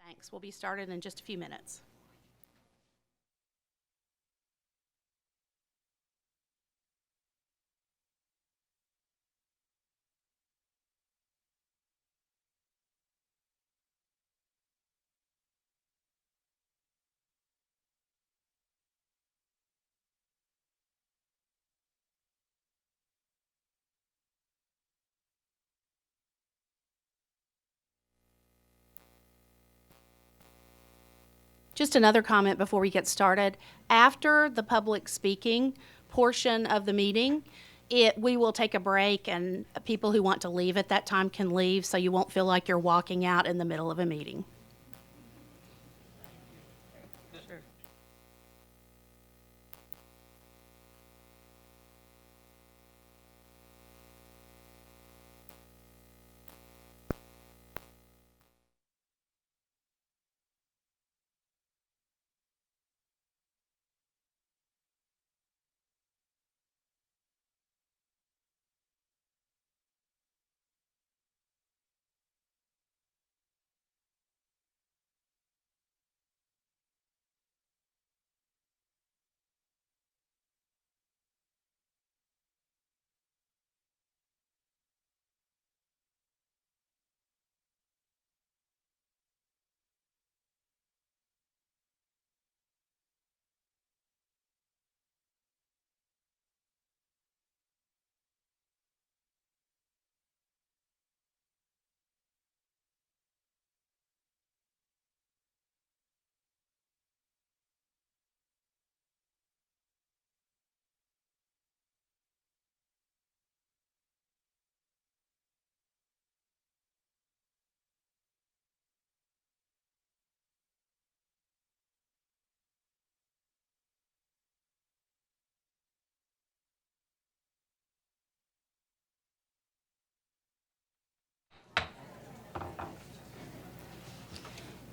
Thanks. We'll be started in just a few minutes. Just another comment before we get started. After the public speaking portion of the meeting, we will take a break, and people who want to leave at that time can leave, so you won't feel like you're walking out in the middle of a meeting. Sure.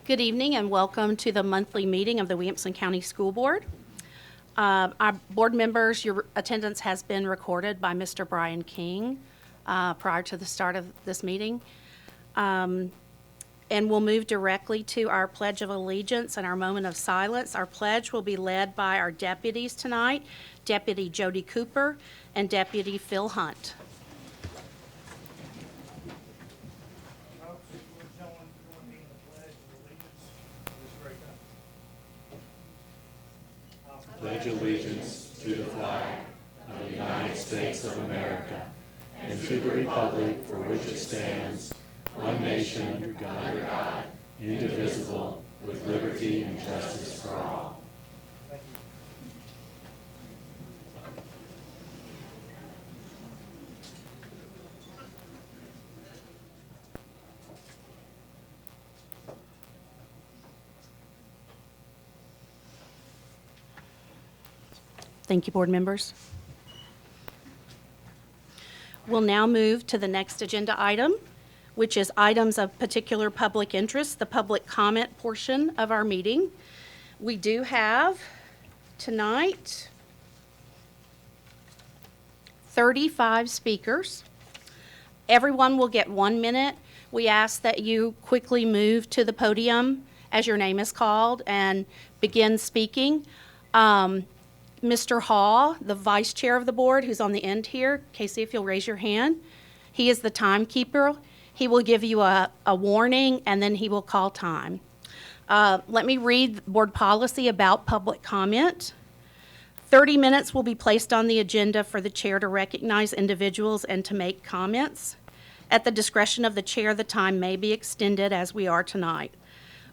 Good evening and welcome to the monthly meeting of the Williamson County School Board. Our board members, your attendance has been recorded by Mr. Brian King prior to the start of this meeting. And we'll move directly to our Pledge of Allegiance and our moment of silence. Our pledge will be led by our deputies tonight, Deputy Jody Cooper and Deputy Phil Hunt. Pledge allegiance to the flag of the United States of America and to the republic for which it stands, one nation under God, indivisible, with liberty and justice for all. Thank you, board members. We'll now move to the next agenda item, which is items of particular public interest, the public comment portion of our meeting. We do have tonight 35 speakers. Everyone will get 1 minute. We ask that you quickly move to the podium as your name is called and begin speaking. Mr. Hall, the vice chair of the board, who's on the end here, Casey, if you'll raise your hand. He is the timekeeper. He will give you a warning, and then he will call time. Let me read board policy about public comment. 30 minutes will be placed on the agenda for the chair to recognize individuals and to make comments. At the discretion of the chair, the time may be extended as we are tonight.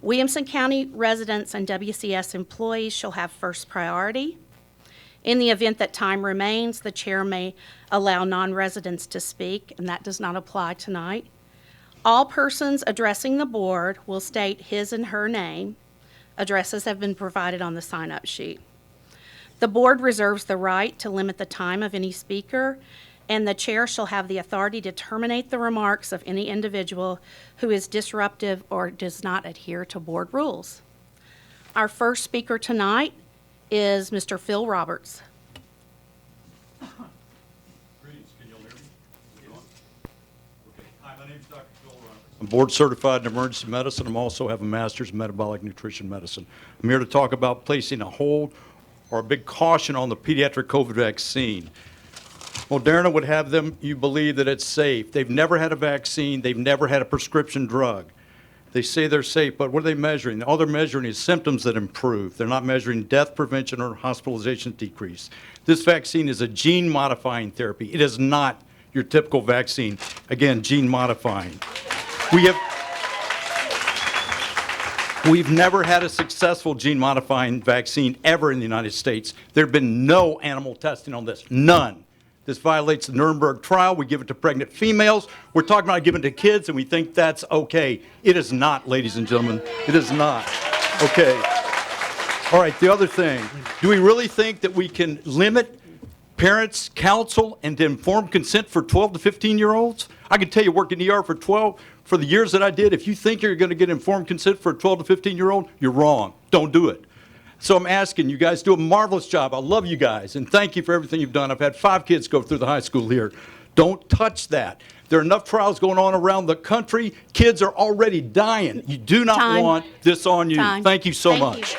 Williamson County residents and WCS employees shall have first priority. In the event that time remains, the chair may allow non-residents to speak, and that does not apply tonight. All persons addressing the board will state his and her name. Addresses have been provided on the sign-up sheet. The board reserves the right to limit the time of any speaker, and the chair shall have the authority to terminate the remarks of any individual who is disruptive or does not adhere to board rules. Our first speaker tonight is Mr. Phil Roberts. Greetings, can you all hear me? Okay. Hi, my name is Dr. Phil Roberts. I'm board certified in emergency medicine. I also have a master's in metabolic nutrition medicine. I'm here to talk about placing a hold or a big caution on the pediatric COVID vaccine. Moderna would have them, you believe that it's safe. They've never had a vaccine. They've never had a prescription drug. They say they're safe, but what are they measuring? All they're measuring is symptoms that improve. They're not measuring death prevention or hospitalization decrease. This vaccine is a gene-modifying therapy. It is not your typical vaccine. Again, gene-modifying. We've never had a successful gene-modifying vaccine ever in the United States. There have been no animal testing on this, none. This violates the Nuremberg trial. We give it to pregnant females. We're talking about giving it to kids, and we think that's okay. It is not, ladies and gentlemen. It is not. Okay. All right, the other thing. Do we really think that we can limit parents' counsel and informed consent for 12 to 15-year-olds? I can tell you, working ER for the years that I did, if you think you're going to get informed consent for a 12 to 15-year-old, you're wrong. Don't do it. So I'm asking, you guys do a marvelous job. I love you guys, and thank you for everything you've done. I've had 5 kids go through the high school here. Don't touch that. There are enough trials going on around the country. Kids are already dying. You do not want this on you. Thank you so much.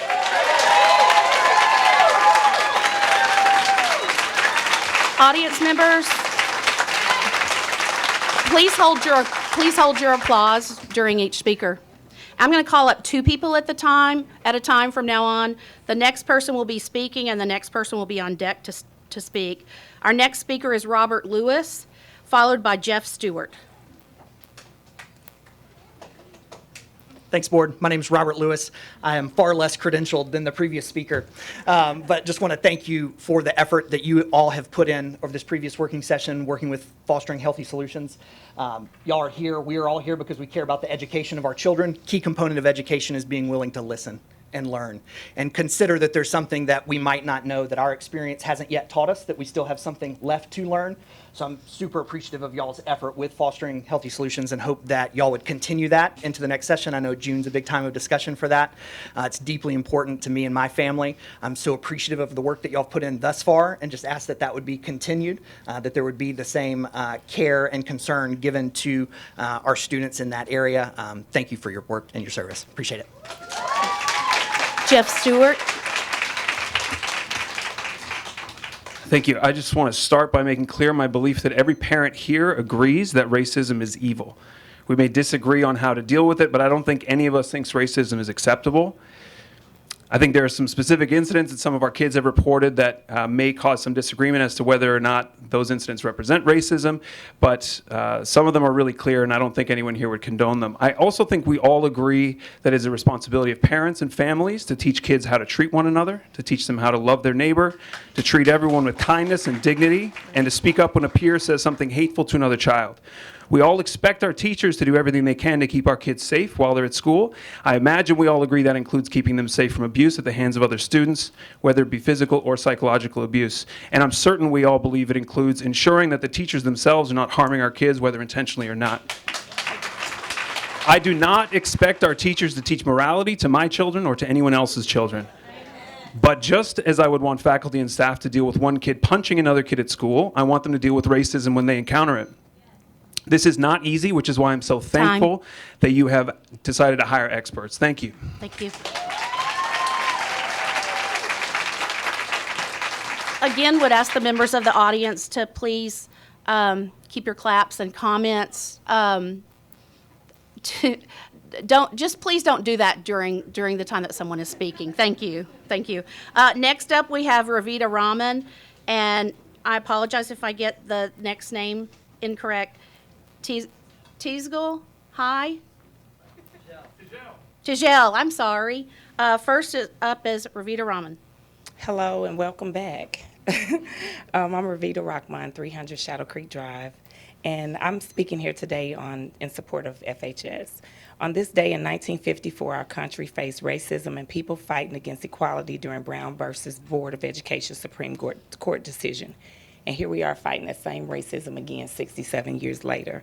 Audience members, please hold your applause during each speaker. I'm going to call up 2 people at a time from now on. The next person will be speaking, and the next person will be on deck to speak. Our next speaker is Robert Lewis, followed by Jeff Stewart. Thanks, Board. My name is Robert Lewis. I am far less credentialed than the previous speaker, but just want to thank you for the effort that you all have put in over this previous working session, working with Fostering Healthy Solutions. Y'all are here. We are all here because we care about the education of our children. Key component of education is being willing to listen and learn and consider that there's something that we might not know, that our experience hasn't yet taught us, that we still have something left to learn. So I'm super appreciative of y'all's effort with Fostering Healthy Solutions and hope that y'all would continue that into the next session. I know June's a big time of discussion for that. It's deeply important to me and my family. I'm so appreciative of the work that y'all have put in thus far, and just ask that that would be continued, that there would be the same care and concern given to our students in that area. Thank you for your work and your service. Appreciate it. Jeff Stewart. Thank you. I just want to start by making clear my belief that every parent here agrees that racism is evil. We may disagree on how to deal with it, but I don't think any of us thinks racism is acceptable. I think there are some specific incidents that some of our kids have reported that may cause some disagreement as to whether or not those incidents represent racism, but some of them are really clear, and I don't think anyone here would condone them. I also think we all agree that it's a responsibility of parents and families to teach kids how to treat one another, to teach them how to love their neighbor, to treat everyone with kindness and dignity, and to speak up when a peer says something hateful to another child. We all expect our teachers to do everything they can to keep our kids safe while they're at school. I imagine we all agree that includes keeping them safe from abuse at the hands of other students, whether it be physical or psychological abuse. And I'm certain we all believe it includes ensuring that the teachers themselves are not harming our kids, whether intentionally or not. I do not expect our teachers to teach morality to my children or to anyone else's children. But just as I would want faculty and staff to deal with one kid punching another kid at school, I want them to deal with racism when they encounter it. This is not easy, which is why I'm so thankful that you have decided to hire experts. Thank you. Thank you. Again, would ask the members of the audience to please keep your claps and comments. Please don't do that during the time that someone is speaking. Thank you. Thank you. Next up, we have Ravita Raman, and I apologize if I get the next name incorrect. Tajee Hai? Tajee, I'm sorry. First up is Ravita Raman. Hello and welcome back. I'm Ravita Rahman, 300 Shadow Creek Drive, and I'm speaking here today in support of FHS. On this day in 1954, our country faced racism and people fighting against equality during Brown versus Board of Education Supreme Court decision. And here we are fighting that same racism again 67 years later.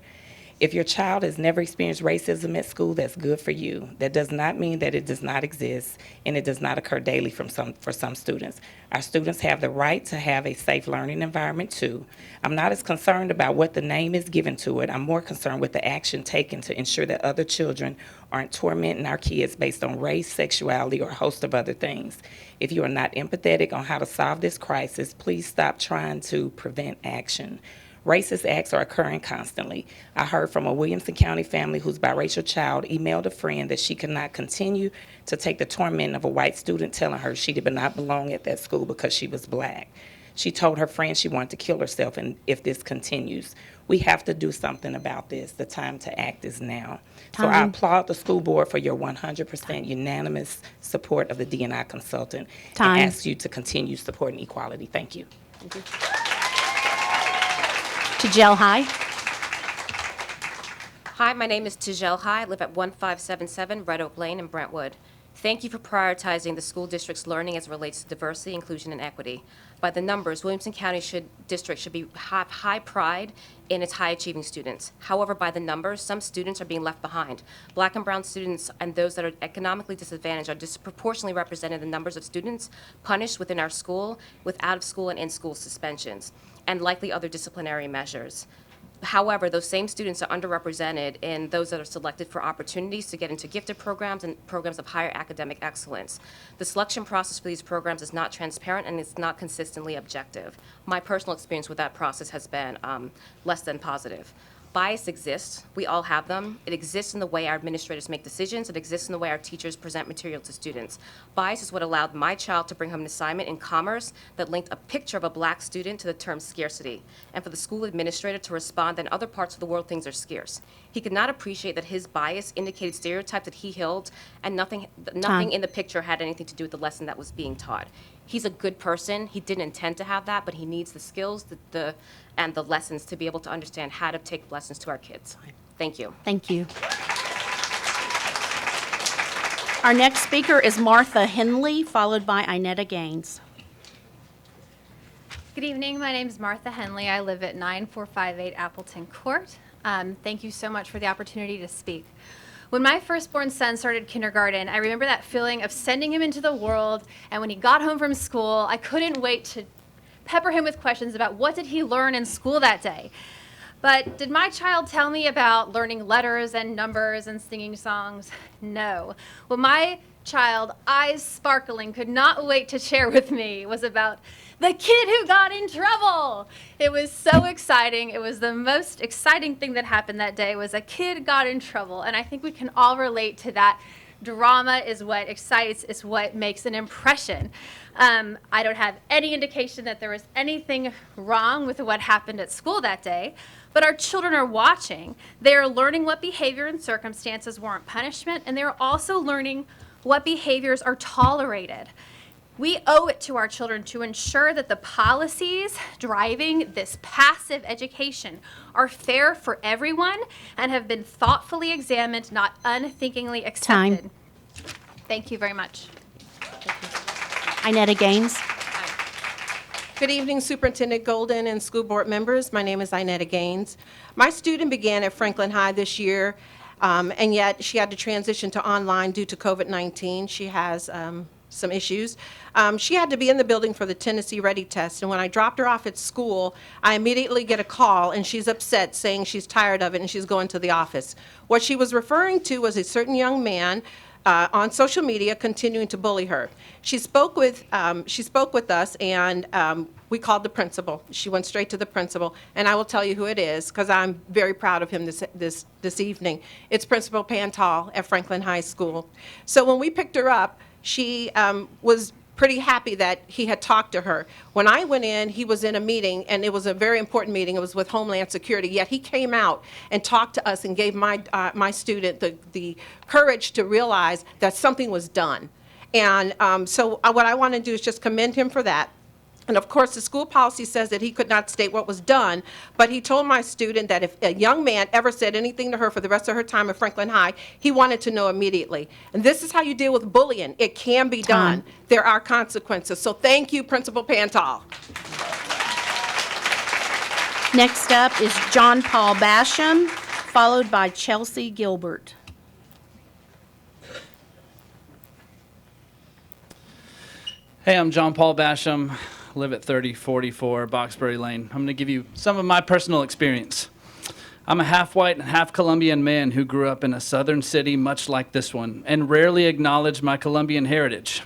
If your child has never experienced racism at school, that's good for you. That does not mean that it does not exist, and it does not occur daily for some students. Our students have the right to have a safe learning environment too. I'm not as concerned about what the name is given to it. I'm more concerned with the action taken to ensure that other children aren't tormenting our kids based on race, sexuality, or a host of other things. If you are not empathetic on how to solve this crisis, please stop trying to prevent action. Racist acts are occurring constantly. I heard from a Williamson County family whose biracial child emailed a friend that she could not continue to take the torment of a white student telling her she did not belong at that school because she was black. She told her friend she wanted to kill herself and if this continues. We have to do something about this. The time to act is now. So I applaud the school board for your 100% unanimous support of the D&I consultant and ask you to continue supporting equality. Thank you. Tajee Hai. Hi, my name is Tajee Hai. I live at 1577 Red Oak Lane in Brentwood. Thank you for prioritizing the school district's learning as it relates to diversity, inclusion, and equity. By the numbers, Williamson County District should have high pride in its high-achieving students. However, by the numbers, some students are being left behind. Black and brown students and those that are economically disadvantaged are disproportionately represented in the numbers of students punished within our school with out-of-school and in-school suspensions, and likely other disciplinary measures. However, those same students are underrepresented in those that are selected for opportunities to get into gifted programs and programs of higher academic excellence. The selection process for these programs is not transparent and it's not consistently objective. My personal experience with that process has been less than positive. Bias exists. We all have them. It exists in the way our administrators make decisions. It exists in the way our teachers present material to students. Bias is what allowed my child to bring home an assignment in commerce that linked a picture of a black student to the term scarcity, and for the school administrator to respond that in other parts of the world things are scarce. He could not appreciate that his bias indicated stereotypes that he held, and nothing in the picture had anything to do with the lesson that was being taught. He's a good person. He didn't intend to have that, but he needs the skills and the lessons to be able to understand how to take lessons to our kids. Thank you. Thank you. Our next speaker is Martha Henley, followed by Inetta Gaines. Good evening. My name is Martha Henley. I live at 9458 Appleton Court. Thank you so much for the opportunity to speak. When my firstborn son started kindergarten, I remember that feeling of sending him into the world, and when he got home from school, I couldn't wait to pepper him with questions about what did he learn in school that day. But did my child tell me about learning letters and numbers and singing songs? No. What my child, eyes sparkling, could not wait to share with me was about the kid who got in trouble. It was so exciting. It was the most exciting thing that happened that day was a kid got in trouble. And I think we can all relate to that. Drama is what excites, is what makes an impression. I don't have any indication that there was anything wrong with what happened at school that day, but our children are watching. They are learning what behavior and circumstances warrant punishment, and they're also learning what behaviors are tolerated. We owe it to our children to ensure that the policies driving this passive education are fair for everyone and have been thoughtfully examined, not unthinkingly accepted. Time. Thank you very much. Inetta Gaines. Good evening, Superintendent Golden and school board members. My name is Inetta Gaines. My student began at Franklin High this year, and yet she had to transition to online due to COVID-19. She has some issues. She had to be in the building for the Tennessee Ready test, and when I dropped her off at school, I immediately get a call, and she's upset, saying she's tired of it and she's going to the office. What she was referring to was a certain young man on social media continuing to bully her. She spoke with us, and we called the principal. She went straight to the principal, and I will tell you who it is because I'm very proud of him this evening. It's Principal Pantal at Franklin High School. So when we picked her up, she was pretty happy that he had talked to her. When I went in, he was in a meeting, and it was a very important meeting. It was with Homeland Security, yet he came out and talked to us and gave my student the courage to realize that something was done. And so what I want to do is just commend him for that. And of course, the school policy says that he could not state what was done, but he told my student that if a young man ever said anything to her for the rest of her time at Franklin High, he wanted to know immediately. And this is how you deal with bullying. It can be done. There are consequences. So thank you, Principal Pantal. Next up is John Paul Basham, followed by Chelsea Gilbert. Hey, I'm John Paul Basham, live at 3044 Boxbury Lane. I'm going to give you some of my personal experience. I'm a half-white and half-Colombian man who grew up in a southern city much like this one and rarely acknowledged my Colombian heritage.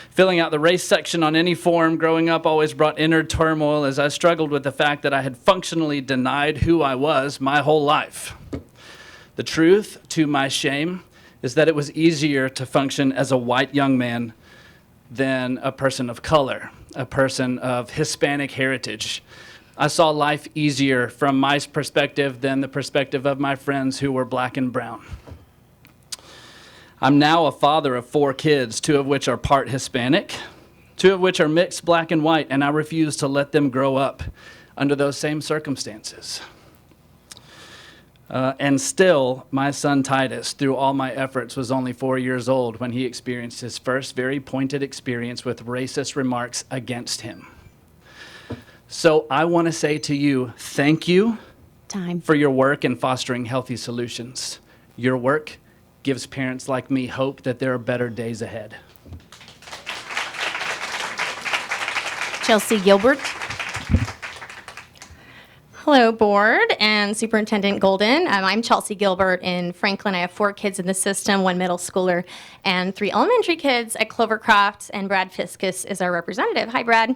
Filling out the race section on any form growing up always brought inner turmoil as I struggled with the fact that I had functionally denied who I was my whole life. The truth, to my shame, is that it was easier to function as a white young man than a person of color, a person of Hispanic heritage. I saw life easier from my perspective than the perspective of my friends who were black and brown. I'm now a father of 4 kids, 2 of which are part Hispanic, 2 of which are mixed black and white, and I refuse to let them grow up under those same circumstances. And still, my son Titus, through all my efforts, was only 4 years old when he experienced his first very pointed experience with racist remarks against him. So I want to say to you, thank you for your work in fostering healthy solutions. Your work gives parents like me hope that there are better days ahead. Chelsea Gilbert. Hello, Board and Superintendent Golden. I'm Chelsea Gilbert in Franklin. I have 4 kids in the system, 1 middle schooler, and 3 elementary kids at Clovercroft, and Brad Fiskus is our representative. Hi, Brad.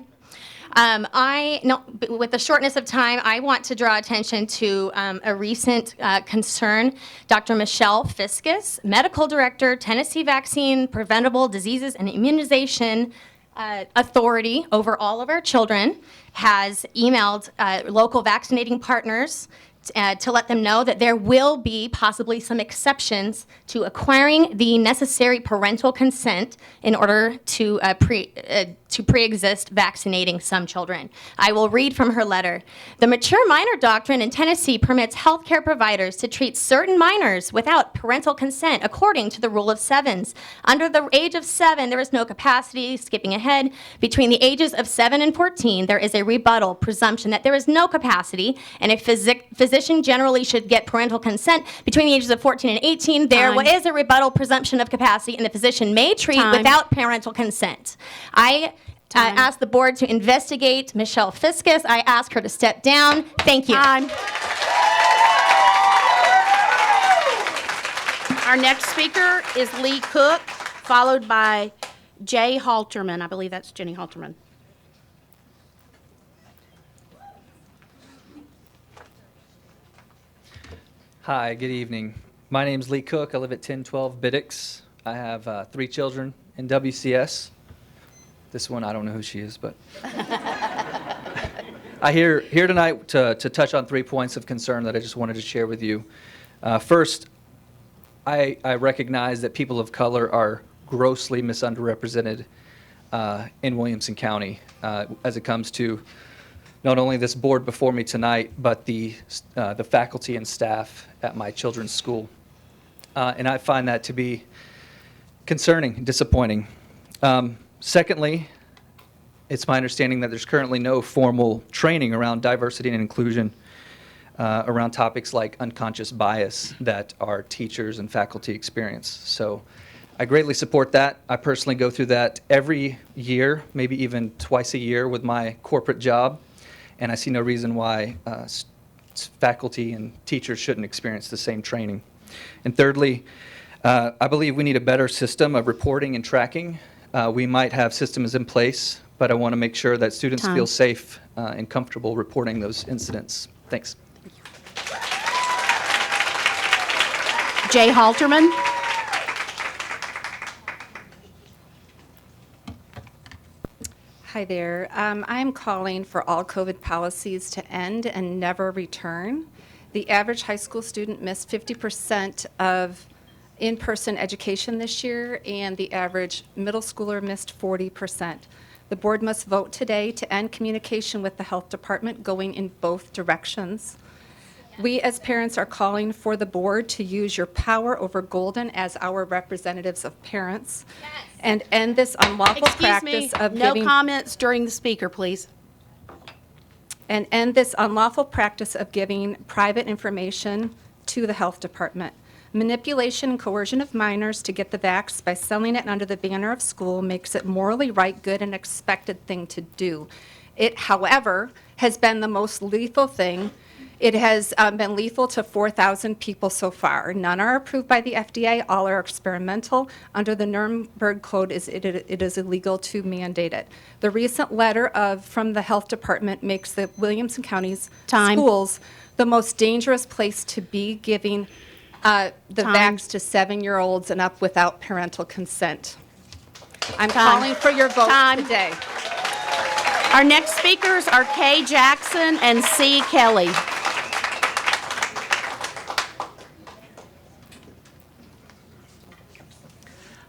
With the shortness of time, I want to draw attention to a recent concern. Dr. Michelle Fiskus, Medical Director, Tennessee Vaccine, Preventable Diseases and Immunization Authority over all of our children, has emailed local vaccinating partners to let them know that there will be possibly some exceptions to acquiring the necessary parental consent in order to pre-exist vaccinating some children. I will read from her letter. The mature minor doctrine in Tennessee permits healthcare providers to treat certain minors without parental consent according to the rule of 7s. Under the age of 7, there is no capacity, skipping ahead. Between the ages of 7 and 14, there is a rebuttal presumption that there is no capacity, and a physician generally should get parental consent. Between the ages of 14 and 18, there is a rebuttal presumption of capacity, and the physician may treat without parental consent. I ask the board to investigate Michelle Fiskus. I ask her to step down. Thank you. Our next speaker is Lee Cook, followed by Jay Halterman. I believe that's Jenny Halterman. Hi, good evening. My name's Lee Cook. I live at 1012 Biddix. I have 3 children in WCS. This one, I don't know who she is, but I'm here tonight to touch on 3 points of concern that I just wanted to share with you. First, I recognize that people of color are grossly misunderrepresented in Williamson County as it comes to not only this board before me tonight, but the faculty and staff at my children's school. And I find that to be concerning, disappointing. Secondly, it's my understanding that there's currently no formal training around diversity and inclusion around topics like unconscious bias that our teachers and faculty experience. So I greatly support that. I personally go through that every year, maybe even twice a year with my corporate job. And I see no reason why faculty and teachers shouldn't experience the same training. And thirdly, I believe we need a better system of reporting and tracking. We might have systems in place, but I want to make sure that students feel safe and comfortable reporting those incidents. Thanks. Jay Halterman. Hi there. I'm calling for all COVID policies to end and never return. The average high school student missed 50% of in-person education this year, and the average middle schooler missed 40%. The board must vote today to end communication with the health department going in both directions. We as parents are calling for the board to use your power over Golden as our representatives of parents and end this unlawful practice of no comments during the speaker, please. And end this unlawful practice of giving private information to the health department. Manipulation and coercion of minors to get the vax by selling it under the banner of school makes it morally right, good, and expected thing to do. It, however, has been the most lethal thing. It has been lethal to 4,000 people so far. None are approved by the FDA. All are experimental. Under the Nuremberg Code, it is illegal to mandate it. The recent letter from the health department makes the Williamson County's schools the most dangerous place to be giving the vax to 7-year-olds and up without parental consent. I'm calling for your vote today. Our next speakers are Kay Jackson and C. Kelly.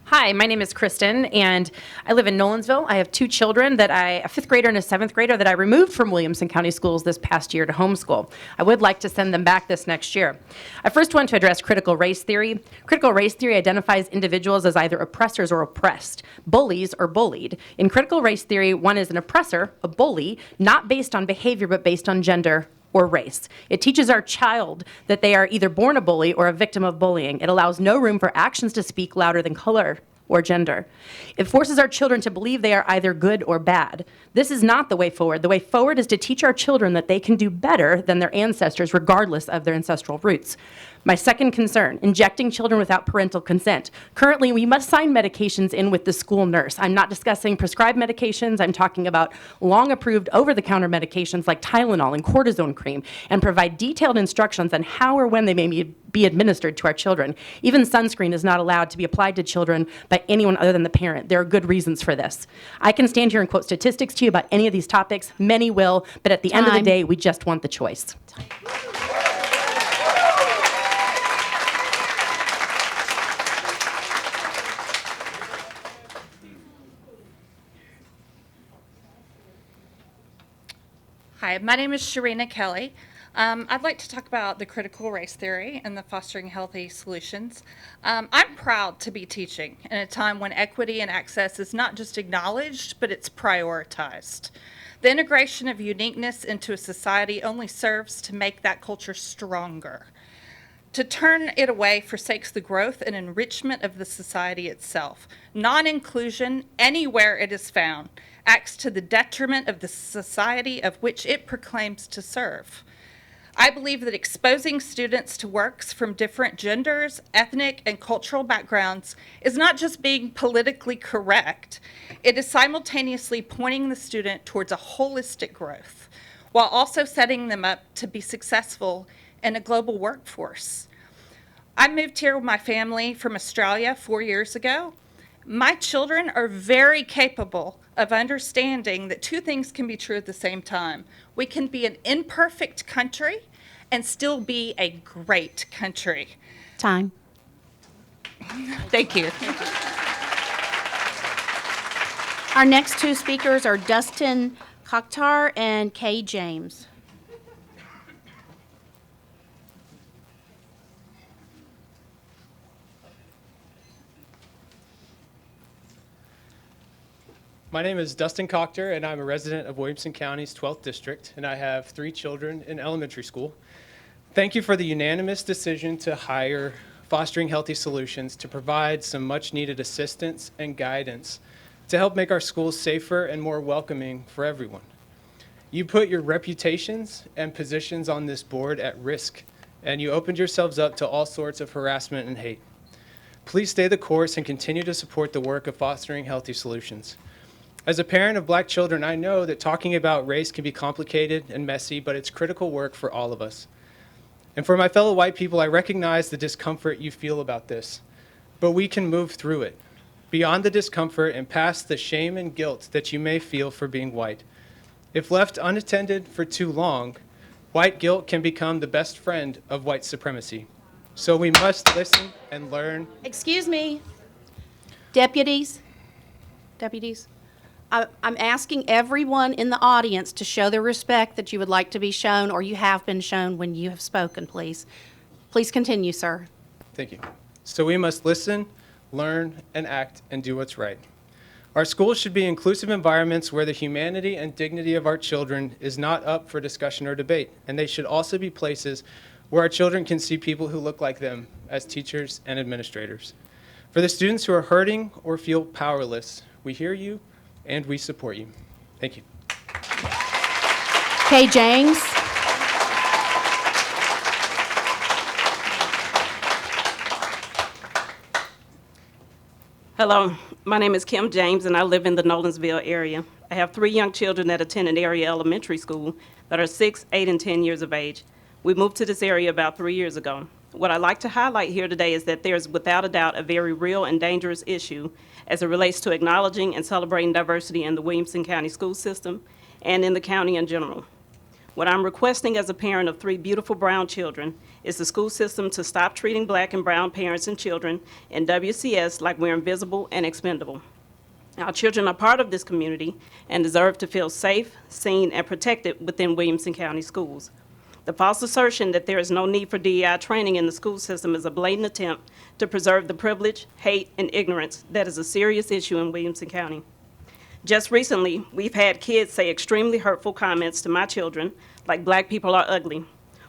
Hi, my name is Kristen, and I live in Nolansville. I have 2 children a 5th grader and a 7th grader that I removed from Williamson County Schools this past year to homeschool. I would like to send them back this next year. I first want to address critical race theory. Critical race theory identifies individuals as either oppressors or oppressed, bullies or bullied. In critical race theory, one is an oppressor, a bully, not based on behavior but based on gender or race. It teaches our child that they are either born a bully or a victim of bullying. It allows no room for actions to speak louder than color or gender. It forces our children to believe they are either good or bad. This is not the way forward. The way forward is to teach our children that they can do better than their ancestors regardless of their ancestral roots. My second concern, injecting children without parental consent. Currently, we must sign medications in with the school nurse. I'm not discussing prescribed medications. I'm talking about long-approved over-the-counter medications like Tylenol and cortisone cream, and provide detailed instructions on how or when they may be administered to our children. Even sunscreen is not allowed to be applied to children by anyone other than the parent. There are good reasons for this. I can stand here and quote statistics to you about any of these topics. Many will, but at the end of the day, we just want the choice. Hi, my name is Serena Kelly. I'd like to talk about the critical race theory and the fostering healthy solutions. I'm proud to be teaching in a time when equity and access is not just acknowledged, but it's prioritized. The integration of uniqueness into a society only serves to make that culture stronger. To turn it away forsakes the growth and enrichment of the society itself. Non-inclusion, anywhere it is found, acts to the detriment of the society of which it proclaims to serve. I believe that exposing students to works from different genders, ethnic, and cultural backgrounds is not just being politically correct, it is simultaneously pointing the student towards a holistic growth, while also setting them up to be successful in a global workforce. I moved here with my family from Australia 4 years ago. My children are very capable of understanding that 2 things can be true at the same time. We can be an imperfect country and still be a great country. Time. Thank you. Our next 2 speakers are Dustin Kokhtar and Kay James. My name is Dustin Kokhtar, and I'm a resident of Williamson County's 12th District, and I have 3 children in elementary school. Thank you for the unanimous decision to hire Fostering Healthy Solutions to provide some much-needed assistance and guidance to help make our schools safer and more welcoming for everyone. You put your reputations and positions on this board at risk, and you opened yourselves up to all sorts of harassment and hate. Please stay the course and continue to support the work of Fostering Healthy Solutions. As a parent of Black children, I know that talking about race can be complicated and messy, but it's critical work for all of us. And for my fellow white people, I recognize the discomfort you feel about this, but we can move through it, beyond the discomfort and past the shame and guilt that you may feel for being white. If left unattended for too long, white guilt can become the best friend of white supremacy. So we must listen and learn. Excuse me. Deputies. I'm asking everyone in the audience to show the respect that you would like to be shown or you have been shown when you have spoken, please. Please continue, sir. Thank you. So we must listen, learn, and act and do what's right. Our schools should be inclusive environments where the humanity and dignity of our children is not up for discussion or debate, and they should also be places where our children can see people who look like them as teachers and administrators. For the students who are hurting or feel powerless, we hear you and we support you. Thank you. Kay James. Hello, my name is Kim James, and I live in the Nolensville area. I have 3 young children that attend an area elementary school that are 6, 8, and 10 years of age. We moved to this area about 3 years ago. What I'd like to highlight here today is that there's without a doubt a very real and dangerous issue as it relates to acknowledging and celebrating diversity in the Williamson County school system and in the county in general. What I'm requesting as a parent of 3 beautiful brown children is the school system to stop treating Black and brown parents and children in WCS like we're invisible and expendable. Our children are part of this community and deserve to feel safe, seen, and protected within Williamson County schools. The false assertion that there is no need for DEI training in the school system is a blatant attempt to preserve the privilege, hate, and ignorance that is a serious issue in Williamson County. Just recently, we've had kids say extremely hurtful comments to my children, like Black people are ugly,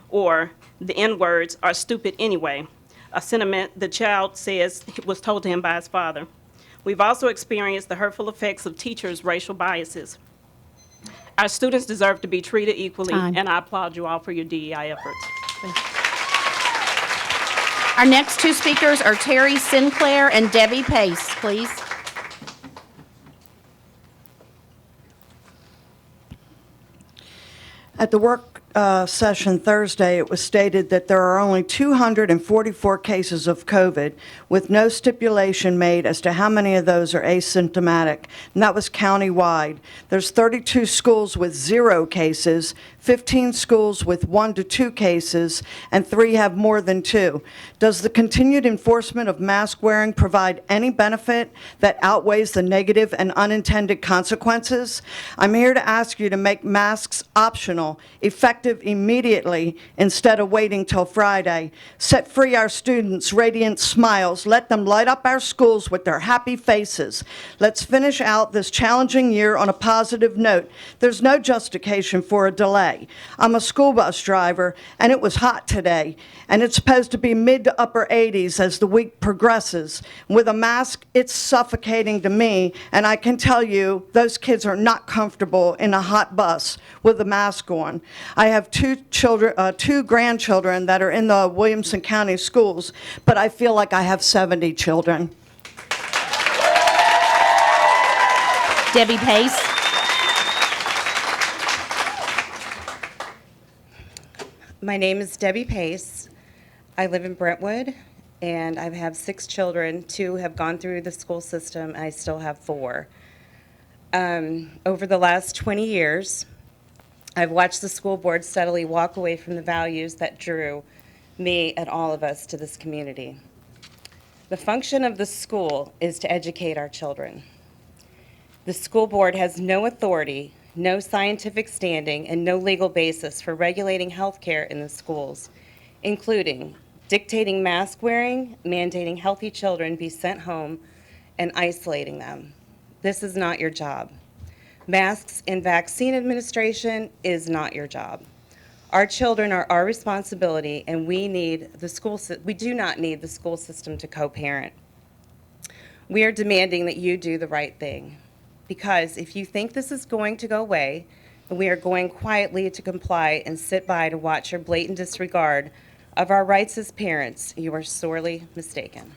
or the N-words are stupid anyway, a sentiment the child says was told to him by his father. We've also experienced the hurtful effects of teachers' racial biases. Our students deserve to be treated equally, and I applaud you all for your DEI efforts. Our next 2 speakers are Terry Sinclair and Debbie Pace, please. At the work session Thursday, it was stated that there are only 244 cases of COVID, with no stipulation made as to how many of those are asymptomatic, and that was countywide. There's 32 schools with 0 cases, 15 schools with 1 to 2 cases, and 3 have more than 2. Does the continued enforcement of mask wearing provide any benefit that outweighs the negative and unintended consequences? I'm here to ask you to make masks optional, effective immediately instead of waiting till Friday. Set free our students' radiant smiles. Let them light up our schools with their happy faces. Let's finish out this challenging year on a positive note. There's no justification for a delay. I'm a school bus driver, and it was hot today, and it's supposed to be mid to upper 80s as the week progresses. With a mask, it's suffocating to me, and I can tell you those kids are not comfortable in a hot bus with a mask on. I have 2 grandchildren that are in the Williamson County schools, but I feel like I have 70 children. Debbie Pace. My name is Debbie Pace. I live in Brentwood, and I have 6 children. 2 have gone through the school system, and I still have 4. Over the last 20 years, I've watched the school board steadily walk away from the values that drew me and all of us to this community. The function of the school is to educate our children. The school board has no authority, no scientific standing, and no legal basis for regulating health care in the schools, including dictating mask wearing, mandating healthy children be sent home, and isolating them. This is not your job. Masks and vaccine administration is not your job. Our children are our responsibility, and we do not need the school system to co-parent. We are demanding that you do the right thing, because if you think this is going to go away, and we are going quietly to comply and sit by to watch your blatant disregard of our rights as parents, you are sorely mistaken.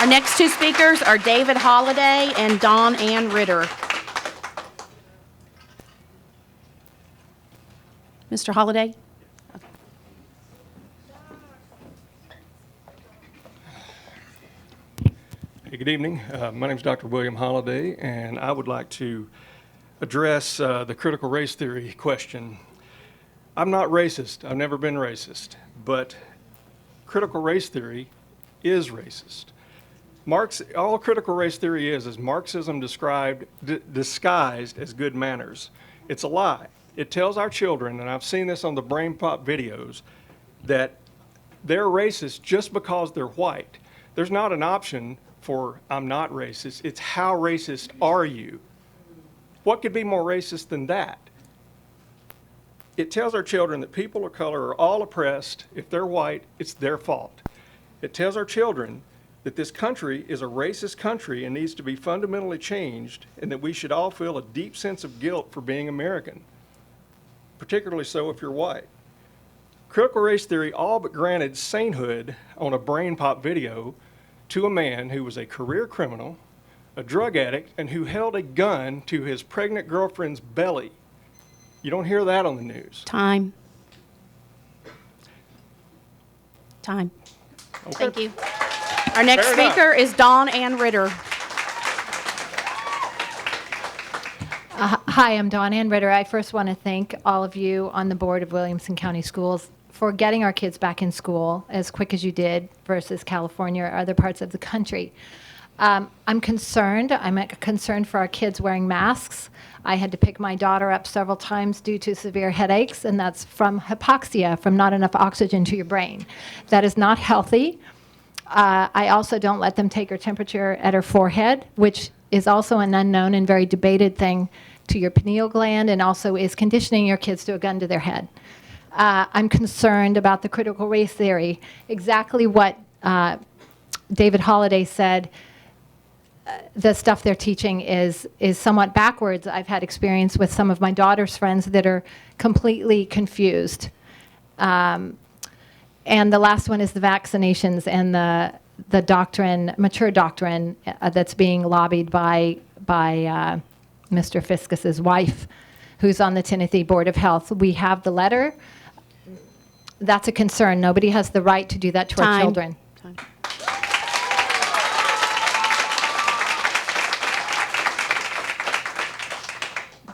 Our next 2 speakers are David Holliday and Dawn Ann Ritter. Mr. Holliday? Hey, good evening. My name is Dr. William Holliday, and I would like to address the critical race theory question. I'm not racist. I've never been racist, but critical race theory is racist. All critical race theory is Marxism disguised as good manners. It's a lie. It tells our children, and I've seen this on the Brain Pop videos, that they're racist just because they're white. There's not an option for I'm not racist. It's how racist are you? What could be more racist than that? It tells our children that people of color are all oppressed. If they're white, it's their fault. It tells our children that this country is a racist country and needs to be fundamentally changed, and that we should all feel a deep sense of guilt for being American, particularly so if you're white. Critical race theory all but granted sainthood on a brain pop video to a man who was a career criminal, a drug addict, and who held a gun to his pregnant girlfriend's belly. You don't hear that on the news. Time. Time. Okay. Thank you. Our next Fair enough. speaker is Dawnritter. Hi, I'm Dawnritter. I first want to thank all of you on the board of Williamson County Schools for getting our kids back in school as quick as you did versus California or other parts of the country. I'm concerned. I'm concerned for our kids wearing masks. I had to pick my daughter up several times due to severe headaches, and that's from hypoxia, from not enough oxygen to your brain. That is not healthy. I also don't let them take her temperature at her forehead, which is also an unknown and very debated thing to your pineal gland, and also is conditioning your kids to a gun to their head. I'm concerned about the critical race theory. Exactly what David Holliday said. The stuff they're teaching is somewhat backwards. I've had experience with some of my daughter's friends that are completely confused. And the last one is the vaccinations and the doctrine, mature doctrine that's being lobbied by Mr. Fiskus's wife, who's on the Tennessee Board of Health. We have the letter. That's a concern. Nobody has the right to do that to our children. Time.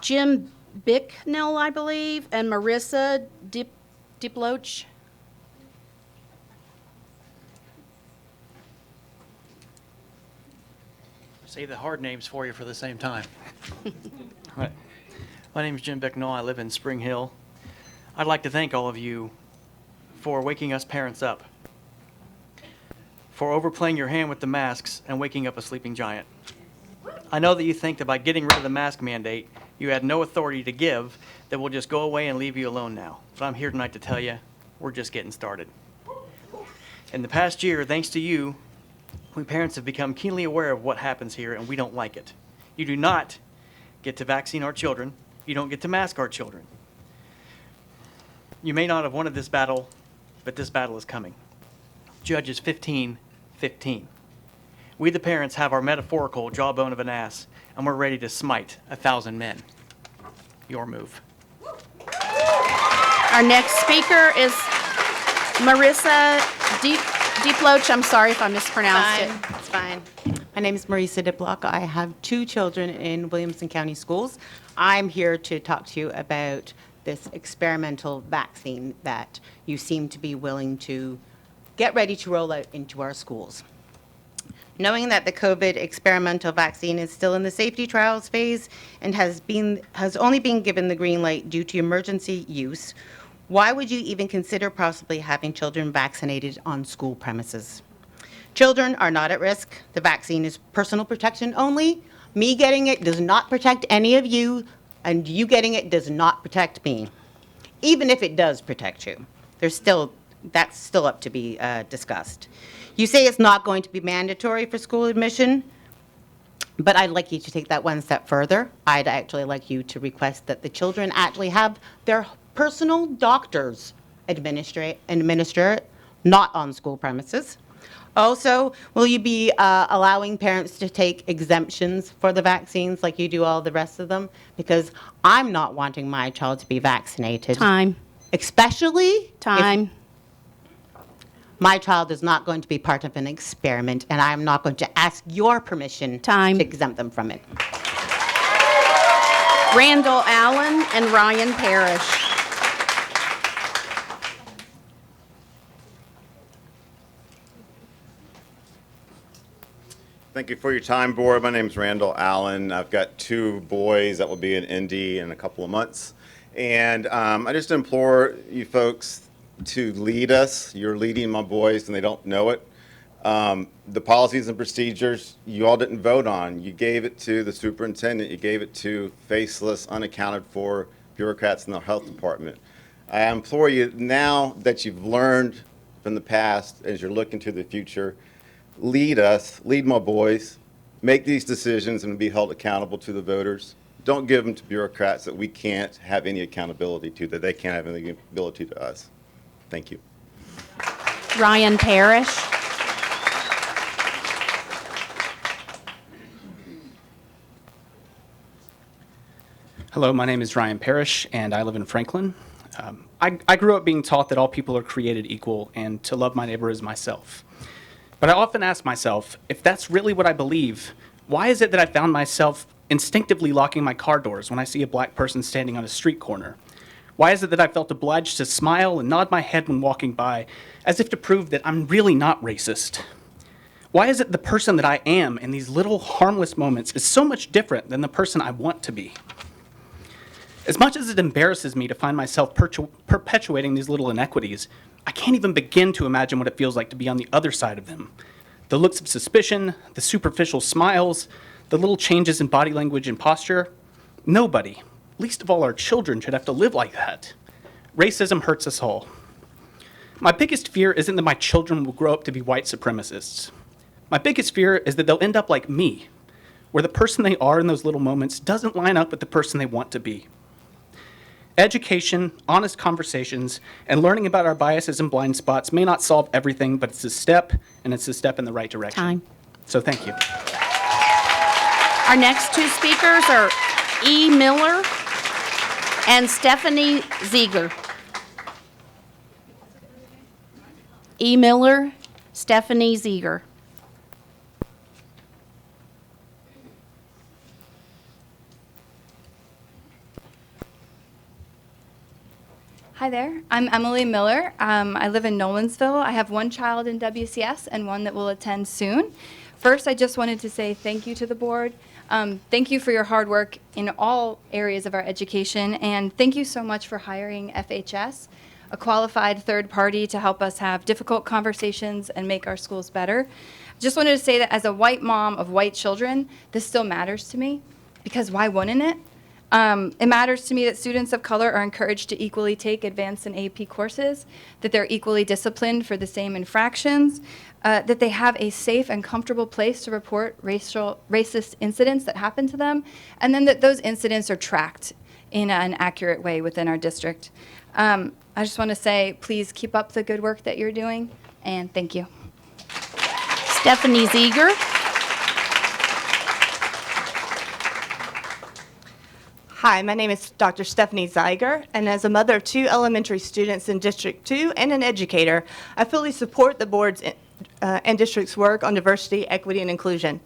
Jim Becknell, I believe, and Marisa Diplock. Save the hard names for you for the same time. Right. My name is Jim Becknell. I live in Spring Hill. I'd like to thank all of you for waking us parents up, for overplaying your hand with the masks and waking up a sleeping giant. I know that you think that by getting rid of the mask mandate, you had no authority to give, that will just go away and leave you alone now. But I'm here tonight to tell you, we're just getting started. In the past year, thanks to you, we parents have become keenly aware of what happens here, and we don't like it. You do not get to vaccine our children. You don't get to mask our children. You may not have wanted this battle, but this battle is coming. Judges 15:15. We, the parents, have our metaphorical jawbone of an ass, and we're ready to smite 1,000 men. Your move. Our next speaker is Marisa Diplock. I'm sorry if I mispronounced it. It's fine. My name is Marisa Diplock. I have 2 children in Williamson County Schools. I'm here to talk to you about this experimental vaccine that you seem to be willing to get ready to roll out into our schools. Knowing that the COVID experimental vaccine is still in the safety trials phase and has only been given the green light due to emergency use, why would you even consider possibly having children vaccinated on school premises? Children are not at risk. The vaccine is personal protection only. Me getting it does not protect any of you, and you getting it does not protect me. Even if it does protect you, that's still up to be discussed. You say it's not going to be mandatory for school admission, but I'd like you to take that one step further. I'd actually like you to request that the children actually have their personal doctors administer it, not on school premises. Also, will you be allowing parents to take exemptions for the vaccines like you do all the rest of them? Because I'm not wanting my child to be vaccinated. Time. Especially Time. My child is not going to be part of an experiment, and I'm not going to ask your permission to exempt them from it. Randall Allen and Ryan Parrish. Thank you for your time, board. My name is Randall Allen. I've got 2 boys that will be in Indy in a couple of months. And I just implore you folks to lead us. You're leading my boys and they don't know it. The policies and procedures you all didn't vote on. You gave it to the superintendent. You gave it to faceless, unaccounted for bureaucrats in the health department. I implore you, now that you've learned from the past, as you're looking to the future, lead us, lead my boys, make these decisions and be held accountable to the voters. Don't give them to bureaucrats that we can't have any accountability to, that they can't have any ability to us. Thank you. Ryan Parrish. Hello, my name is Ryan Parrish, and I live in Franklin. I grew up being taught that all people are created equal and to love my neighbor as myself. But I often ask myself, if that's really what I believe, why is it that I found myself instinctively locking my car doors when I see a black person standing on a street corner? Why is it that I felt obliged to smile and nod my head when walking by, as if to prove that I'm really not racist? Why is it the person that I am in these little harmless moments is so much different than the person I want to be? As much as it embarrasses me to find myself perpetuating these little inequities, I can't even begin to imagine what it feels like to be on the other side of them. The looks of suspicion, the superficial smiles, the little changes in body language and posture. Nobody, least of all our children, should have to live like that. Racism hurts us all. My biggest fear isn't that my children will grow up to be white supremacists. My biggest fear is that they'll end up like me, where the person they are in those little moments doesn't line up with the person they want to be. Education, honest conversations, and learning about our biases and blind spots may not solve everything, but it's a step, and it's a step in the right direction. Time. So thank you. Our next two speakers are E. Miller and Stephanie Zeiger. E. Miller, Stephanie Zeiger. Hi there, I'm Emily Miller. I live in Nolensville. I have one child in WCS and one that will attend soon. First, I just wanted to say thank you to the board. Thank you for your hard work in all areas of our education, and thank you so much for hiring FHS, a qualified third party to help us have difficult conversations and make our schools better. Just wanted to say that as a white mom of white children, this still matters to me, because why wouldn't it? It matters to me that students of color are encouraged to equally take advanced and AP courses, that they're equally disciplined for the same infractions, that they have a safe and comfortable place to report racist incidents that happen to them, and then that those incidents are tracked in an accurate way within our district. I just want to say, please keep up the good work that you're doing, and thank you. Stephanie Zeiger. Hi, my name is Dr. Stephanie Zeiger, and as a mother of 2 elementary students in District 2 and an educator, I fully support the board's and district's work on diversity, equity, and inclusion.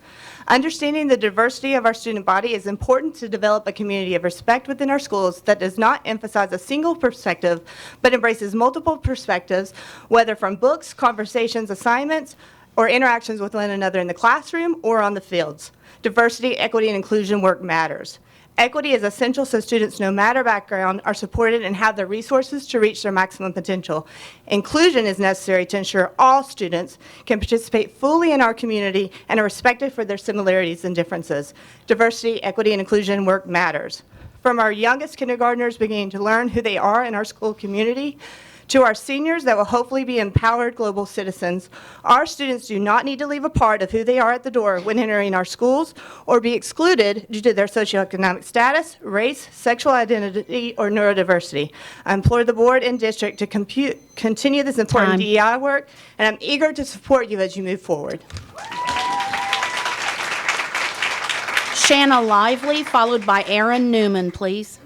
Understanding the diversity of our student body is important to develop a community of respect within our schools that does not emphasize a single perspective, but embraces multiple perspectives, whether from books, conversations, assignments, or interactions with one another in the classroom or on the fields. Diversity, equity, and inclusion work matters. Equity is essential so students, no matter background, are supported and have the resources to reach their maximum potential. Inclusion is necessary to ensure all students can participate fully in our community and are respected for their similarities and differences. Diversity, equity, and inclusion work matters. From our youngest kindergartners beginning to learn who they are in our school community, to our seniors that will hopefully be empowered global citizens, our students do not need to leave a part of who they are at the door when entering our schools or be excluded due to their socioeconomic status, race, sexual identity, or neurodiversity. I implore the board and district to continue this important DEI work, and I'm eager to support you as you move forward. Shanna Lively, followed by Erin Newman, please.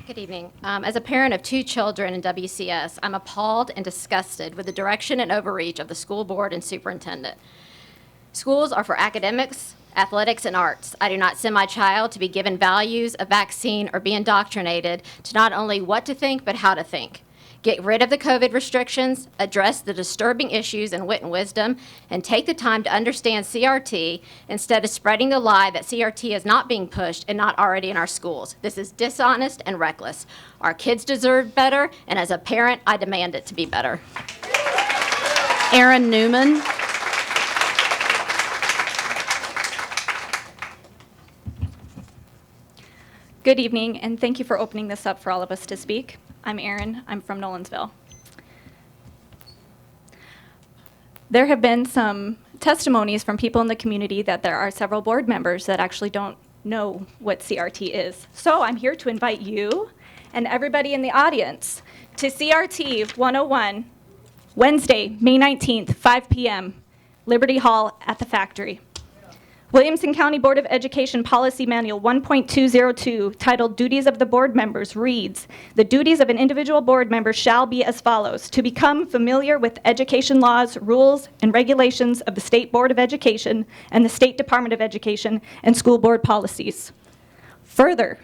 Good evening. As a parent of 2 children in WCS, I'm appalled and disgusted with the direction and overreach of the school board and superintendent. Schools are for academics, athletics, and arts. I do not send my child to be given values, a vaccine, or be indoctrinated to not only what to think, but how to think. Get rid of the COVID restrictions, address the disturbing issues in wit and wisdom, and take the time to understand CRT instead of spreading the lie that CRT is not being pushed and not already in our schools. This is dishonest and reckless. Our kids deserve better, and as a parent, I demand it to be better. Erin Newman. Good evening, and thank you for opening this up for all of us to speak. I'm Erin. I'm from Nolensville. There have been some testimonies from people in the community that there are several board members that actually don't know what CRT is. So I'm here to invite you and everybody in the audience to CRT 101, Wednesday, May 19th, 5 p.m., Liberty Hall at the Factory. Williamson County Board of Education Policy Manual 1.202, titled Duties of the Board Members, reads, "The duties of an individual board member shall be as follows: to become familiar with education laws, rules, and regulations of the State Board of Education and the State Department of Education and school board policies. Further,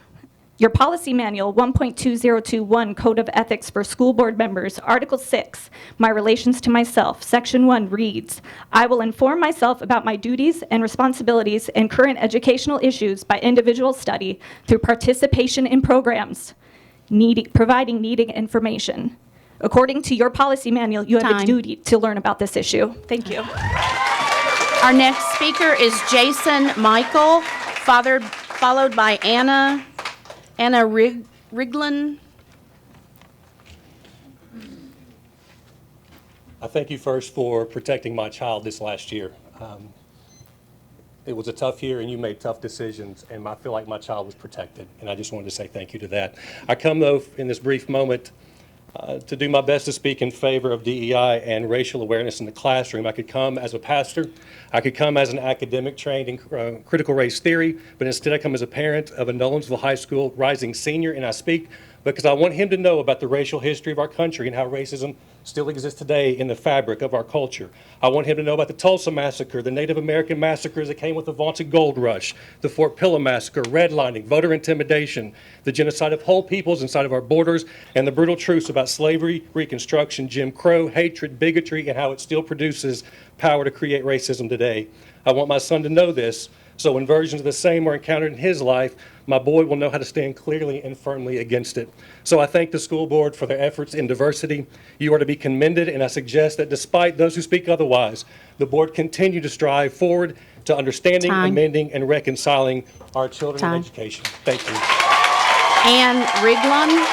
your policy manual 1.2021 Code of Ethics for School Board Members, Article 6, My Relations to Myself, Section 1 reads, I will inform myself about my duties and responsibilities and current educational issues by individual study through participation in programs, providing needed information. According to your policy manual, you have a duty to learn about this issue." Thank you. Our next speaker is Jason Michael, followed by Anna Riglin. I thank you first for protecting my child this last year. It was a tough year and you made tough decisions, and I feel like my child was protected, and I just wanted to say thank you to that. I come though in this brief moment to do my best to speak in favor of DEI and racial awareness in the classroom. I could come as a pastor, I could come as an academic trained in critical race theory, but instead I come as a parent of a Nolensville High School rising senior, and I speak because I want him to know about the racial history of our country and how racism still exists today in the fabric of our culture. I want him to know about the Tulsa Massacre, the Native American massacres that came with the vaunted gold rush, the Fort Pillow Massacre, redlining, voter intimidation, the genocide of whole peoples inside of our borders, and the brutal truths about slavery, Reconstruction, Jim Crow, hatred, bigotry, and how it still produces power to create racism today. I want my son to know this, so when versions of the same are encountered in his life, my boy will know how to stand clearly and firmly against it. So I thank the school board for their efforts in diversity. You are to be commended, and I suggest that despite those who speak otherwise, the board continue to strive forward to understanding, amending, and reconciling our children in education. Thank you. Ann Riglin.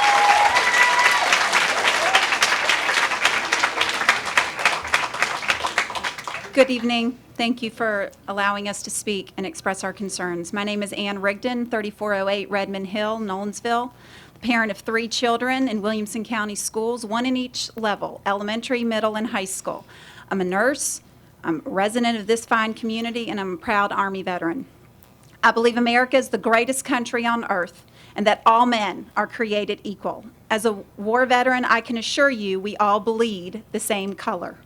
Good evening. Thank you for allowing us to speak and express our concerns. My name is Ann Rigdon, 3408 Redmond Hill, Nolensville, the parent of 3 children in Williamson County schools, 1 in each level, elementary, middle, and high school. I'm a nurse, I'm a resident of this fine community, and I'm a proud Army veteran. I believe America is the greatest country on earth and that all men are created equal. As a war veteran, I can assure you we all bleed the same color.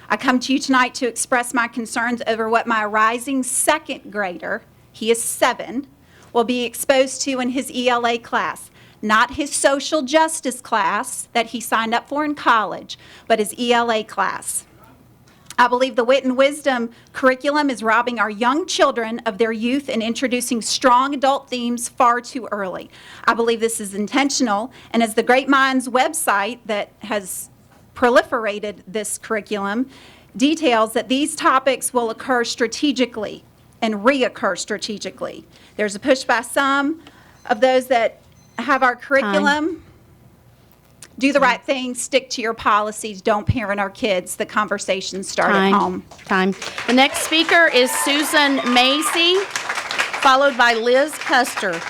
I come to you tonight to express my concerns over what my rising second grader, he is 7, will be exposed to in his ELA class. Not his social justice class that he signed up for in college, but his ELA class. I believe the Wit and Wisdom curriculum is robbing our young children of their youth and introducing strong adult themes far too early. I believe this is intentional, and as the Great Minds website that has proliferated this curriculum details that these topics will occur strategically and reoccur strategically. There's a push by some of those that have our curriculum. Do the right thing, stick to your policies, don't parent our kids. The conversations start at home. The next speaker is Susan Macey, followed by Liz Custer.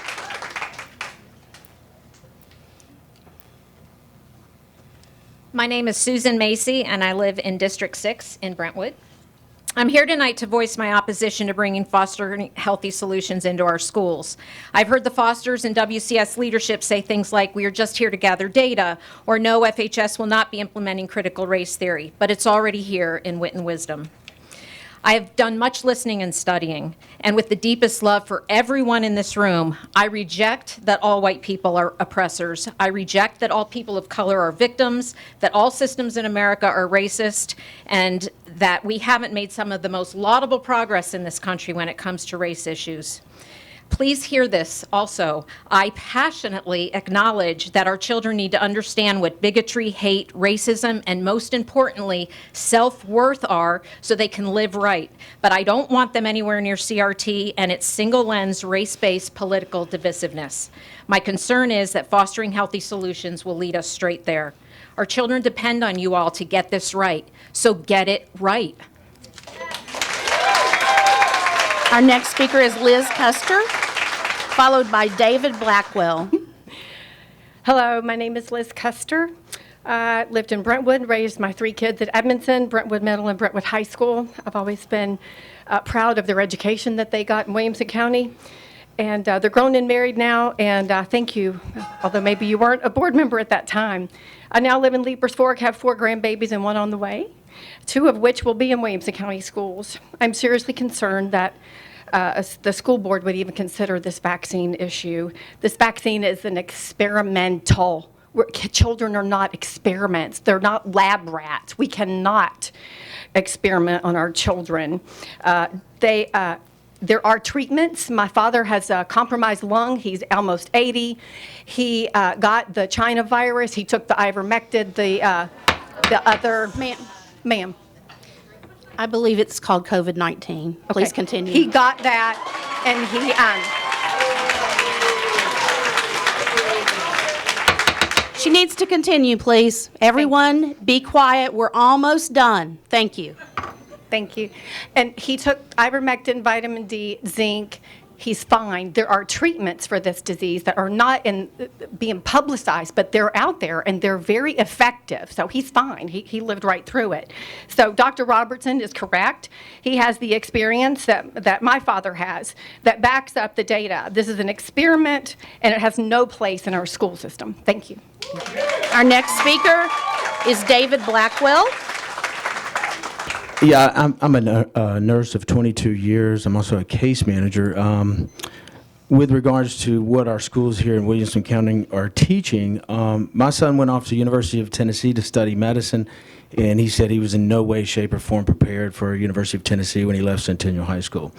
My name is Susan Macey, and I live in District 6 in Brentwood. I'm here tonight to voice my opposition to bringing fostering healthy solutions into our schools. I've heard the Fosters and WCS leadership say things like, we are just here to gather data, or no, FHS will not be implementing critical race theory, but it's already here in Wit and Wisdom. I have done much listening and studying, and with the deepest love for everyone in this room, I reject that all white people are oppressors. I reject that all people of color are victims, that all systems in America are racist, and that we haven't made some of the most laudable progress in this country when it comes to race issues. Please hear this also. I passionately acknowledge that our children need to understand what bigotry, hate, racism, and most importantly, self-worth are so they can live right. But I don't want them anywhere near CRT and its single-lens, race-based political divisiveness. My concern is that fostering healthy solutions will lead us straight there. Our children depend on you all to get this right, so get it right. Our next speaker is Liz Custer, followed by David Blackwell. Hello, my name is Liz Custer. I lived in Brentwood, raised my 3 kids at Edmondson, Brentwood Middle, and Brentwood High School. I've always been proud of their education that they got in Williamson County. And they're grown and married now, and thank you, although maybe you weren't a board member at that time. I now live in Leapers Fork, have 4 grandbabies and 1 on the way, 2 of which will be in Williamson County schools. I'm seriously concerned that the school board would even consider this vaccine issue. This vaccine is an experimental. Children are not experiments. They're not lab rats. We cannot experiment on our children. There are treatments. My father has a compromised lung. He's almost 80. He got the China virus. He took the ivermectin, the other. Ma'am. I believe it's called COVID-19. Please continue. He got that, and he. She needs to continue, please. Everyone, be quiet. We're almost done. Thank you. Thank you. And he took ivermectin, vitamin D, zinc. He's fine. There are treatments for this disease that are not being publicized, but they're out there and they're very effective. So he's fine. He lived right through it. So Dr. Robertson is correct. He has the experience that my father has that backs up the data. This is an experiment and it has no place in our school system. Thank you. Our next speaker is David Blackwell. Yeah, I'm a nurse of 22 years. I'm also a case manager. With regards to what our schools here in Williamson County are teaching, my son went off to the University of Tennessee to study medicine, and he said he was in no way, shape, or form prepared for University of Tennessee when he left Centennial High School.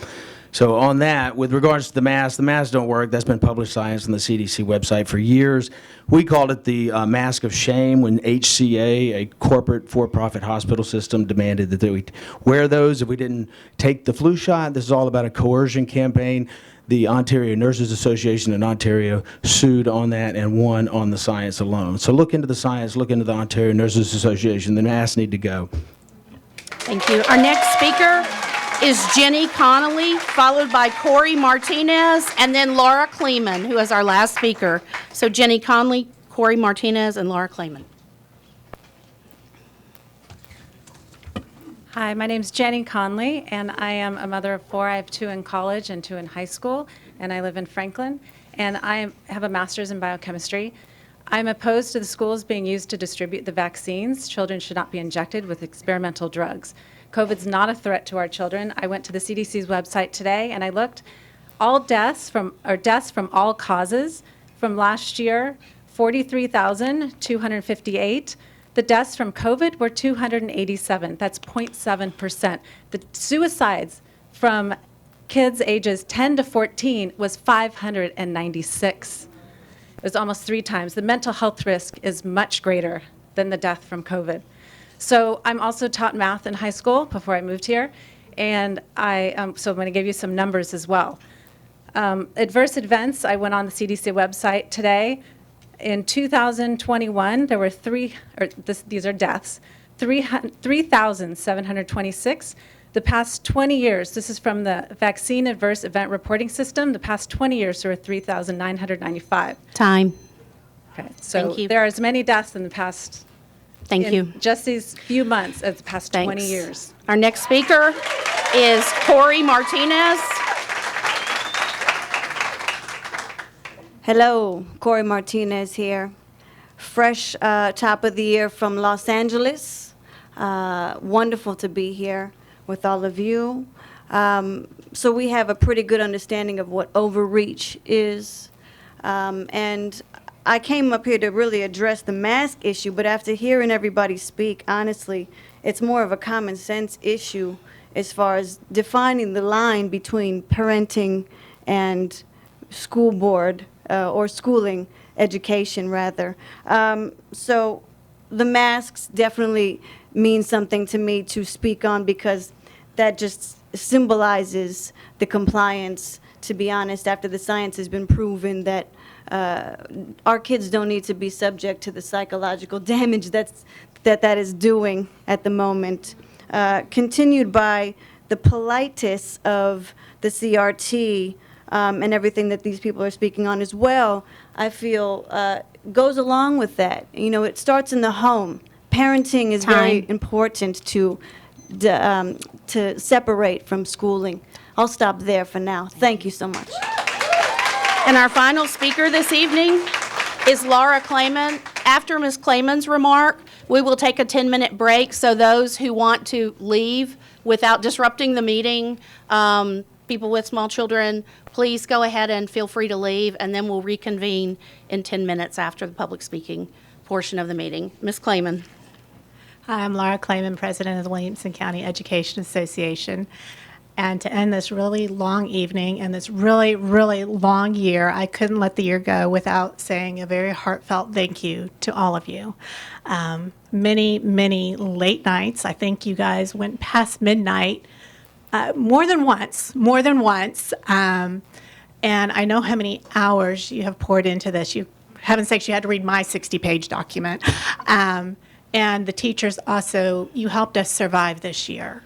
So on that, with regards to the masks don't work. That's been published science on the CDC website for years. We called it the mask of shame when HCA, a corporate for-profit hospital system, demanded that we wear those if we didn't take the flu shot. This is all about a coercion campaign. The Ontario Nurses Association in Ontario sued on that and won on the science alone. So look into the science, look into the Ontario Nurses Association. The masks need to go. Thank you. Our next speaker is Jenny Conley, followed by Corey Martinez, and then Laura Clayman, who is our last speaker. So Jenny Conley, Corey Martinez, and Laura Clayman. Hi, my name's Jenny Conley, and I am a mother of 4. I have 2 in college and 2 in high school, and I live in Franklin, and I have a master's in biochemistry. I'm opposed to the schools being used to distribute the vaccines. Children should not be injected with experimental drugs. COVID's not a threat to our children. I went to the CDC's website today and I looked. All deaths from all causes from last year, 43,258. The deaths from COVID were 287. That's 0.7%. The suicides from kids ages 10 to 14 was 596. It was almost 3 times. The mental health risk is much greater than the death from COVID. So I'm also taught math in high school before I moved here, and so I'm going to give you some numbers as well. Adverse events, I went on the CDC website today. In 2021, there were these are deaths, 3,726. The past 20 years, this is from the Vaccine Adverse Event Reporting System, the past 20 years there were 3,995. Time. Okay, so Thank you. there are as many deaths in the past Thank you. Just these few months as the past 20 years. Our next speaker is Corey Martinez. Hello, Corey Martinez here. Fresh top of the year from Los Angeles. Wonderful to be here with all of you. So we have a pretty good understanding of what overreach is. And I came up here to really address the mask issue, but after hearing everybody speak, honestly, it's more of a common sense issue as far as defining the line between parenting and school board or schooling education rather. So the masks definitely mean something to me to speak on because that just symbolizes the compliance, to be honest, after the science has been proven that our kids don't need to be subject to the psychological damage that is doing at the moment. Continued by the politesse of the CRT and everything that these people are speaking on as well, I feel goes along with that. You know, it starts in the home. Parenting is very important to separate from schooling. I'll stop there for now. Thank you so much. And our final speaker this evening is Laura Clayman. After Ms. Clayman's remark, we will take a 10-minute break, so those who want to leave without disrupting the meeting, people with small children, please go ahead and feel free to leave, and then we'll reconvene in 10 minutes after the public speaking portion of the meeting. Ms. Clayman. Hi, I'm Laura Clayman, President of the Williamson County Education Association. And to end this really long evening and this really, really long year, I couldn't let the year go without saying a very heartfelt thank you to all of you. Many, many late nights. I think you guys went past midnight more than once. And I know how many hours you have poured into this. You, heaven's sakes, you had to read my 60-page document. And the teachers also, you helped us survive this year.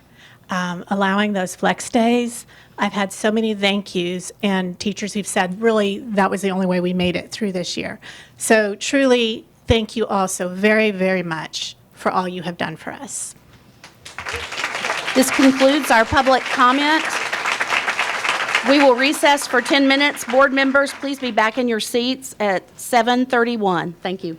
Allowing those flex days. I've had so many thank yous and teachers who've said, really, that was the only way we made it through this year. So truly, thank you all so very, very much for all you have done for us. This concludes our public comment. We will recess for 10 minutes. Board members, please be back in your seats at 7:31. Thank you.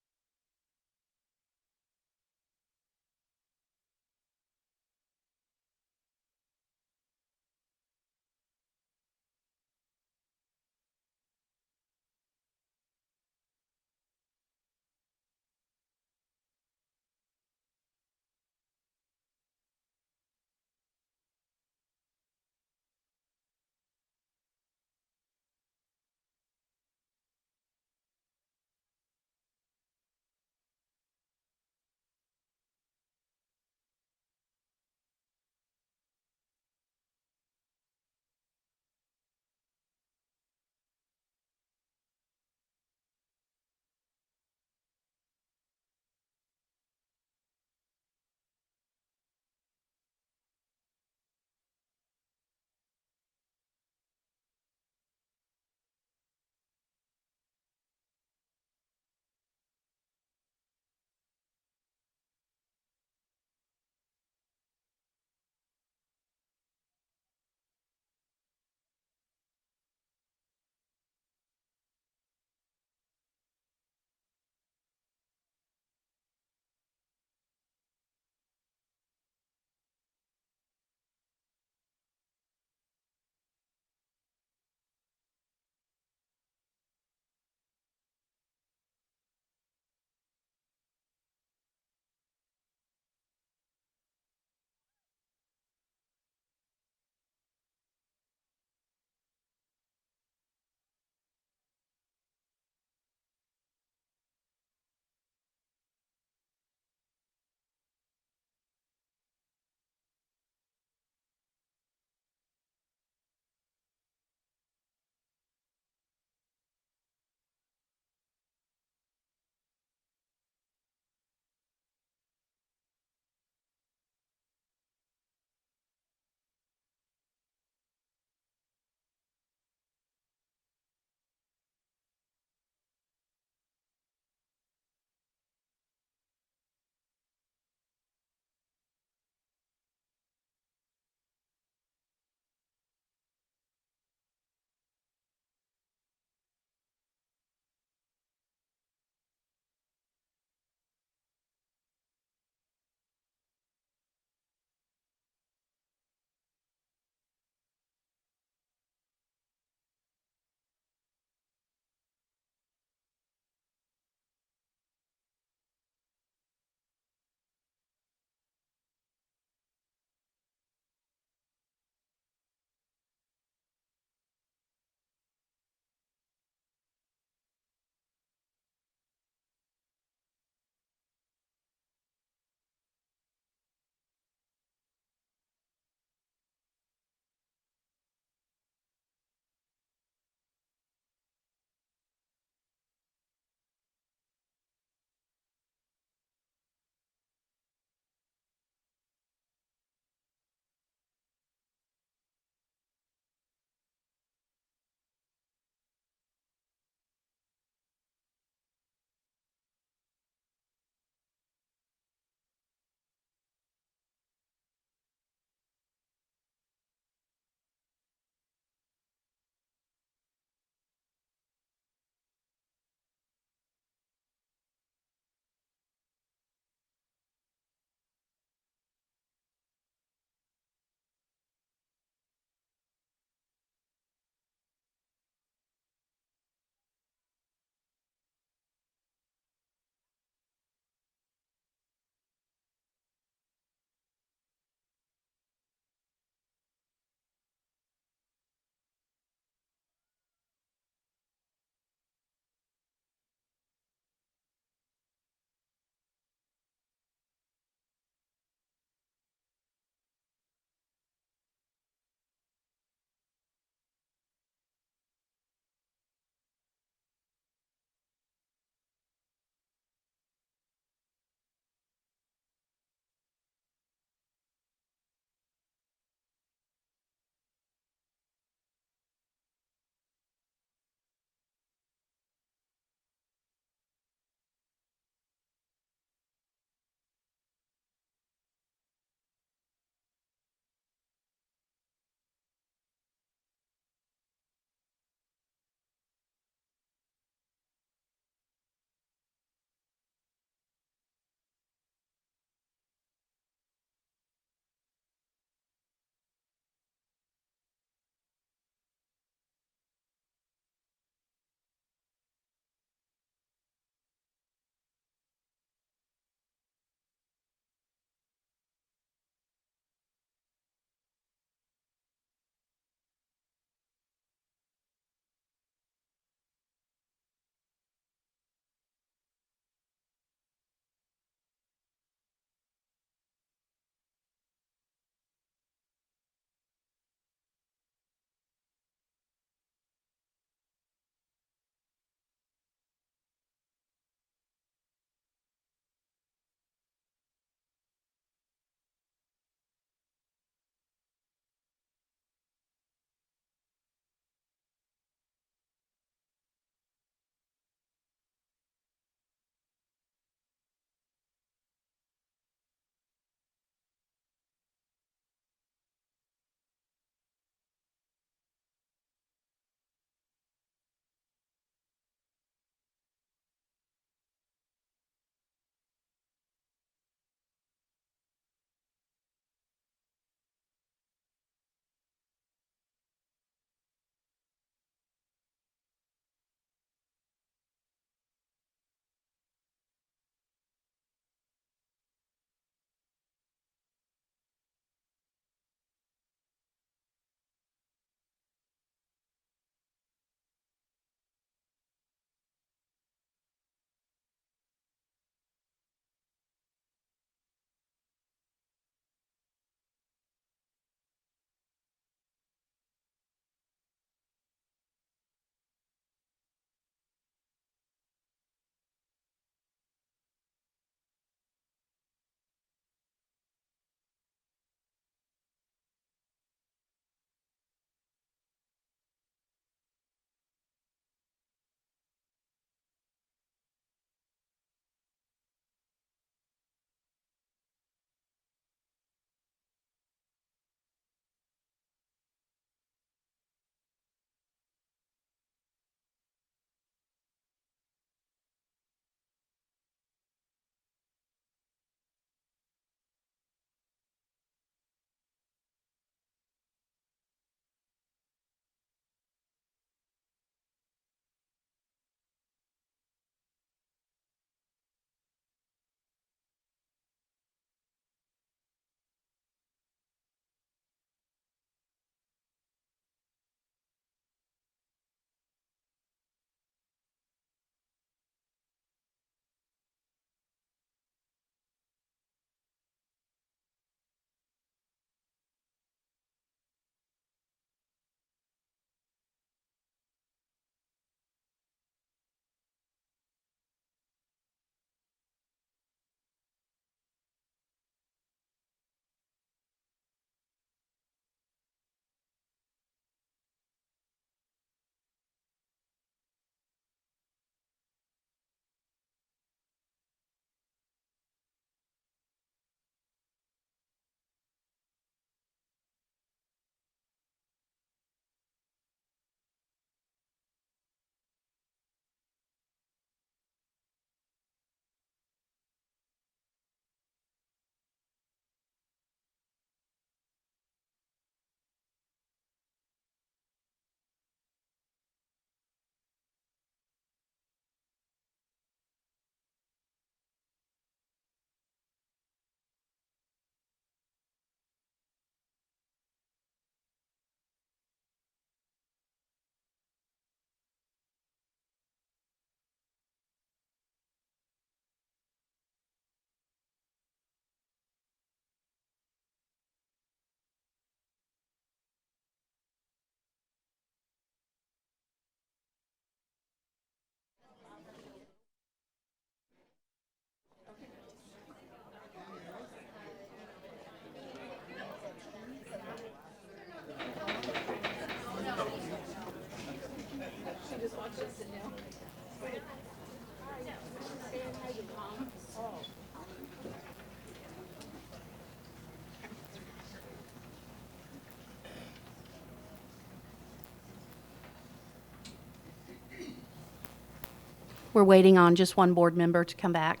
We're waiting on just one board member to come back.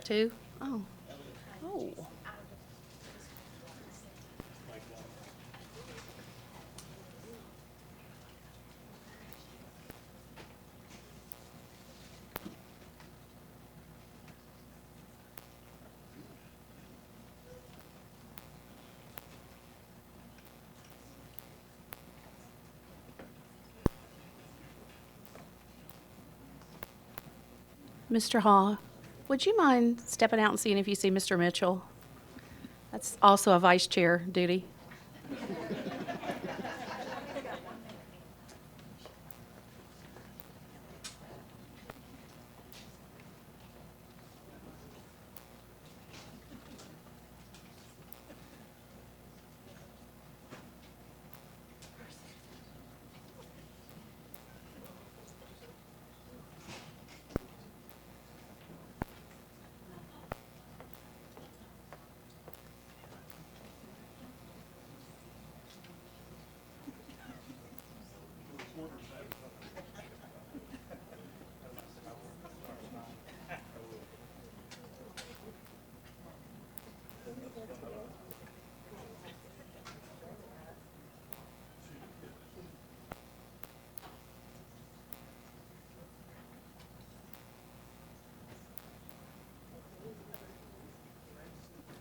Two? Oh. Oh. Mr. Hall, would you mind stepping out and seeing if you see Mr. Mitchell? That's also a vice chair duty.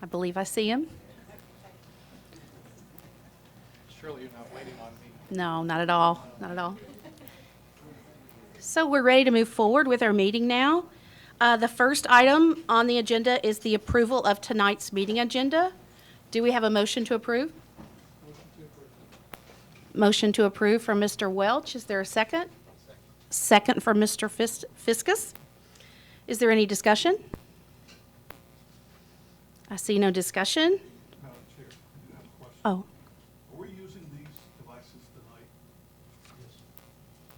I believe I see him. Surely you're not waiting on me. No, not at all, not at all. So we're ready to move forward with our meeting now. The first item on the agenda is the approval of tonight's meeting agenda. Do we have a motion to approve? Motion to approve from Mr. Welch. Is there a second? Second from Mr. Fiskus. Is there any discussion? I see no discussion. Madam Chair, I do have a question. Oh. Are we using these devices tonight? Yes.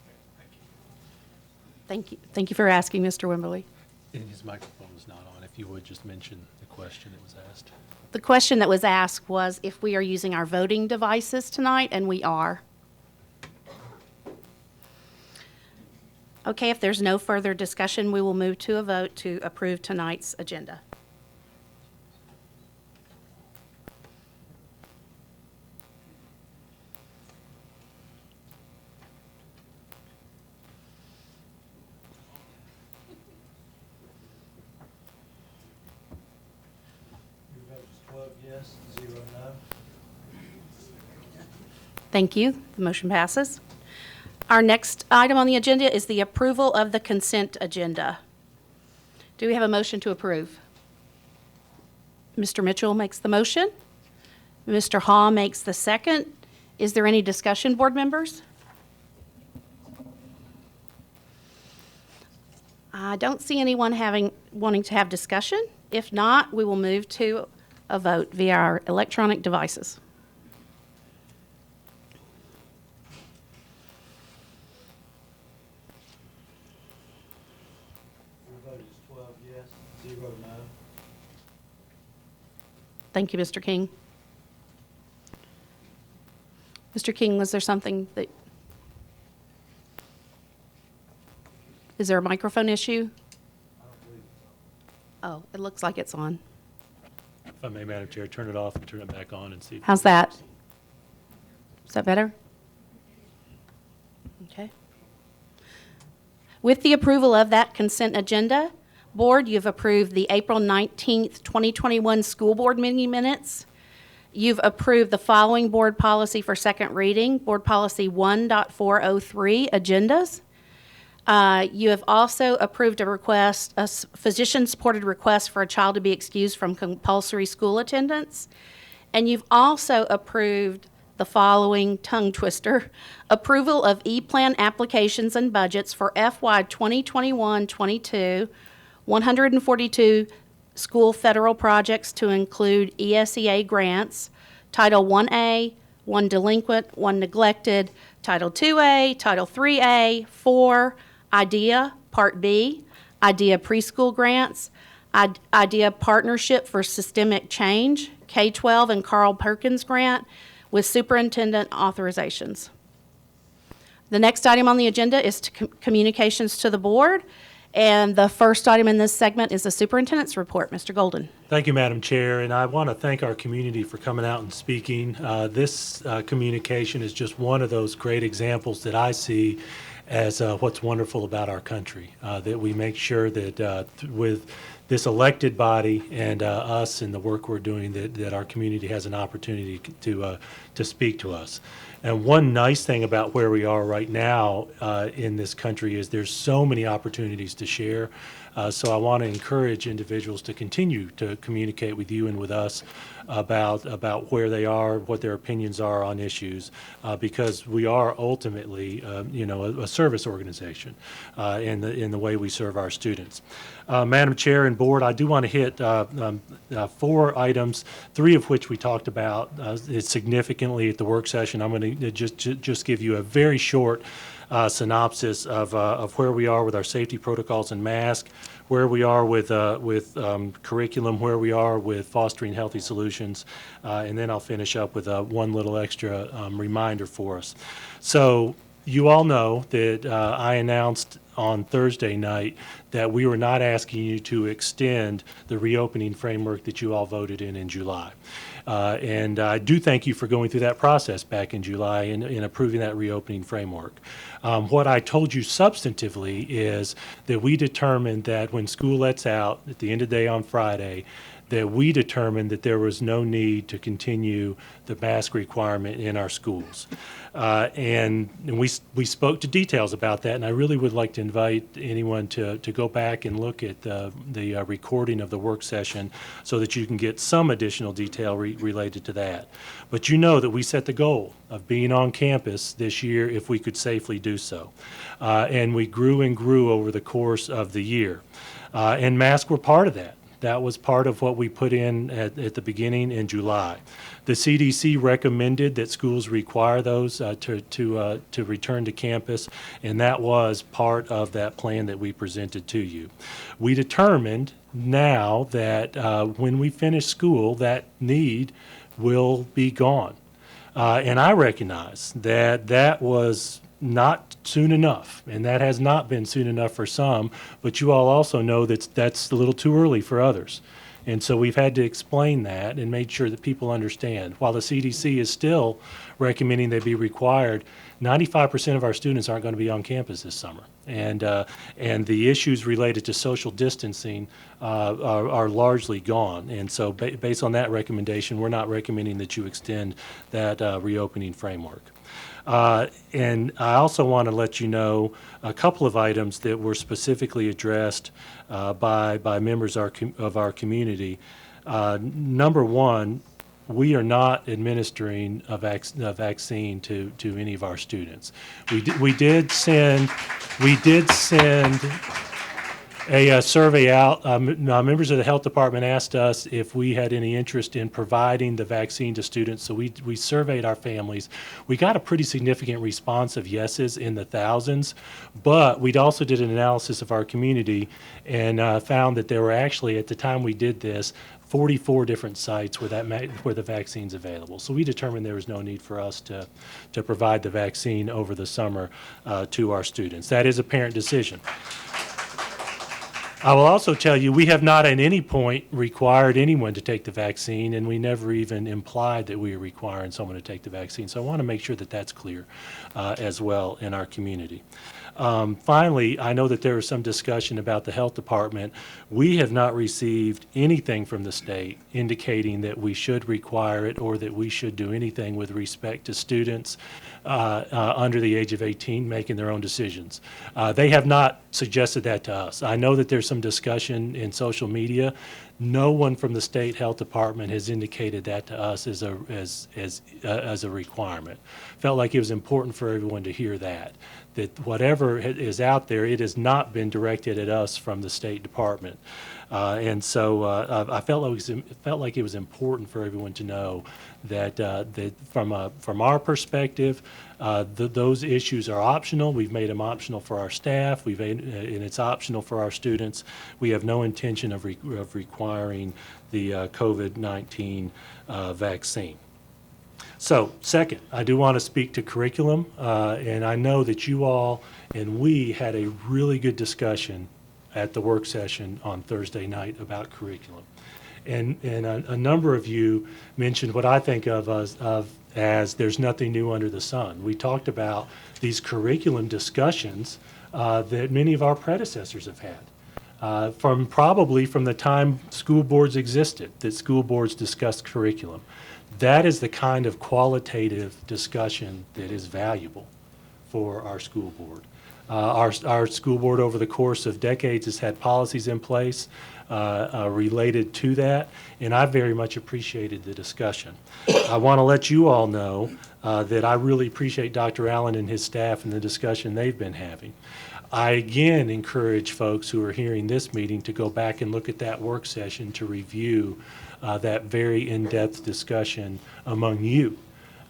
Okay, thank you. Thank you. Thank you for asking, Mr. Wimberly. And his microphone is not on. If you would just mention the question that was asked. The question that was asked was if we are using our voting devices tonight, and we are. Okay, if there's no further discussion, we will move to a vote to approve tonight's agenda. Your vote is 12 yes, 0 no. Thank you. The motion passes. Our next item on the agenda is the approval of the consent agenda. Do we have a motion to approve? Mr. Mitchell makes the motion. Mr. Hall makes the second. Is there any discussion, board members? I don't see anyone wanting to have discussion. If not, we will move to a vote via our electronic devices. Your vote is 12 yes, 0 no. Thank you, Mr. King. Mr. King, was there something that... Is there a microphone issue? Oh, it looks like it's on. If I may, Madam Chair, turn it off and turn it back on and see. How's that? Is that better? Okay. With the approval of that consent agenda, Board, you've approved the April 19th, 2021 school board meeting minutes. You've approved the following board policy for second reading, Board Policy 1.403, agendas. You have also approved a request, a physician-supported request for a child to be excused from compulsory school attendance. And you've also approved the following tongue twister, approval of E-Plan applications and budgets for FY 2021-22, 142 school federal projects to include ESEA grants, Title 1A, 1 delinquent, 1 neglected, Title IIA, Title IIIA, 4, IDEA, Part B, IDEA preschool grants, IDEA Partnership for Systemic Change, K-12 and Carl Perkins grant with superintendent authorizations. The next item on the agenda is communications to the board, and the first item in this segment is the superintendent's report. Mr. Golden. Thank you, Madam Chair, and I want to thank our community for coming out and speaking. This communication is just one of those great examples that I see as what's wonderful about our country, that we make sure that with this elected body and us and the work we're doing, that our community has an opportunity to speak to us. And one nice thing about where we are right now in this country is there's so many opportunities to share. So I want to encourage individuals to continue to communicate with you and with us about where they are, what their opinions are on issues, because we are ultimately, a service organization in the way we serve our students. Madam Chair and Board, I do want to hit 4 items, 3 of which we talked about significantly at the work session. I'm going to just give you a very short synopsis of where we are with our safety protocols and masks, where we are with curriculum, where we are with fostering healthy solutions, and then I'll finish up with one little extra reminder for us. So you all know that I announced on Thursday night that we were not asking you to extend the reopening framework that you all voted in July. And I do thank you for going through that process back in July in approving that reopening framework. What I told you substantively is that we determined that when school lets out at the end of the day on Friday, that we determined that there was no need to continue the mask requirement in our schools. And we spoke to details about that, and I really would like to invite anyone to go back and look at the recording of the work session so that you can get some additional detail related to that. But you know that we set the goal of being on campus this year if we could safely do so. And we grew and grew over the course of the year. And masks were part of that. That was part of what we put in at the beginning in July. The CDC recommended that schools require those to return to campus, and that was part of that plan that we presented to you. We determined now that when we finish school, that need will be gone. And I recognize that that was not soon enough, and that has not been soon enough for some, but you all also know that's a little too early for others. And so we've had to explain that and make sure that people understand. While the CDC is still recommending they be required, 95% of our students aren't going to be on campus this summer. And the issues related to social distancing are largely gone. And so based on that recommendation, we're not recommending that you extend that reopening framework. And I also want to let you know a couple of items that were specifically addressed by members of our community. Number one, we are not administering a vaccine to any of our students. We did send a survey out. Members of the health department asked us if we had any interest in providing the vaccine to students, so we surveyed our families. We got a pretty significant response of yeses in the thousands, but we also did an analysis of our community and found that there were actually, at the time we did this, 44 different sites where the vaccine's available. So we determined there was no need for us to provide the vaccine over the summer to our students. That is a parent decision. I will also tell you, we have not at any point required anyone to take the vaccine, and we never even implied that we are requiring someone to take the vaccine. So I want to make sure that that's clear as well in our community. Finally, I know that there was some discussion about the health department. We have not received anything from the state indicating that we should require it or that we should do anything with respect to students under the age of 18 making their own decisions. They have not suggested that to us. I know that there's some discussion in social media No one from the state health department has indicated that to us as a requirement. Felt like it was important for everyone to hear that whatever is out there, it has not been directed at us from the State Department. And so I felt like it was important for everyone to know that, from our perspective, those issues are optional. We've made them optional for our staff. And it's optional for our students. We have no intention of requiring the COVID-19 vaccine. So, second, I do want to speak to curriculum, and I know that you all and we had a really good discussion at the work session on Thursday night about curriculum. And a number of you mentioned what I think of as there's nothing new under the sun. We talked about these curriculum discussions that many of our predecessors have had. Probably from the time school boards existed, that school boards discussed curriculum. That is the kind of qualitative discussion that is valuable for our school board. Our school board over the course of decades has had policies in place related to that, and I very much appreciated the discussion. I want to let you all know that I really appreciate Dr. Allen and his staff and the discussion they've been having. I again encourage folks who are hearing this meeting to go back and look at that work session to review that very in-depth discussion among you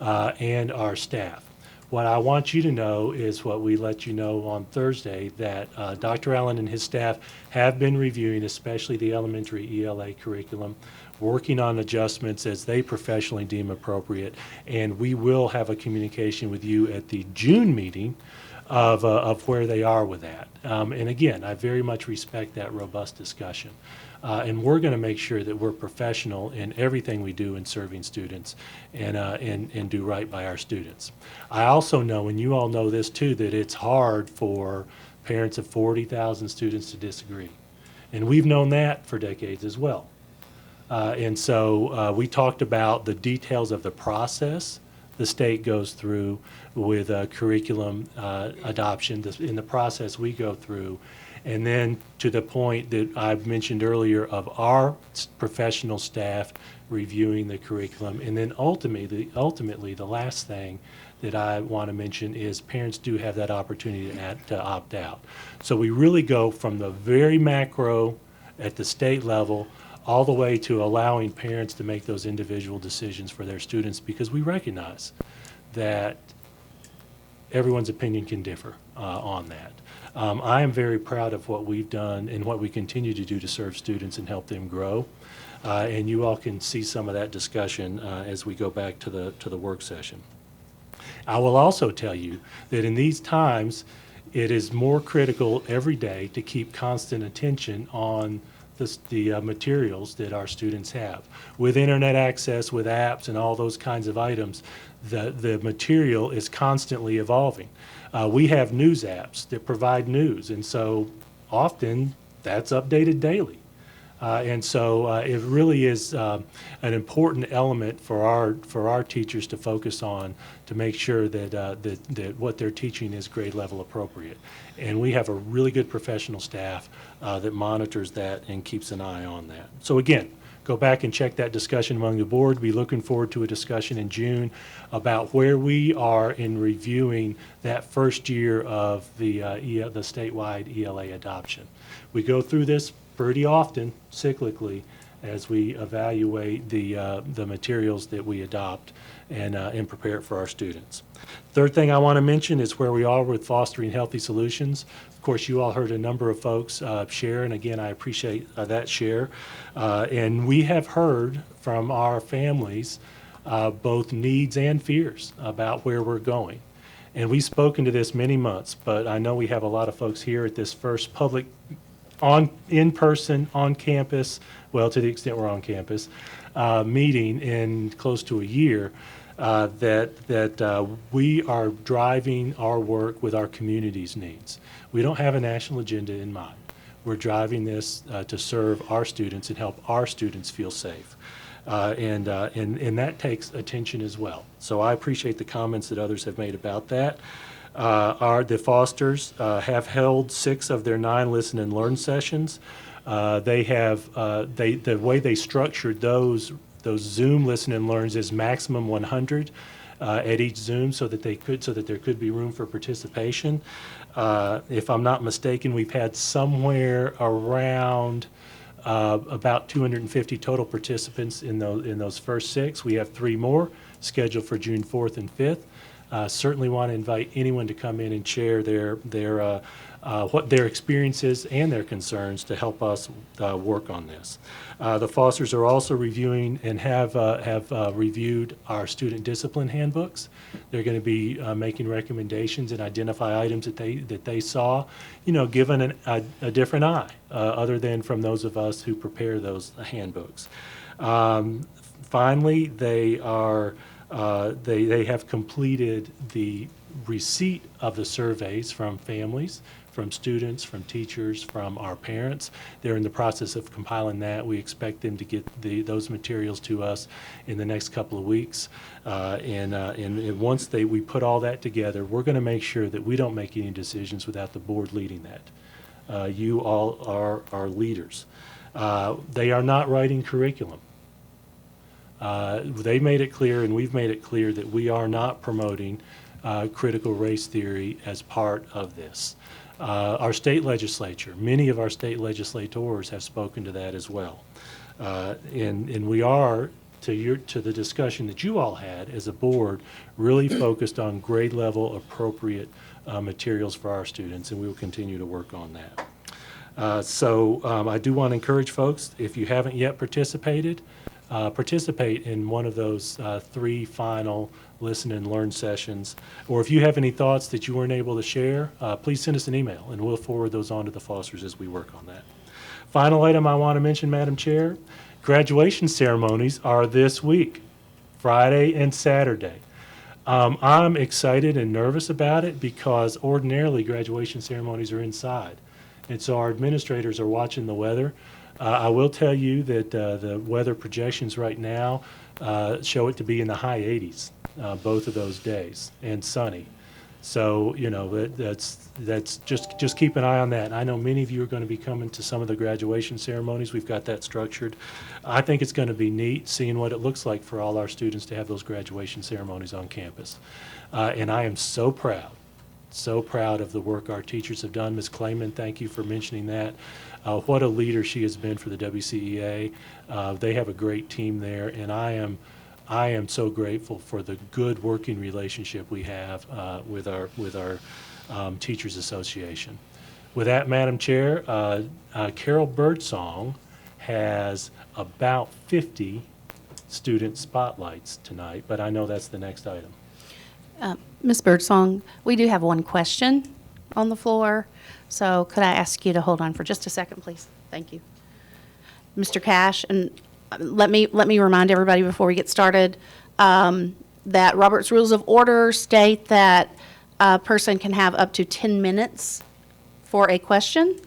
and our staff. What I want you to know is what we let you know on Thursday, that Dr. Allen and his staff have been reviewing, especially the elementary ELA curriculum, working on adjustments as they professionally deem appropriate, and we will have a communication with you at the June meeting of where they are with that. And again, I very much respect that robust discussion. And we're going to make sure that we're professional in everything we do in serving students and do right by our students. I also know, and you all know this too, that it's hard for parents of 40,000 students to disagree. And we've known that for decades as well. And so we talked about the details of the process the state goes through with curriculum adoption, in the process we go through. And then to the point that I've mentioned earlier of our professional staff reviewing the curriculum. And then ultimately, the last thing that I want to mention is parents do have that opportunity to opt out. So we really go from the very macro at the state level all the way to allowing parents to make those individual decisions for their students, because we recognize that everyone's opinion can differ on that. I am very proud of what we've done and what we continue to do to serve students and help them grow. And you all can see some of that discussion as we go back to the work session. I will also tell you that in these times, it is more critical every day to keep constant attention on the materials that our students have. With internet access, with apps and all those kinds of items, the material is constantly evolving. We have news apps that provide news, and so often that's updated daily. And so it really is an important element for our teachers to focus on, to make sure that what they're teaching is grade level appropriate. And we have a really good professional staff that monitors that and keeps an eye on that. So again, go back and check that discussion among the board. Be looking forward to a discussion in June about where we are in reviewing that first year of the statewide ELA adoption. We go through this pretty often, cyclically, as we evaluate the materials that we adopt and prepare it for our students. Third thing I want to mention is where we are with fostering healthy solutions. Of course, you all heard a number of folks share, and again, I appreciate that share. And we have heard from our families both needs and fears about where we're going. And we've spoken to this many months, but I know we have a lot of folks here at this first public in person, on campus, well, to the extent we're on campus, meeting in close to a year, that we are driving our work with our community's needs. We don't have a national agenda in mind. We're driving this to serve our students and help our students feel safe. And that takes attention as well. So I appreciate the comments that others have made about that. The Fosters have held 6 of their 9 listen and learn sessions. The way they structured those Zoom listen and learns is maximum 100 at each Zoom, so that there could be room for participation. If I'm not mistaken, we've had somewhere around about 250 total participants in those first 6. We have 3 more scheduled for June 4th and 5th. Certainly want to invite anyone to come in and share what their experiences and their concerns to help us work on this. The Fosters are also reviewing and have reviewed our student discipline handbooks. They're going to be making recommendations and identify items that they saw, given a different eye, other than from those of us who prepare those handbooks. Finally, they have completed the receipt of the surveys from families, from students, from teachers, from our parents. They're in the process of compiling that. We expect them to get those materials to us in the next couple of weeks. And once we put all that together, we're going to make sure that we don't make any decisions without the board leading that. You all are our leaders. They are not writing curriculum. They made it clear, and we've made it clear, that we are not promoting critical race theory as part of this. Our state legislature, many of our state legislators have spoken to that as well. And we are, to the discussion that you all had as a board, really focused on grade level appropriate materials for our students, and we will continue to work on that. So I do want to encourage folks, if you haven't yet participated, participate in one of those 3 final listen and learn sessions. Or if you have any thoughts that you weren't able to share, please send us an email and we'll forward those on to the Fosters as we work on that. Final item I want to mention, Madam Chair, graduation ceremonies are this week, Friday and Saturday. I'm excited and nervous about it because ordinarily graduation ceremonies are inside. And so our administrators are watching the weather. I will tell you that the weather projections right now show it to be in the high 80s both of those days, and sunny. So that's just keep an eye on that. I know many of you are going to be coming to some of the graduation ceremonies. We've got that structured. I think it's going to be neat seeing what it looks like for all our students to have those graduation ceremonies on campus. And I am so proud of the work our teachers have done. Ms. Clayman, thank you for mentioning that. What a leader she has been for the WCEA. They have a great team there, and I am so grateful for the good working relationship we have with our Teachers Association. With that, Madam Chair, Carol Birdsong has about 50 student spotlights tonight, but I know that's the next item. Ms. Birdsong, we do have one question on the floor, so could I ask you to hold on for just a second, please? Thank you. Mr. Cash, and let me remind everybody before we get started that Robert's Rules of Order state that a person can have up to 10 minutes for a question.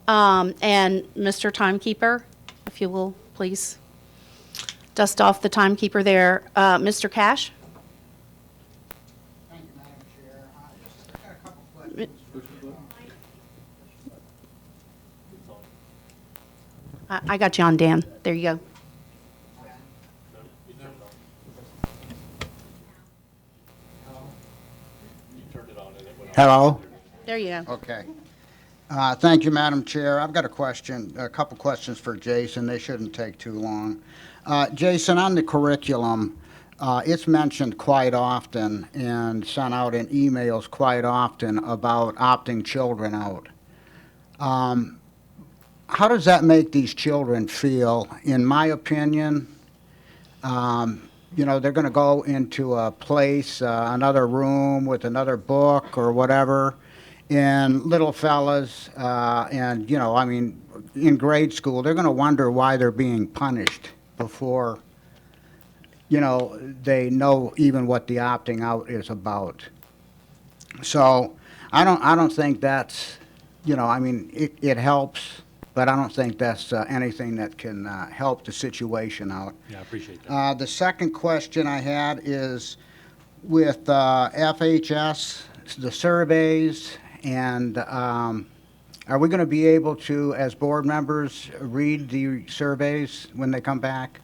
And Mr. Timekeeper, if you will please dust off the timekeeper there. Mr. Cash? Thank you, Madam Chair. Just got a couple questions. I got you on, Dan. There you go. Hello? There you go. Okay. Thank you, Madam Chair. I've got a couple questions for Jason. They shouldn't take too long. Jason, on the curriculum, it's mentioned quite often and sent out in emails quite often about opting children out. How does that make these children feel? In my opinion, they're going to go into a place, another room with another book or whatever, and little fellas, in grade school, they're going to wonder why they're being punished before, they know even what the opting out is about. So I don't think that's, it helps. But I don't think that's anything that can help the situation out. Yeah, I appreciate that. The second question I had is with FHS, the surveys, and Are we going to be able to, as board members, read the surveys when they come back?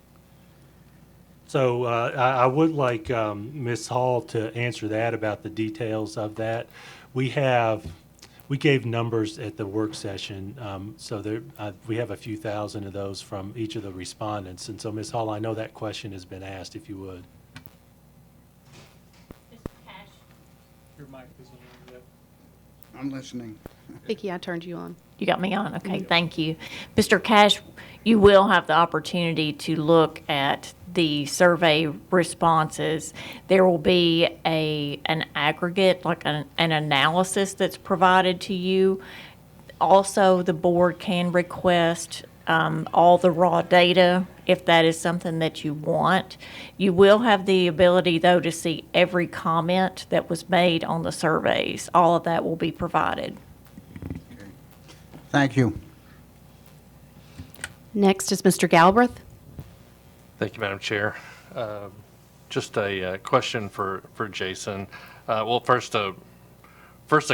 So I would like Ms. Hall to answer that about the details of that. We gave numbers at the work session, so we have a few thousand of those from each of the respondents. And so, Ms. Hall, I know that question has been asked, if you would. Your mic is on. I'm listening. Vicki, I turned you on. You got me on? Okay, thank you. Mr. Cash, you will have the opportunity to look at the survey responses. There will be an aggregate, like an analysis that's provided to you. Also, the board can request all the raw data if that is something that you want. You will have the ability, though, to see every comment that was made on the surveys. All of that will be provided. Thank you. Next is Mr. Galbraith. Thank you, Madam Chair. Just a question for Jason. Well, first a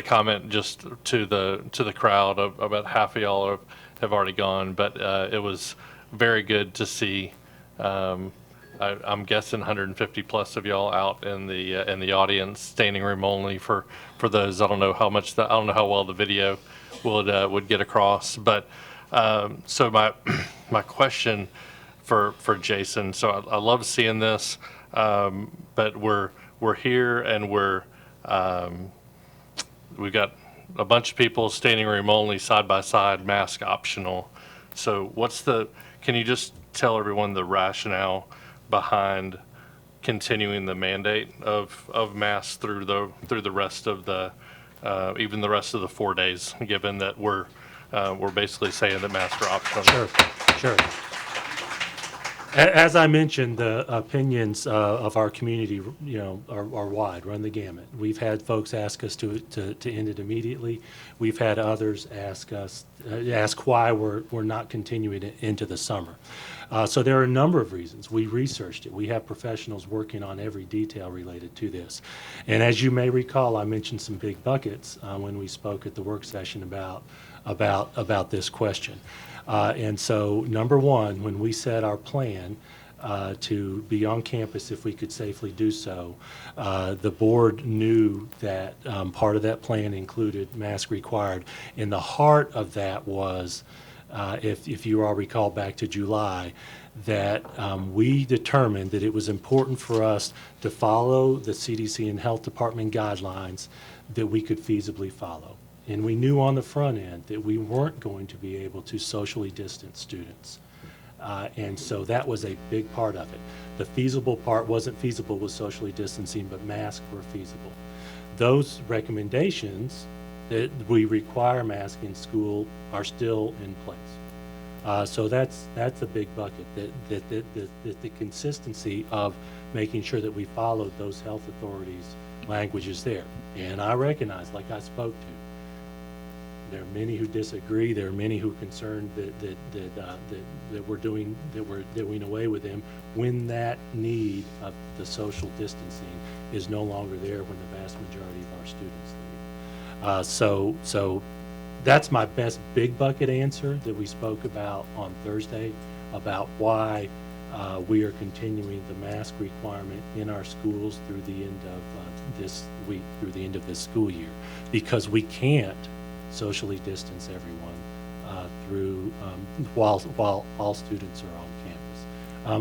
comment just to the crowd. About half of y'all have already gone, but it was very good to see. I'm guessing 150 plus of y'all out in the audience, standing room only for those. I don't know how well the video would get across, but so my question for Jason. So I love seeing this, but we're here and we've got a bunch of people standing room only, side by side, mask optional. So can you just tell everyone the rationale behind continuing the mandate of masks through the rest of even the rest of the 4 days, given that we're basically saying that masks are optional? Sure. As I mentioned, the opinions of our community, are wide, run the gamut. We've had folks ask us to end it immediately. We've had others ask why we're not continuing it into the summer. So there are a number of reasons. We researched it. We have professionals working on every detail related to this. And as you may recall, I mentioned some big buckets when we spoke at the work session about this question. And so, number one, when we set our plan to be on campus, if we could safely do so, the board knew that part of that plan included mask required. And the heart of that was, if you all recall back to July, that we determined that it was important for us to follow the CDC and Health Department guidelines that we could feasibly follow. And we knew on the front end that we weren't going to be able to socially distance students. And so that was a big part of it. The feasible part wasn't feasible with socially distancing, but masks were feasible. Those recommendations that we require masks in school are still in place. So that's a big bucket, that the consistency of making sure that we followed those health authorities' language is there. And I recognize, like I spoke to, there are many who disagree. There are many who are concerned that we're doing away with them when that need of the social distancing is no longer there when the vast majority of our students leave. So that's my best big bucket answer that we spoke about on Thursday about why we are continuing the mask requirement in our schools through the end of this week, through the end of this school year, because we can't socially distance everyone through while all students are on campus.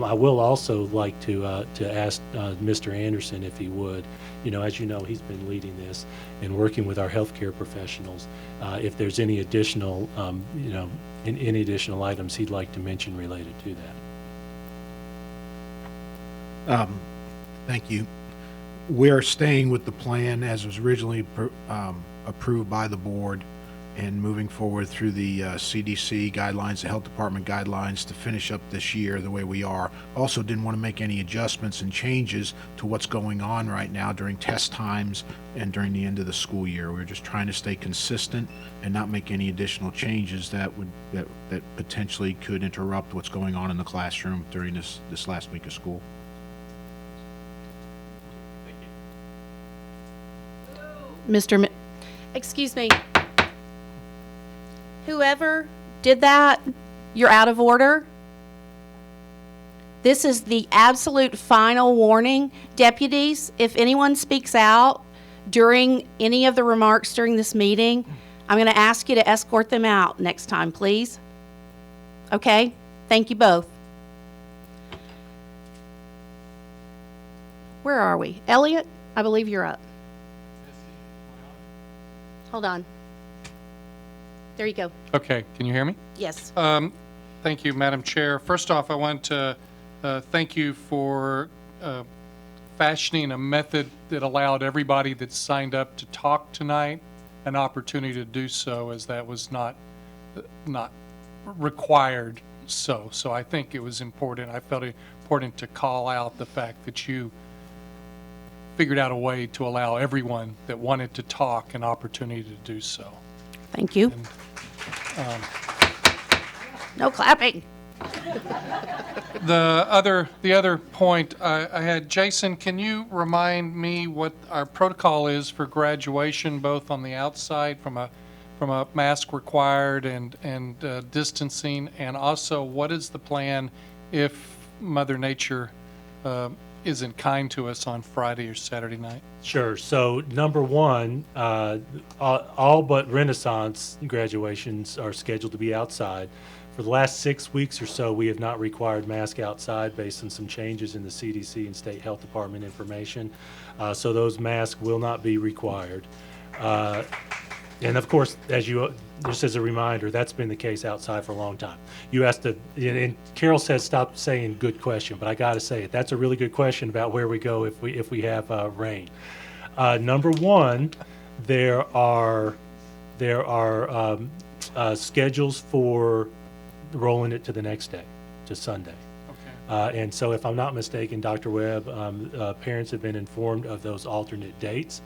I will also like to ask Mr. Anderson if he would, as you know, he's been leading this and working with our healthcare professionals. If there's any additional, any additional items he'd like to mention related to that. Thank you. We're staying with the plan as was originally approved by the board and moving forward through the CDC guidelines, the Health Department guidelines to finish up this year the way we are. Also didn't want to make any adjustments and changes to what's going on right now during test times and during the end of the school year. We're just trying to stay consistent and not make any additional changes that potentially could interrupt what's going on in the classroom during this last week of school. Mr. Excuse me. Whoever did that, you're out of order. This is the absolute final warning. Deputies, if anyone speaks out during any of the remarks during this meeting, I'm going to ask you to escort them out next time, please. Okay? Thank you both. Where are we? Elliot, I believe you're up. Hold on. There you go. Okay, can you hear me? Yes. Thank you, Madam Chair. First off, I want to thank you for fashioning a method that allowed everybody that signed up to talk tonight an opportunity to do so, as that was not required. So I think it was important. I felt it important to call out the fact that you figured out a way to allow everyone that wanted to talk an opportunity to do so. Thank you. And, no clapping. The other point I had, Jason, can you remind me what our protocol is for graduation, both on the outside from a mask required and distancing, and also what is the plan if Mother Nature isn't kind to us on Friday or Saturday night? Sure. So number one, all but Renaissance graduations are scheduled to be outside. For the last 6 weeks or so, we have not required masks outside based on some changes in the CDC and State Health Department information. So those masks will not be required. And of course, just as a reminder, that's been the case outside for a long time. You asked and Carol says stop saying good question, but I got to say it. That's a really good question about where we go if we have rain. Number one, there are schedules for rolling it to the next day, to Sunday. Okay. And so if I'm not mistaken, Dr. Webb, parents have been informed of those alternate dates.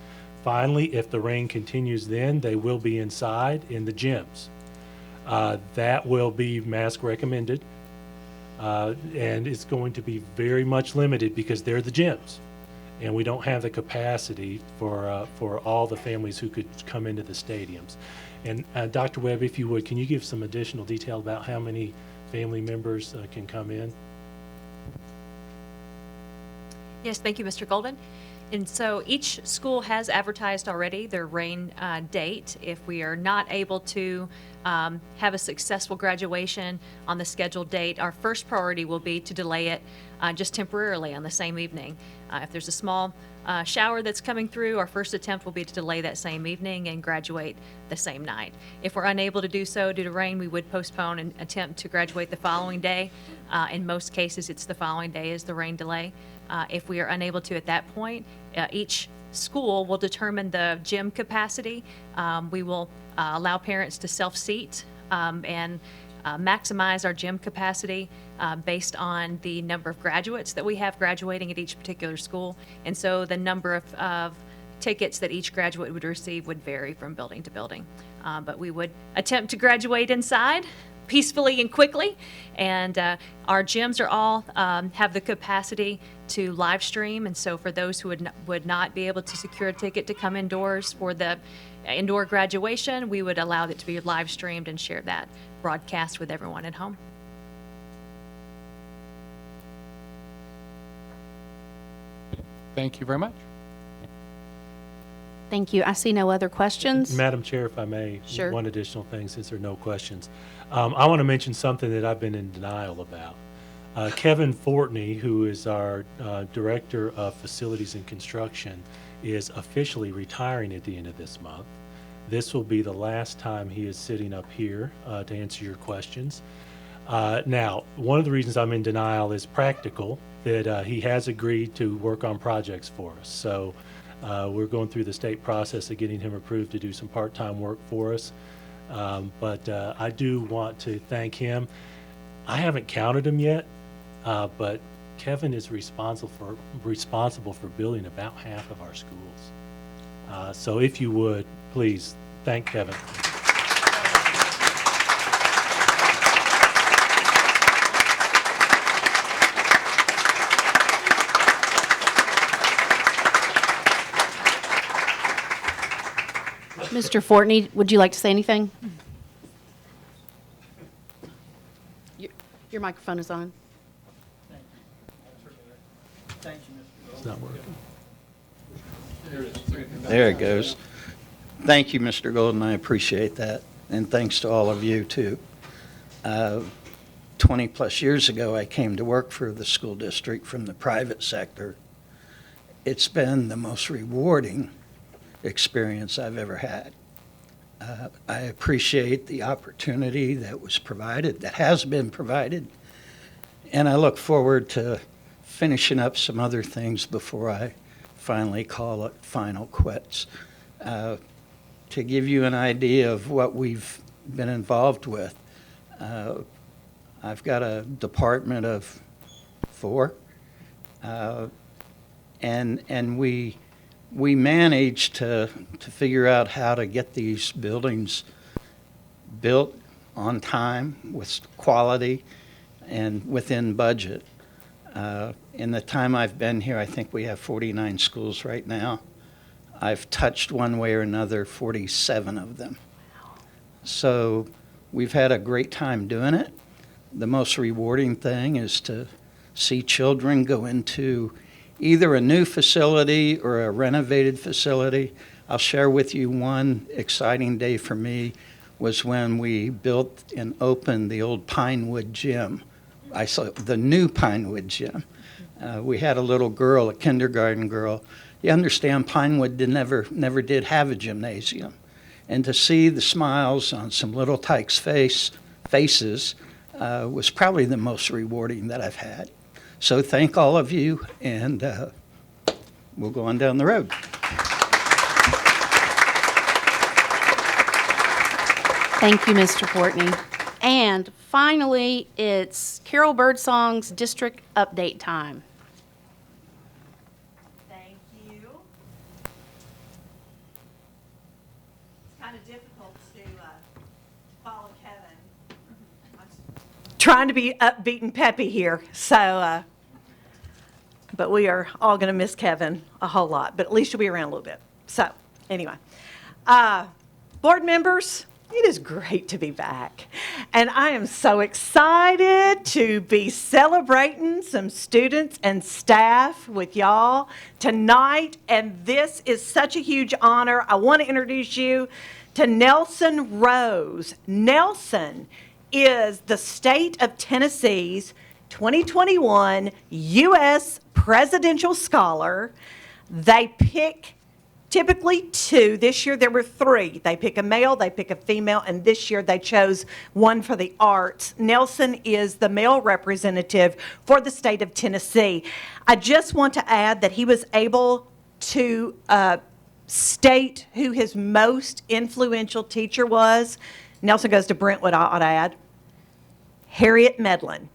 Finally, if the rain continues then, they will be inside in the gyms. That will be mask recommended, and it's going to be very much limited because they're the gyms, and we don't have the capacity for all the families who could come into the stadiums. And Dr. Webb, if you would, can you give some additional detail about how many family members can come in? Yes, thank you, Mr. Golden. And so each school has advertised already their rain date. If we are not able to have a successful graduation on the scheduled date, our first priority will be to delay it just temporarily on the same evening. If there's a small shower that's coming through, our first attempt will be to delay that same evening and graduate the same night. If we're unable to do so due to rain, we would postpone and attempt to graduate the following day. In most cases, it's the following day is the rain delay. If we are unable to at that point, each school will determine the gym capacity. We will allow parents to self-seat and maximize our gym capacity based on the number of graduates that we have graduating at each particular school. And so the number of tickets that each graduate would receive would vary from building to building. But we would attempt to graduate inside peacefully and quickly. And our gyms are all have the capacity to live stream. And so for those who would not be able to secure a ticket to come indoors for the indoor graduation, we would allow it to be live streamed and share that broadcast with everyone at home. Thank you very much. Thank you. I see no other questions. Madam Chair, if I may, Sure. one additional thing since there are no questions. I want to mention something that I've been in denial about. Kevin Fortney, who is our Director of Facilities and Construction, is officially retiring at the end of this month. This will be the last time he is sitting up here to answer your questions. Now, one of the reasons I'm in denial is practical, that he has agreed to work on projects for us. So we're going through the state process of getting him approved to do some part-time work for us. But I do want to thank him. I haven't counted them yet, but Kevin is responsible for building about half of our schools. So if you would, please thank Kevin. Mr. Fortney, would you like to say anything? Your microphone is on. It's not working. There it goes. Thank you, Mr. Golden. I appreciate that. And thanks to all of you, too. 20-plus years ago, I came to work for the school district from the private sector. It's been the most rewarding experience I've ever had. I appreciate the opportunity that was provided, that has been provided, and I look forward to finishing up some other things before I finally call it final quits. To give you an idea of what we've been involved with, I've got a department of 4, and we managed to figure out how to get these buildings built on time with quality and within budget. In the time I've been here, I think we have 49 schools right now. I've touched one way or another 47 of them. So we've had a great time doing it. The most rewarding thing is to see children go into either a new facility or a renovated facility. I'll share with you one exciting day for me was when we built and opened the old Pinewood Gym. I saw the new Pinewood Gym. We had a little girl, a kindergarten girl. You understand Pinewood never did have a gymnasium. And to see the smiles on some little tykes' faces was probably the most rewarding that I've had. So thank all of you, and we'll go on down the road. Thank you, Mr. Courtney. And finally, it's Carol Birdsong's district update time. Thank you. It's kind of difficult to follow Kevin. I'm trying to be upbeat and peppy here, so, but we are all going to miss Kevin a whole lot, but at least you'll be around a little bit. So, anyway, board members, it is great to be back, and I am so excited to be celebrating some students and staff with y'all tonight, and this is such a huge honor. I want to introduce you to Nelson Rose. Nelson is the state of Tennessee's 2021 U.S. Presidential Scholar. They pick typically 2. This year there were 3. They pick a male, they pick a female, and this year they chose one for the arts. Nelson is the male representative for the state of Tennessee. I just want to add that he was able to state who his most influential teacher was. Nelson goes to Brentwood, I ought to add. Harriet Medlin.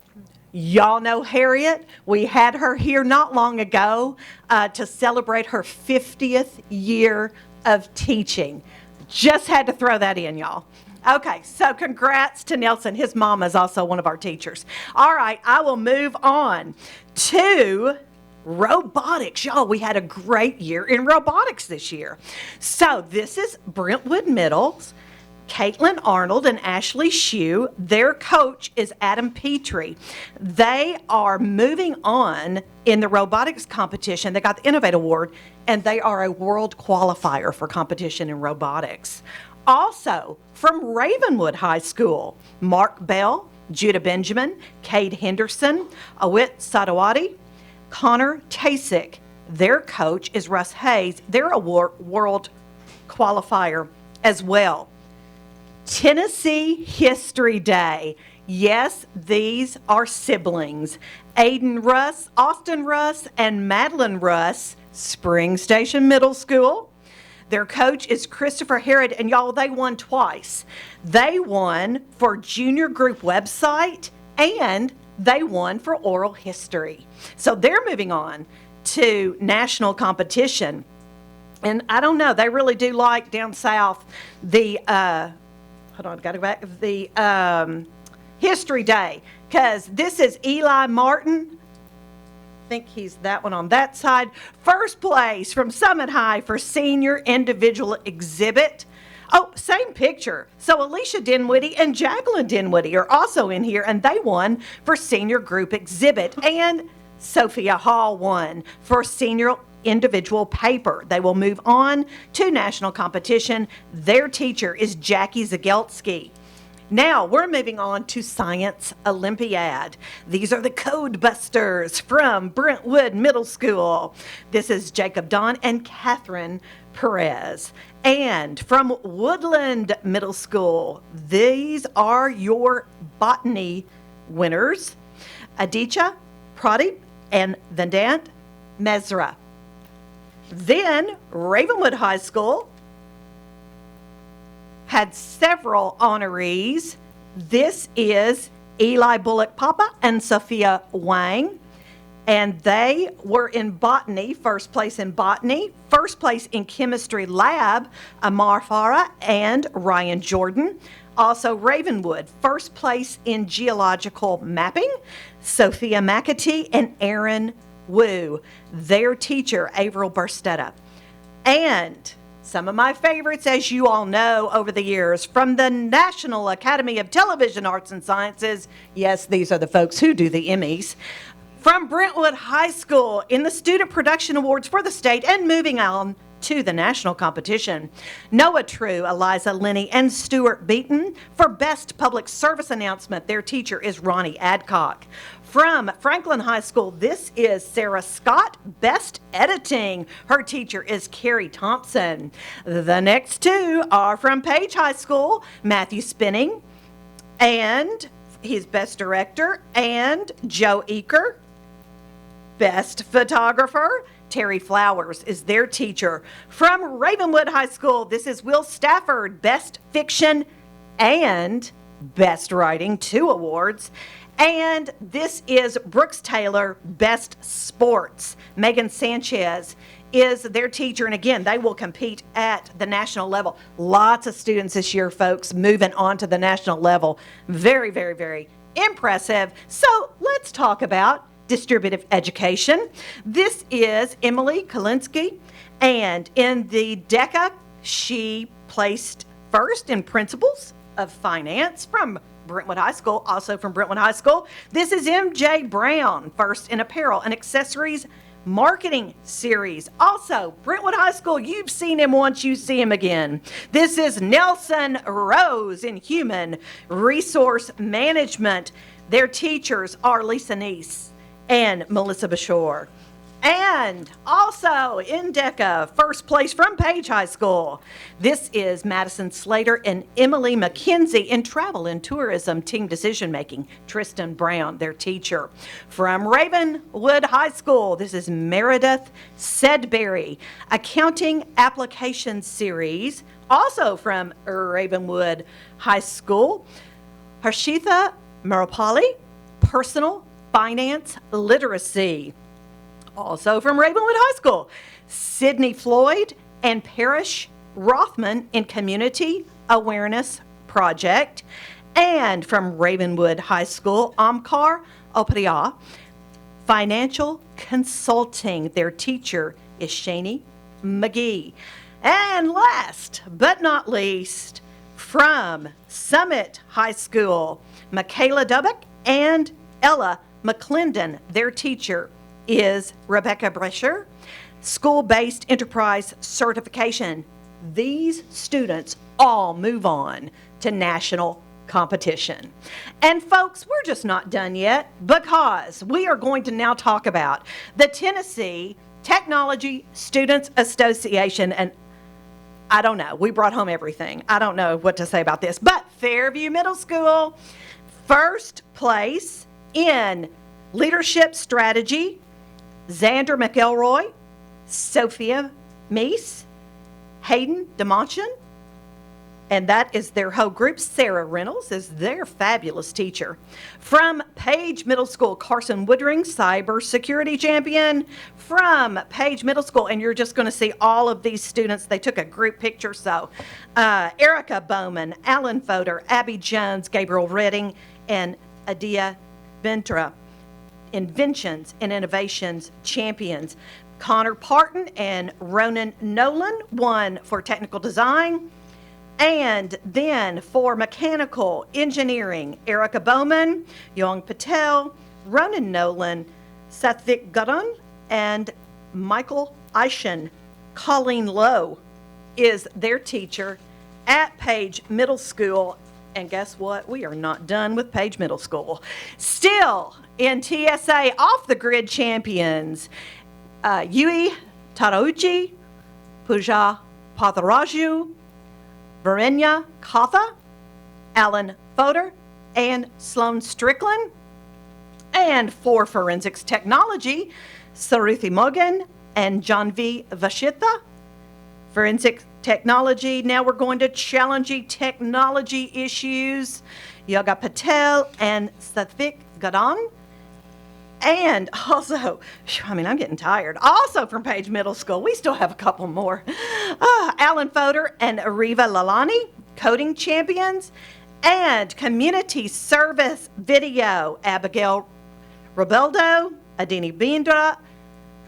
Y'all know Harriet. We had her here not long ago to celebrate her 50th year of teaching. Just had to throw that in, y'all. Okay, so congrats to Nelson. His mama is also one of our teachers. All right, I will move on to robotics. Y'all, we had a great year in robotics this year. So this is Brentwood Middle's Caitlin Arnold and Ashley Shue. Their coach is Adam Petrie. They are moving on in the robotics competition. They got the Innovate Award, and they are a world qualifier for competition in robotics. Also, from Ravenwood High School, Mark Bell, Judah Benjamin, Cade Henderson, Awit Sadawati, Connor Tasick. Their coach is Russ Hayes. They're a world qualifier as well. Tennessee History Day. Yes, these are siblings. Aiden Russ, Austin Russ, and Madeline Russ, Spring Station Middle School. Their coach is Christopher Herod, and y'all, they won twice. They won for junior group website, and they won for oral history. So they're moving on to national competition. And I don't know, they really do like down south the hold on, got to go back. The History Day, because this is Eli Martin. I think he's that one on that side. First place from Summit High for senior individual exhibit. Oh, same picture. So Alicia Dinwiddie and Jacqueline Dinwiddie are also in here, and they won for senior group exhibit. And Sophia Hall won for senior individual paper. They will move on to national competition. Their teacher is Jackie Zagelski. Now we're moving on to Science Olympiad. These are the Code Busters from Brentwood Middle School. This is Jacob Don and Catherine Perez. And from Woodland Middle School, these are your botany winners, Aditya, Pradip, and Vandant Mesra. Then Ravenwood High School had several honorees. This is Eli Bullock Papa and Sophia Wang. And they were in botany, first place in botany, first place in chemistry lab, Amar Farah and Ryan Jordan. Also Ravenwood, first place in geological mapping, Sophia McAtee and Erin Wu. Their teacher, Averill Burstetta. And some of my favorites, as you all know over the years, from the National Academy of Television Arts and Sciences. Yes, these are the folks who do the Emmys. From Brentwood High School in the Student Production Awards for the state, and moving on to the national competition. Noah True, Eliza Linney, and Stuart Beaton for Best Public Service Announcement. Their teacher is Ronnie Adcock. From Franklin High School, this is Sarah Scott, Best Editing. Her teacher is Carrie Thompson. The next two are from Page High School, Matthew Spinning, and he's Best Director, and Joe Eaker, Best Photographer. Terry Flowers is their teacher. From Ravenwood High School, this is Will Stafford, Best Fiction and Best Writing, 2 awards. And this is Brooks Taylor, Best Sports. Megan Sanchez is their teacher, and again, they will compete at the national level. Lots of students this year, folks, moving on to the national level. Very, very, very impressive. So let's talk about distributive education. This is Emily Kalinsky, and in the DECA, she placed first in Principles of Finance from Brentwood High School, also from Brentwood High School. This is MJ Brown, first in Apparel and Accessories Marketing Series. Also, Brentwood High School, you've seen him once, you see him again. This is Nelson Rose in Human Resource Management. Their teachers are Lisa Neese and Melissa Bashore. And also in DECA, first place from Page High School. This is Madison Slater and Emily McKenzie in Travel and Tourism Team Decision Making. Tristan Brown, their teacher. From Ravenwood High School, this is Meredith Sedberry, Accounting Application Series. Also from Ravenwood High School, Harshitha Marapali, Personal Finance Literacy. Also from Ravenwood High School, Sydney Floyd and Parrish Rothman in Community Awareness Project. And from Ravenwood High School, Amkar Opriya, Financial Consulting. Their teacher is Shani McGee. And last but not least, from Summit High School, Michaela Dubbock and Ella McClendon. Their teacher is Rebecca Brescher, School-Based Enterprise Certification. These students all move on to national competition. And folks, we're just not done yet, because we are going to now talk about the Tennessee Technology Students Association. And I don't know, we brought home everything. I don't know what to say about this, but Fairview Middle School, first place in Leadership Strategy, Xander McElroy, Sophia Meese, Hayden DeMontion, and that is their whole group. Sarah Reynolds is their fabulous teacher. From Page Middle School, Carson Woodring, cybersecurity champion. From Page Middle School, and you're just going to see all of these students. They took a group picture. So Erica Bowman, Alan Fodor, Abby Jones, Gabriel Redding, and Adia Ventra. Inventions and Innovations Champions. Connor Parton and Ronan Nolan won for Technical Design. And then for mechanical engineering, Erica Bowman, Young Patel, Ronan Nolan, Sathvik Garan, and Michael Eishen. Colleen Lowe is their teacher at Page Middle School. And guess what? We are not done with Page Middle School. Still in TSA off-the-grid champions, Yui Tarauchi, Pooja Patharaju, Varenya Katha, Alan Fodor, and Sloan Strickland. And for forensics technology, Saruthi Mogan and Janvi Vashitha. Forensic technology, now we're going to challenging technology issues. Yoga Patel and Sathvik Gadan. And also, I'm getting tired. Also from Page Middle School, we still have a couple more. Alan Fodor and Ariva Lalani, coding champions. And community service video, Abigail Robeldo, Adini Bindra,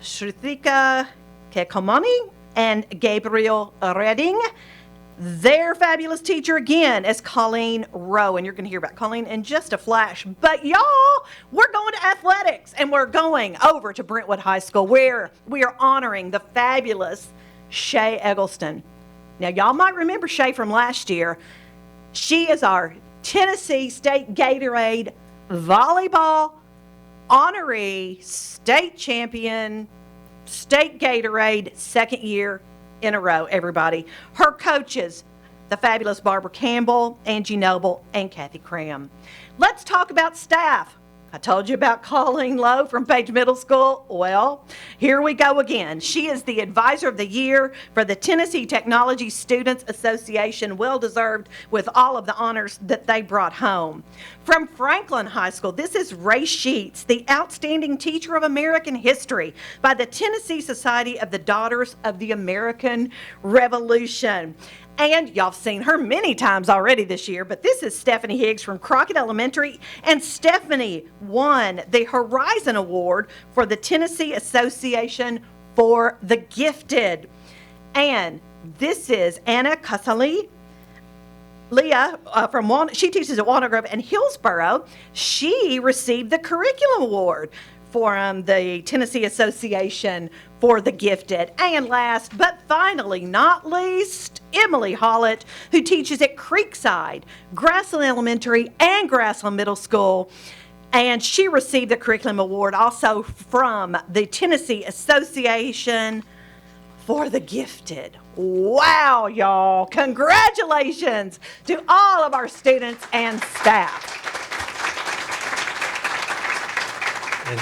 Shrutika Kekomani, and Gabriel Redding. Their fabulous teacher again is Colleen Rowe, and you're going to hear about Colleen in just a flash. But y'all, we're going to athletics, and we're going over to Brentwood High School, where we are honoring the fabulous Shay Eggleston. Now, y'all might remember Shay from last year. She is our Tennessee State Gatorade volleyball honoree state champion, state Gatorade, second year in a row, everybody. Her coaches, the fabulous Barbara Campbell, Angie Noble, and Kathy Cram. Let's talk about staff. I told you about Colleen Lowe from Page Middle School. Well, here we go again. She is the Advisor of the Year for the Tennessee Technology Students Association, well-deserved with all of the honors that they brought home. From Franklin High School, this is Ray Sheets, the Outstanding Teacher of American History by the Tennessee Society of the Daughters of the American Revolution. And y'all have seen her many times already this year, but this is Stephanie Higgs from Crockett Elementary, and Stephanie won the Horizon Award for the Tennessee Association for the Gifted. And this is Anna Casali. Leah she teaches at Walnut Grove and Hillsboro. She received the Curriculum Award for the Tennessee Association for the Gifted. And last but finally not least, Emily Hollett, who teaches at Creekside, Grassland Elementary, and Grassland Middle School. And she received the Curriculum Award also from the Tennessee Association for the Gifted. Wow, y'all. Congratulations to all of our students and staff. And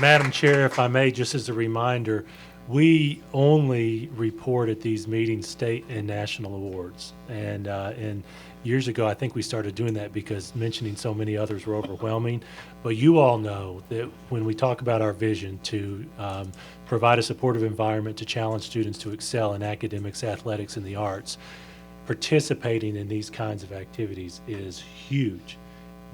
Madam Chair, if I may, just as a reminder, we only report at these meetings state and national awards. And years ago, I think we started doing that because mentioning so many others were overwhelming. But you all know that when we talk about our vision to provide a supportive environment to challenge students to excel in academics, athletics, and the arts, participating in these kinds of activities is huge.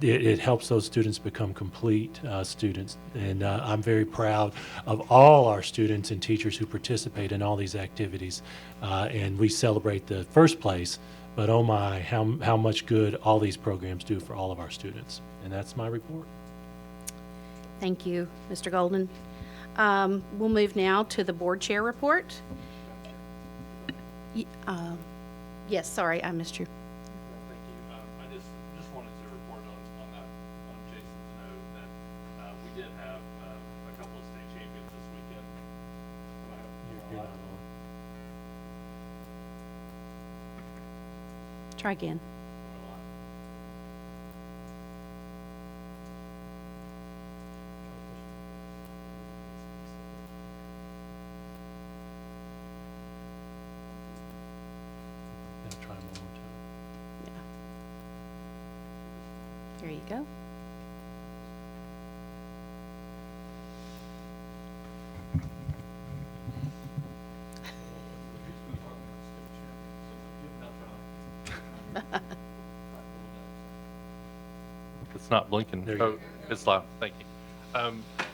It helps those students become complete students. And I'm very proud of all our students and teachers who participate in all these activities. And we celebrate the first place, but oh my, how much good all these programs do for all of our students. And that's my report. Thank you, Mr. Golden. We'll move now to the board chair report. Yes, sorry, I missed you. Try again. Try one more time. Yeah. There you go. It's not blinking. Oh, it's live. Thank you.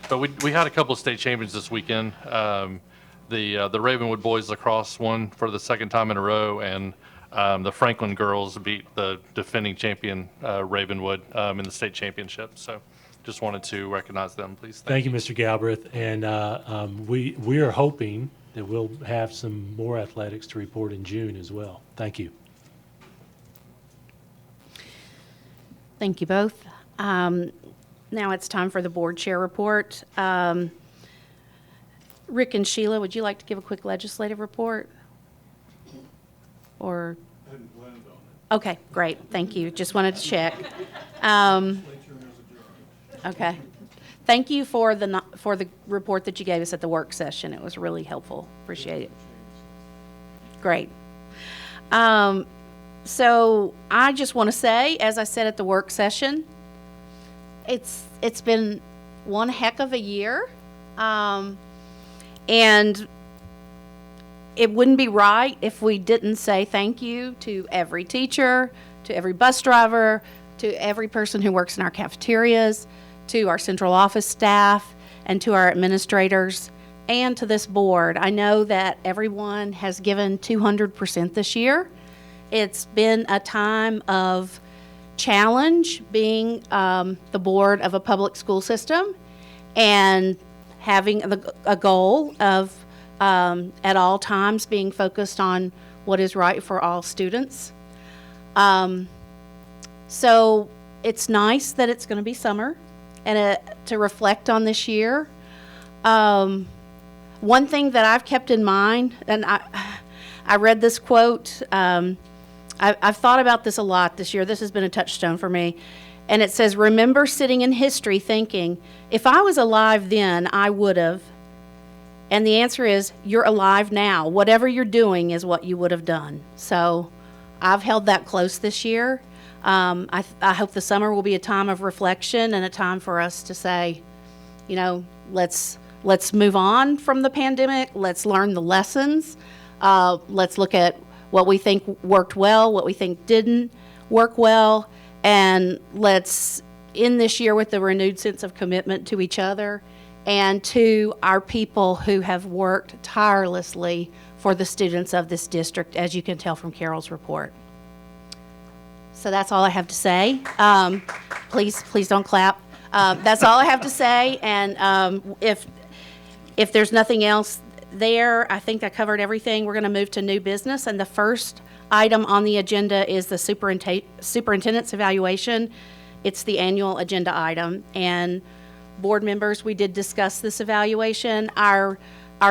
But we had a couple of state champions this weekend. The Ravenwood boys lacrosse won for the second time in a row, and The Franklin girls beat the defending champion Ravenwood in the state championship. So just wanted to recognize them, please. Thank you, Mr. Galbraith. And we are hoping that we'll have some more athletics to report in June as well. Thank you. Thank you both. Now it's time for the board chair report. Rick and Sheila, would you like to give a quick legislative report? Or? I hadn't planned on it. Okay, great. Thank you. Just wanted to check. Okay. Thank you for the report that you gave us at the work session. It was really helpful. Appreciate it. Great. So I just want to say, as I said at the work session, it's been one heck of a year, and it wouldn't be right if we didn't say thank you to every teacher, to every bus driver, to every person who works in our cafeterias, to our central office staff, and to our administrators, and to this board. I know that everyone has given 200% this year. It's been a time of challenge being the board of a public school system and having a goal of at all times being focused on what is right for all students. So it's nice that it's going to be summer and to reflect on this year. One thing that I've kept in mind, and I read this quote, I've thought about this a lot this year. This has been a touchstone for me. And it says, remember sitting in history thinking, if I was alive then, I would have. And the answer is, you're alive now. Whatever you're doing is what you would have done. So I've held that close this year. I hope the summer will be a time of reflection and a time for us to say, you know, let's move on from the pandemic. Let's learn the lessons. Let's look at what we think worked well, what we think didn't work well, and let's end this year with a renewed sense of commitment to each other and to our people who have worked tirelessly for the students of this district, as you can tell from Carol's report. So that's all I have to say. Please don't clap. That's all I have to say, and if there's nothing else there, I think I covered everything. We're going to move to new business, and the first item on the agenda is the superintendent's evaluation. It's the annual agenda item, and board members, we did discuss this evaluation. Our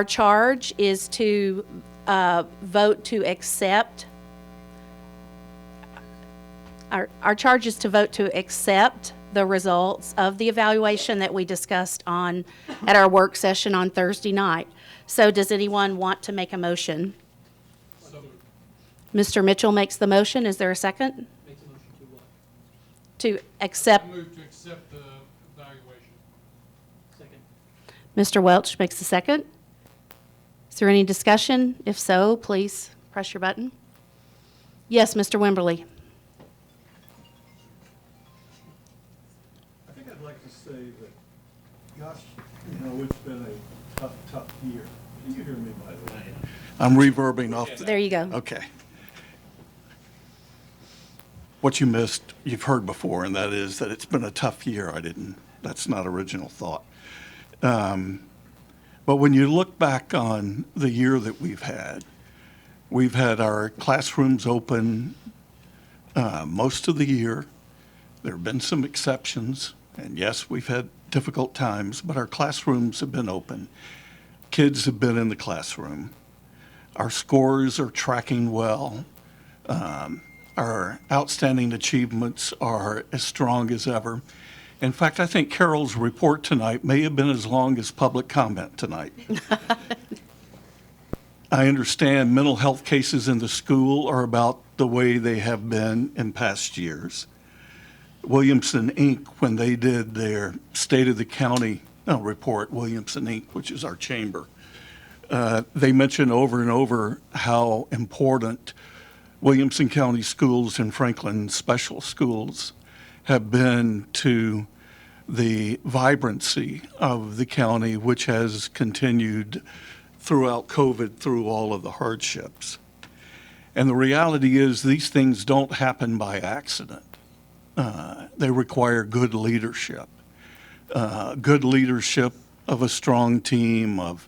charge is to vote to accept. Our charge is to vote to accept the results of the evaluation that we discussed at our work session on Thursday night. So does anyone want to make a motion? Mr. Mitchell makes the motion. Is there a second? Makes a motion to what? To accept. I move to accept the evaluation. Second. Mr. Welch makes the second. Is there any discussion? If so, please press your button. Yes, Mr. Wimberly. I think I'd like to say that, gosh, you know, it's been a tough year. Can you hear me, by the way? I'm reverbing off. There you go. Okay. What you missed, you've heard before, and that is that it's been a tough year. That's not original thought. But when you look back on the year that we've had our classrooms open most of the year. There have been some exceptions, and yes, we've had difficult times, but our classrooms have been open. Kids have been in the classroom. Our scores are tracking well. Our outstanding achievements are as strong as ever. In fact, I think Carol's report tonight may have been as long as public comment tonight. I understand mental health cases in the school are about the way they have been in past years. Williamson, Inc., when they did their State of the County report, Williamson, Inc., which is our chamber, they mentioned over and over how important Williamson County schools and Franklin special schools have been to the vibrancy of the county, which has continued throughout COVID, through all of the hardships. And the reality is these things don't happen by accident. They require good leadership of a strong team, of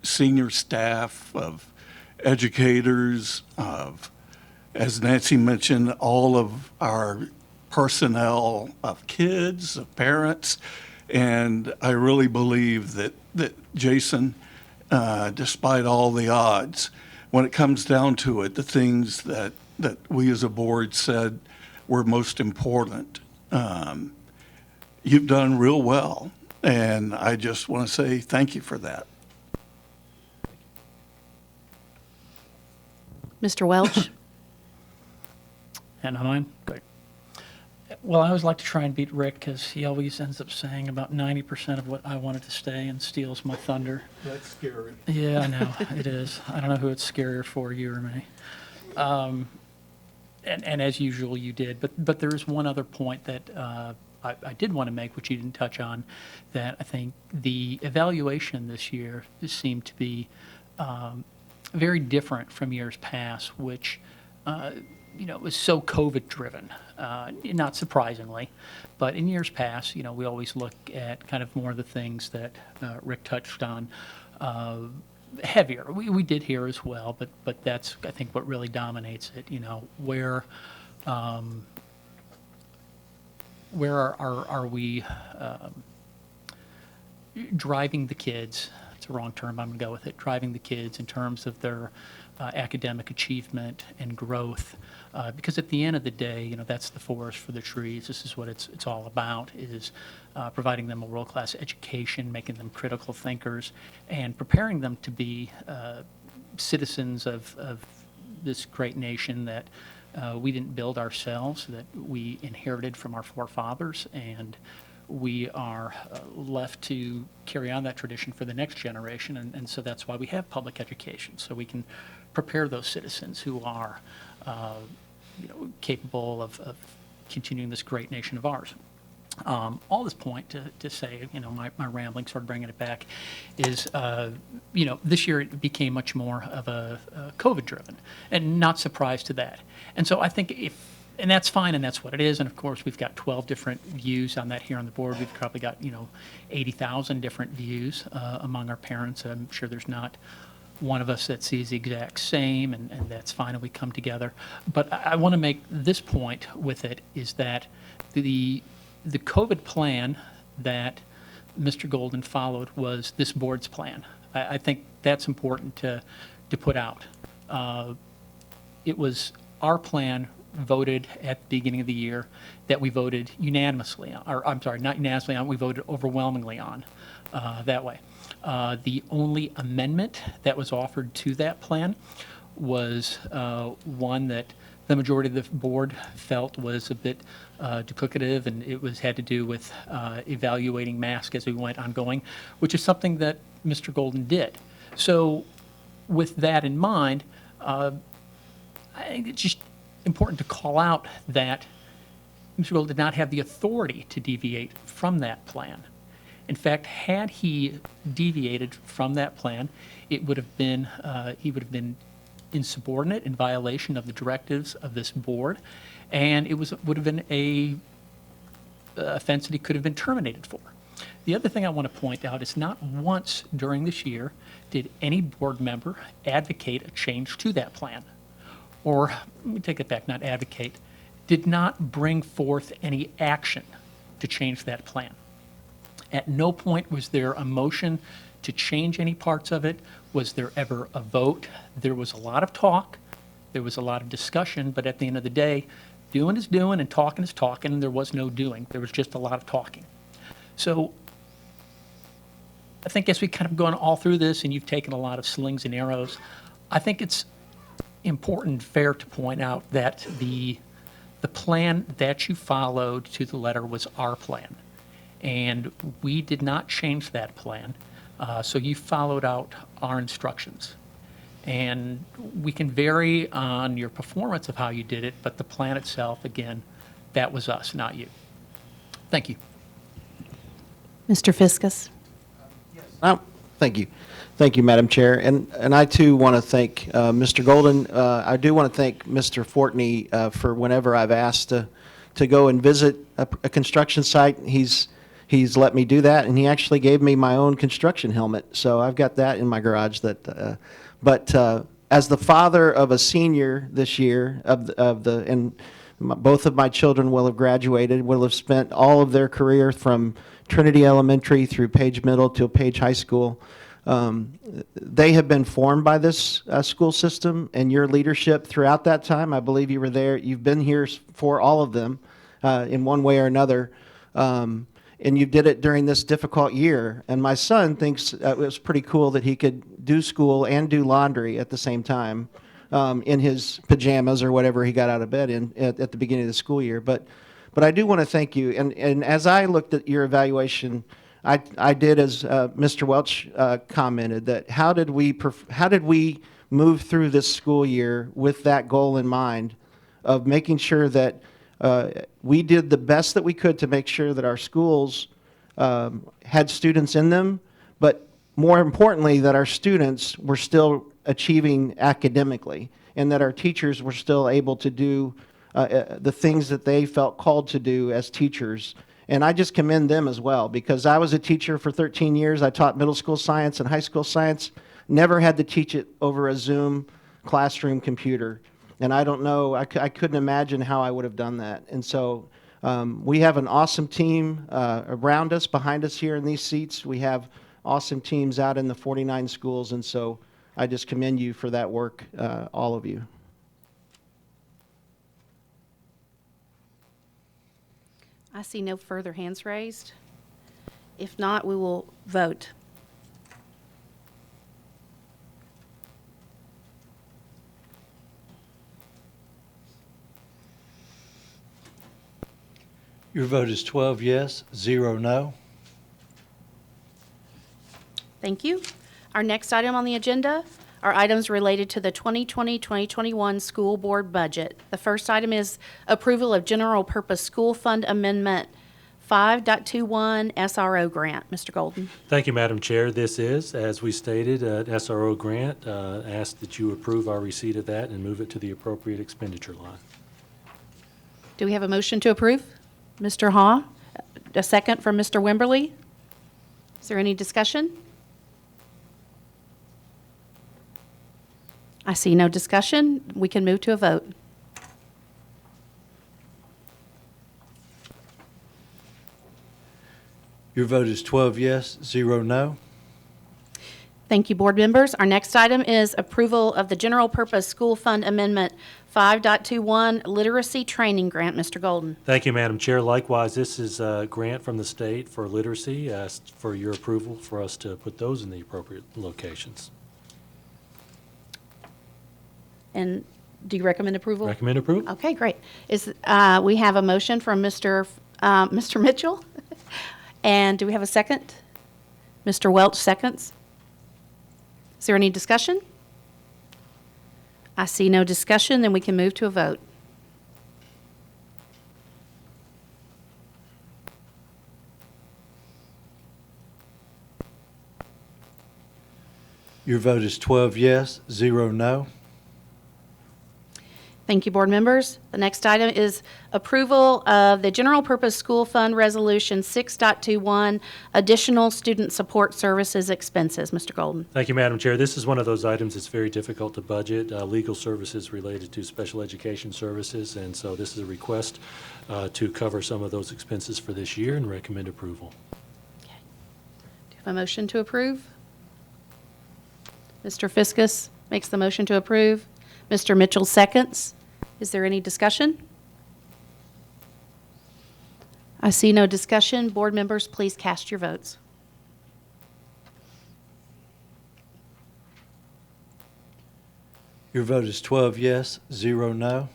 senior staff, of educators, of, as Nancy mentioned, all of our personnel, of kids, of parents. And I really believe that Jason, despite all the odds, when it comes down to it, the things that we as a board said were most important, you've done real well. And I just want to say thank you for that. Mr. Welch? And mine? Great. Well, I always like to try and beat Rick because he always ends up saying about 90% of what I wanted to say and steals my thunder. That's scary. Yeah, I know. It is. I don't know who it's scarier for, you or me. And as usual, you did. But there is one other point that I did want to make, which you didn't touch on, that I think the evaluation this year seemed to be very different from years past, which was so COVID-driven, not surprisingly. But in years past, we always look at kind of more of the things that Rick touched on, heavier. We did here as well, but that's, I think, what really dominates it, where are we driving the kids? It's a wrong term, I'm going to go with it. Driving the kids in terms of their academic achievement and growth, because at the end of the day, that's the forest for the trees. This is what it's all about, is providing them a world-class education, making them critical thinkers, and preparing them to be citizens of this great nation that we didn't build ourselves, that we inherited from our forefathers, and we are left to carry on that tradition for the next generation. And so that's why we have public education, so we can prepare those citizens who are capable of continuing this great nation of ours. All this point to say, my rambling, sort of bringing it back, is, this year it became much more of a COVID-driven, and not surprised to that. And so I think and that's fine, and that's what it is. And of course, we've got 12 different views on that here on the board. We've probably got, 80,000 different views among our parents. I'm sure there's not one of us that sees the exact same, and that's fine, and we come together. But I want to make this point with it, is that the COVID plan that Mr. Golden followed was this board's plan. I think that's important to put out. It was our plan, voted at the beginning of the year, that we voted unanimously on, or I'm sorry, not unanimously on, we voted overwhelmingly on that way. The only amendment that was offered to that plan was one that the majority of the board felt was a bit duplicative, and it had to do with evaluating masks as we went ongoing, which is something that Mr. Golden did. So with that in mind, I think it's just important to call out that Mr. Golden did not have the authority to deviate from that plan. In fact, had he deviated from that plan, it would have been he would have been insubordinate, in violation of the directives of this board, and it would have been a offense that he could have been terminated for. The other thing I want to point out is not once during this year did any board member advocate a change to that plan. Or, let me take it back, not advocate, did not bring forth any action to change that plan. At no point was there a motion to change any parts of it. Was there ever a vote? There was a lot of talk, there was a lot of discussion, but at the end of the day, doing is doing and talking is talking, and there was no doing. There was just a lot of talking. So I think as we kind of gone all through this, and you've taken a lot of slings and arrows, I think it's important and fair to point out that the plan that you followed to the letter was our plan, and we did not change that plan. So you followed out our instructions, and we can vary on your performance of how you did it, but the plan itself, again, that was us, not you. Thank you. Mr. Fiskus? Thank Thank you. Thank you, Madam Chair. And I, too, want to thank Mr. Golden. I do want to thank Mr. Fortney for whenever I've asked to go and visit a construction site, he's let me do that, and he actually gave me my own construction helmet. So I've got that in my garage. But as the father of a senior this year, both of my children will have graduated, will have spent all of their career from Trinity Elementary through Page Middle to Page High School. They have been formed by this school system, and your leadership throughout that time. I believe you were there. You've been here for all of them in one way or another, and you did it during this difficult year. And my son thinks it was pretty cool that he could do school and do laundry at the same time in his pajamas or whatever he got out of bed in at the beginning of the school year. But I do want to thank you. And as I looked at your evaluation, I did, as Mr. Welch commented, that how did we move through this school year with that goal in mind of making sure that we did the best that we could to make sure that our schools had students in them, but more importantly, that our students were still achieving academically, and that our teachers were still able to do the things that they felt called to do as teachers. And I just commend them as well, because I was a teacher for 13 years. I taught middle school science and high school science, never had to teach it over a Zoom classroom computer. And I don't know, I couldn't imagine how I would have done that. And so we have an awesome team around us, behind us here in these seats. We have awesome teams out in the 49 schools. And so I just commend you for that work, all of you. I see no further hands raised. If not, we will vote. Your vote is 12 yes, 0 no. Thank you. Our next item on the agenda are items related to the 2020-2021 school board budget. The first item is approval of general purpose school fund amendment 5.21 SRO grant. Mr. Golden. Thank you, Madam Chair. This is, as we stated, an SRO grant. Ask that you approve our receipt of that and move it to the appropriate expenditure line. Do we have a motion to approve? Mr. Ha, a second from Mr. Wimberly. Is there any discussion? I see no discussion. We can move to a vote. Your vote is 12 yes, 0 no. Thank you, board members. Our next item is approval of the general purpose school fund amendment 5.21 literacy training grant. Mr. Golden. Thank you, Madam Chair. Likewise, this is a grant from the state for literacy. Asked for your approval for us to put those in the appropriate locations. And do you recommend approval? Recommend approval. Okay, great. We have a motion from Mr. Mitchell. And do we have a second? Mr. Welch seconds. Is there any discussion? I see no discussion, then we can move to a vote. Your vote is 12 yes, 0 no. Thank you, board members. The next item is approval of the general purpose school fund resolution 6.21 additional student support services expenses. Mr. Golden. Thank you, Madam Chair. This is one of those items that's very difficult to budget, legal services related to special education services, and so this is a request to cover some of those expenses for this year and recommend approval. Okay. Do you have a motion to approve? Mr. Fiskus makes the motion to approve. Mr. Mitchell seconds. Is there any discussion? I see no discussion. Board members, please cast your votes. Your vote is 12 yes, 0 no.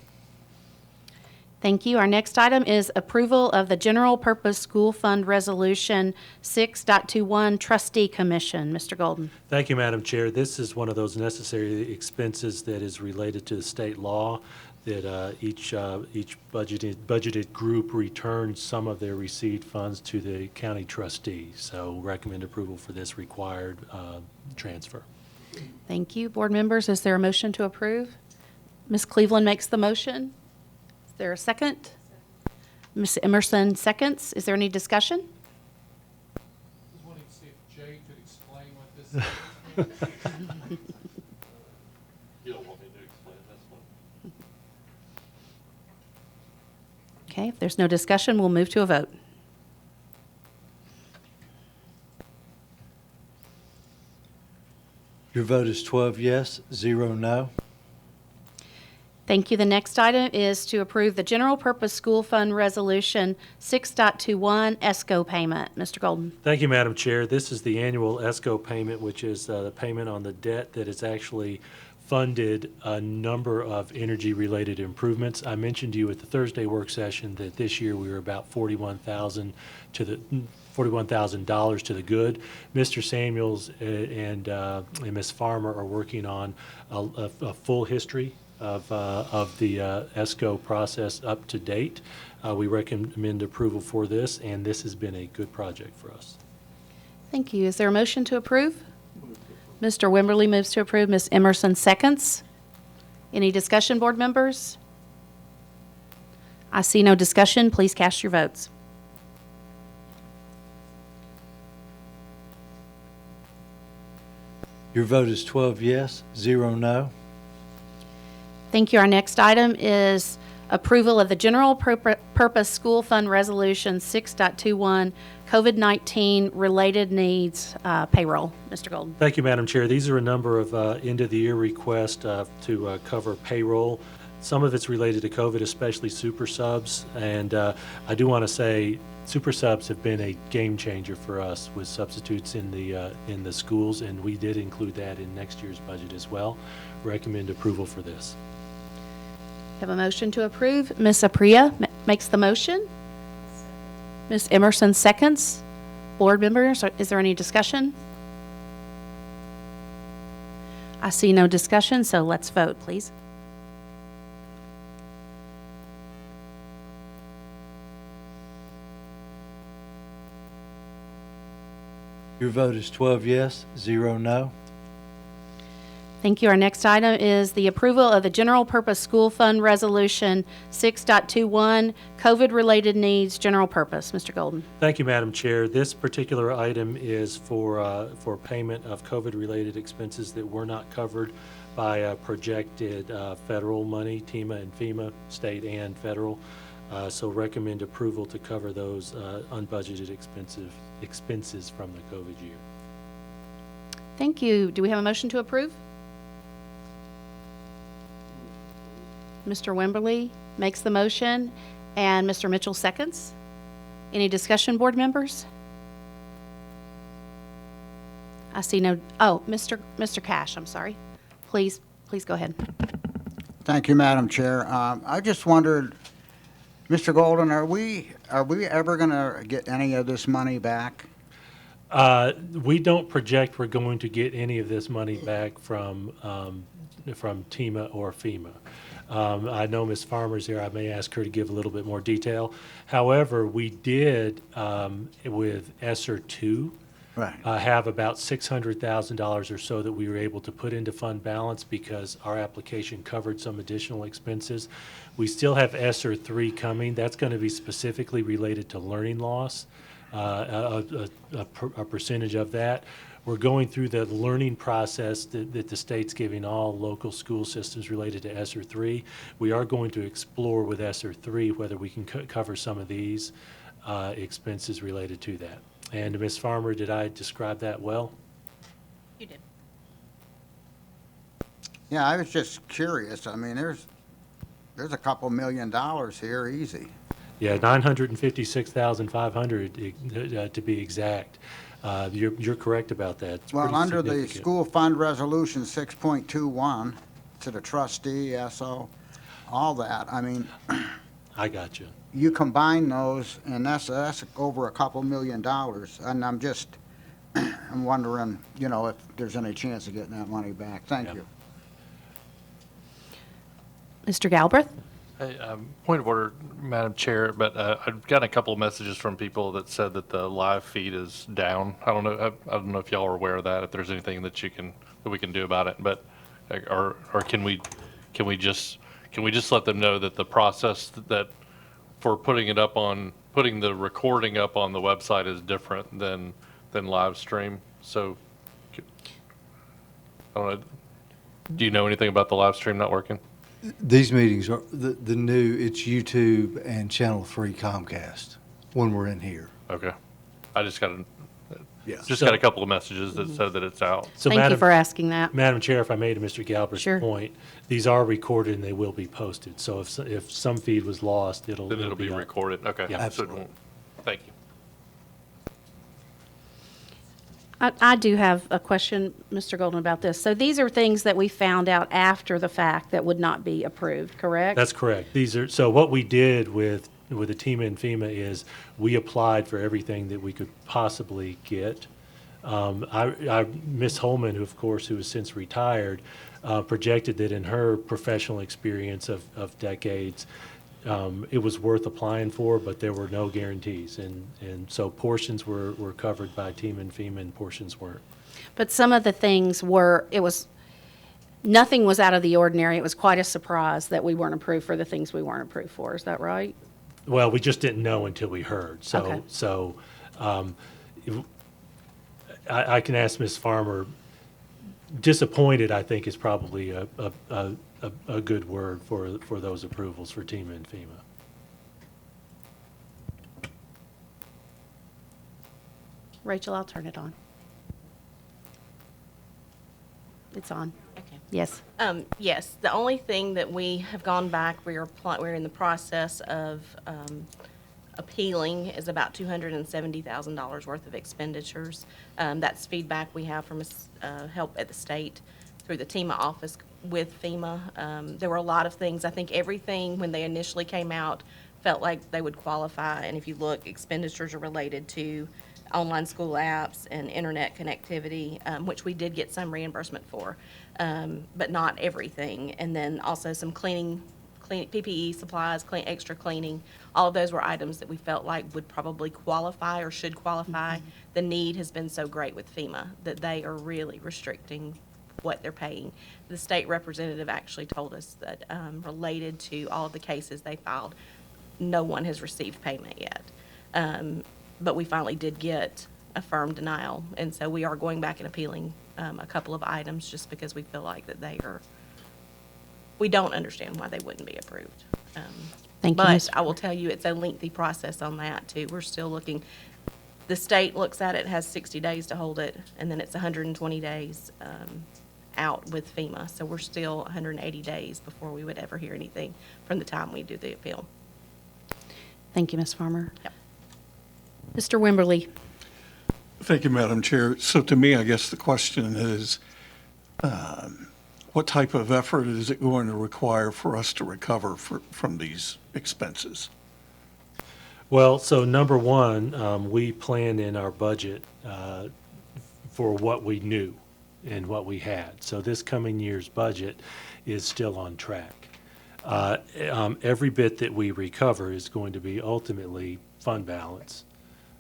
Thank you. Our next item is approval of the general purpose school fund resolution 6.21 trustee commission. Mr. Golden. Thank you, Madam Chair. This is one of those necessary expenses that is related to the state law that each budgeted group return some of their received funds to the county trustee. So recommend approval for this required transfer. Thank you. Board members, is there a motion to approve? Ms. Cleveland makes the motion. Is there a second? Ms. Emerson seconds. Is there any discussion? I was wanting to see if Jay could explain what this is. You don't want me to explain this one? Okay, if there's no discussion, we'll move to a vote. Your vote is 12 yes, 0 no. Thank you. The next item is to approve the General Purpose School Fund Resolution 6.21 ESCO payment. Mr. Golden. Thank you, Madam Chair. This is the annual ESCO payment, which is the payment on the debt that has actually funded a number of energy-related improvements. I mentioned to you at the Thursday work session that this year we were about $41,000 to the good. Mr. Samuels and Ms. Farmer are working on a full history of the ESCO process up to date. We recommend approval for this, and this has been a good project for us. Thank you. Is there a motion to approve? Mr. Wimberly moves to approve. Ms. Emerson seconds. Any discussion, board members? I see no discussion. Please cast your votes. Your vote is 12 yes, 0 no. Thank you. Our next item is approval of the General Purpose School Fund Resolution 6.21 COVID-19 related needs payroll. Mr. Golden. Thank you, Madam Chair. These are a number of end-of-the-year requests to cover payroll. Some of it's related to COVID, especially super subs. And I do want to say super subs have been a game changer for us with substitutes in the schools, and we did include that in next year's budget as well. Recommend approval for this. Have a motion to approve. Ms. Apria makes the motion. Ms. Emerson seconds. Board members, is there any discussion? I see no discussion, so let's vote, please. Your vote is 12 yes, 0 no. Thank you. Our next item is the approval of the General Purpose School Fund Resolution 6.21 COVID-related needs general purpose. Mr. Golden. Thank you, Madam Chair. This particular item is for payment of COVID-related expenses that were not covered by projected federal money, TEMA and FEMA, state and federal. So recommend approval to cover those unbudgeted expenses from the COVID year. Thank you. Do we have a motion to approve? Mr. Wimberly makes the motion, and Mr. Mitchell seconds. Any discussion, board members? I see no. Oh, Mr. Cash, I'm sorry. Please go ahead. Thank you, Madam Chair. I just wondered, Mr. Golden, are we ever going to get any of this money back? We don't project we're going to get any of this money back from TEMA or FEMA. I know Ms. Farmer's here. I may ask her to give a little bit more detail. However, we did, with ESSER 2, have about $600,000 or so that we were able to put into fund balance because our application covered some additional expenses. We still have ESSER 3 coming. That's going to be specifically related to learning loss, a percentage of that. We're going through the learning process that the state's giving all local school systems related to ESSER 3. We are going to explore with ESSER 3 whether we can cover some of these expenses related to that. And Ms. Farmer, did I describe that well? You did. Yeah, I was just curious. I mean, there's a couple $1 million here, easy. Yeah, $956,500 to be exact. You're correct about that. It's Well, under the significant. school fund resolution 6.21 to the trustee, SO, all that, I mean, I got you. you combine those, and that's over a couple $1 million. And I'm wondering, if there's any chance of getting that money back. Thank you. Mr. Galbraith? Hey, point of order, Madam Chair, but I've gotten a couple of messages from people that said that the live feed is down. I don't know. I don't know if y'all are aware of that. If there's anything that we can do about it, but or can we just let them know that the process that for putting the recording up on the website is different than live stream. So I don't know. Do you know anything about the live stream not working? These meetings are, the new, it's YouTube and Channel 3 Comcast when we're in here. Okay. I just got Yeah. got a couple of messages that said that it's out. So Thank you for asking that. Madam Chair, if I may, to Mr. Galbraith's Sure. point, these are recorded and they will be posted. So if some feed was lost, it'll be up. recorded. Okay. Yeah. Absolutely. Thank you. I do have a question, Mr. Golden, about this. So these are things that we found out after the fact that would not be approved, correct? That's correct. So what we did with the team in FEMA is we applied for everything that we could possibly get. Ms. Holman, who has since retired, projected that in her professional experience of decades, it was worth applying for, but there were no guarantees. And so portions were covered by team and FEMA and portions weren't. But some of the things nothing was out of the ordinary. It was quite a surprise that we weren't approved for the things we weren't approved for. Is that right? Well, we just didn't know until we heard. Okay. I can ask Ms. Farmer. Disappointed, I think, is probably a good word for those approvals for TEMA and FEMA. Rachel, I'll turn it on. It's on. Okay. Yes. Yes, the only thing that we have gone back, we're in the process of appealing is about $270,000 worth of expenditures. That's feedback we have from help at the state through the TEMA office with FEMA. There were a lot of things. I think everything, when they initially came out, felt like they would qualify. And if you look, expenditures are related to online school apps and internet connectivity, which we did get some reimbursement for, but not everything. And then also some cleaning PPE supplies, extra cleaning. All of those were items that we felt like would probably qualify or should qualify. Mm-hmm. The need has been so great with FEMA that they are really restricting what they're paying. The state representative actually told us that related to all of the cases they filed, no one has received payment yet. But we finally did get a firm denial, and so we are going back and appealing a couple of items just because we feel like that we don't understand why they wouldn't be approved. Thank you, But Ms. I will tell you, it's a lengthy process on that, too. We're still looking. The state looks at it, has 60 days to hold it, and then it's 120 days out with FEMA. So we're still 180 days before we would ever hear anything from the time we do the appeal. Thank you, Ms. Farmer. Yep. Mr. Wimberly. Thank you, Madam Chair. So to me, I guess the question is, what type of effort is it going to require for us to recover from these expenses? Well, so number one, we planned in our budget for what we knew and what we had. So this coming year's budget is still on track. Every bit that we recover is going to be ultimately fund balance.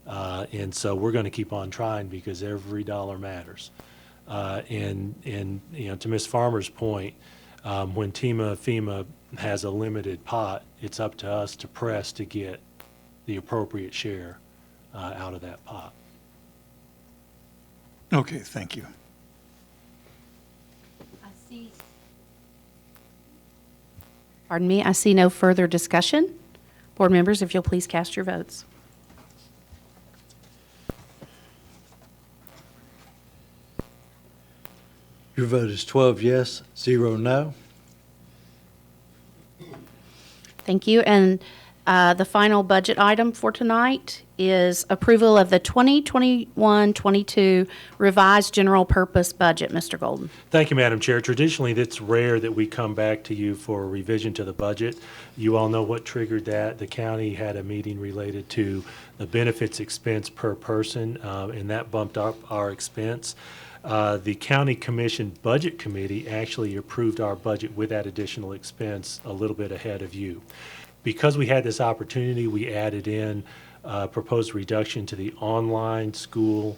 And so we're going to keep on trying because every dollar matters. And to Ms. Farmer's point, when FEMA has a limited pot, it's up to us to press to get the appropriate share out of that pot. Okay, thank you. Pardon me, I see no further discussion. Board members, if you'll please cast your votes. Your vote is 12 yes, 0 no. Thank you. And the final budget item for tonight is approval of the 2021-22 revised general purpose budget. Mr. Golden. Thank you, Madam Chair. Traditionally, it's rare that we come back to you for a revision to the budget. You all know what triggered that. The county had a meeting related to the benefits expense per person, and that bumped up our expense. The County Commission Budget Committee actually approved our budget with that additional expense a little bit ahead of you. Because we had this opportunity, we added in proposed reduction to the online school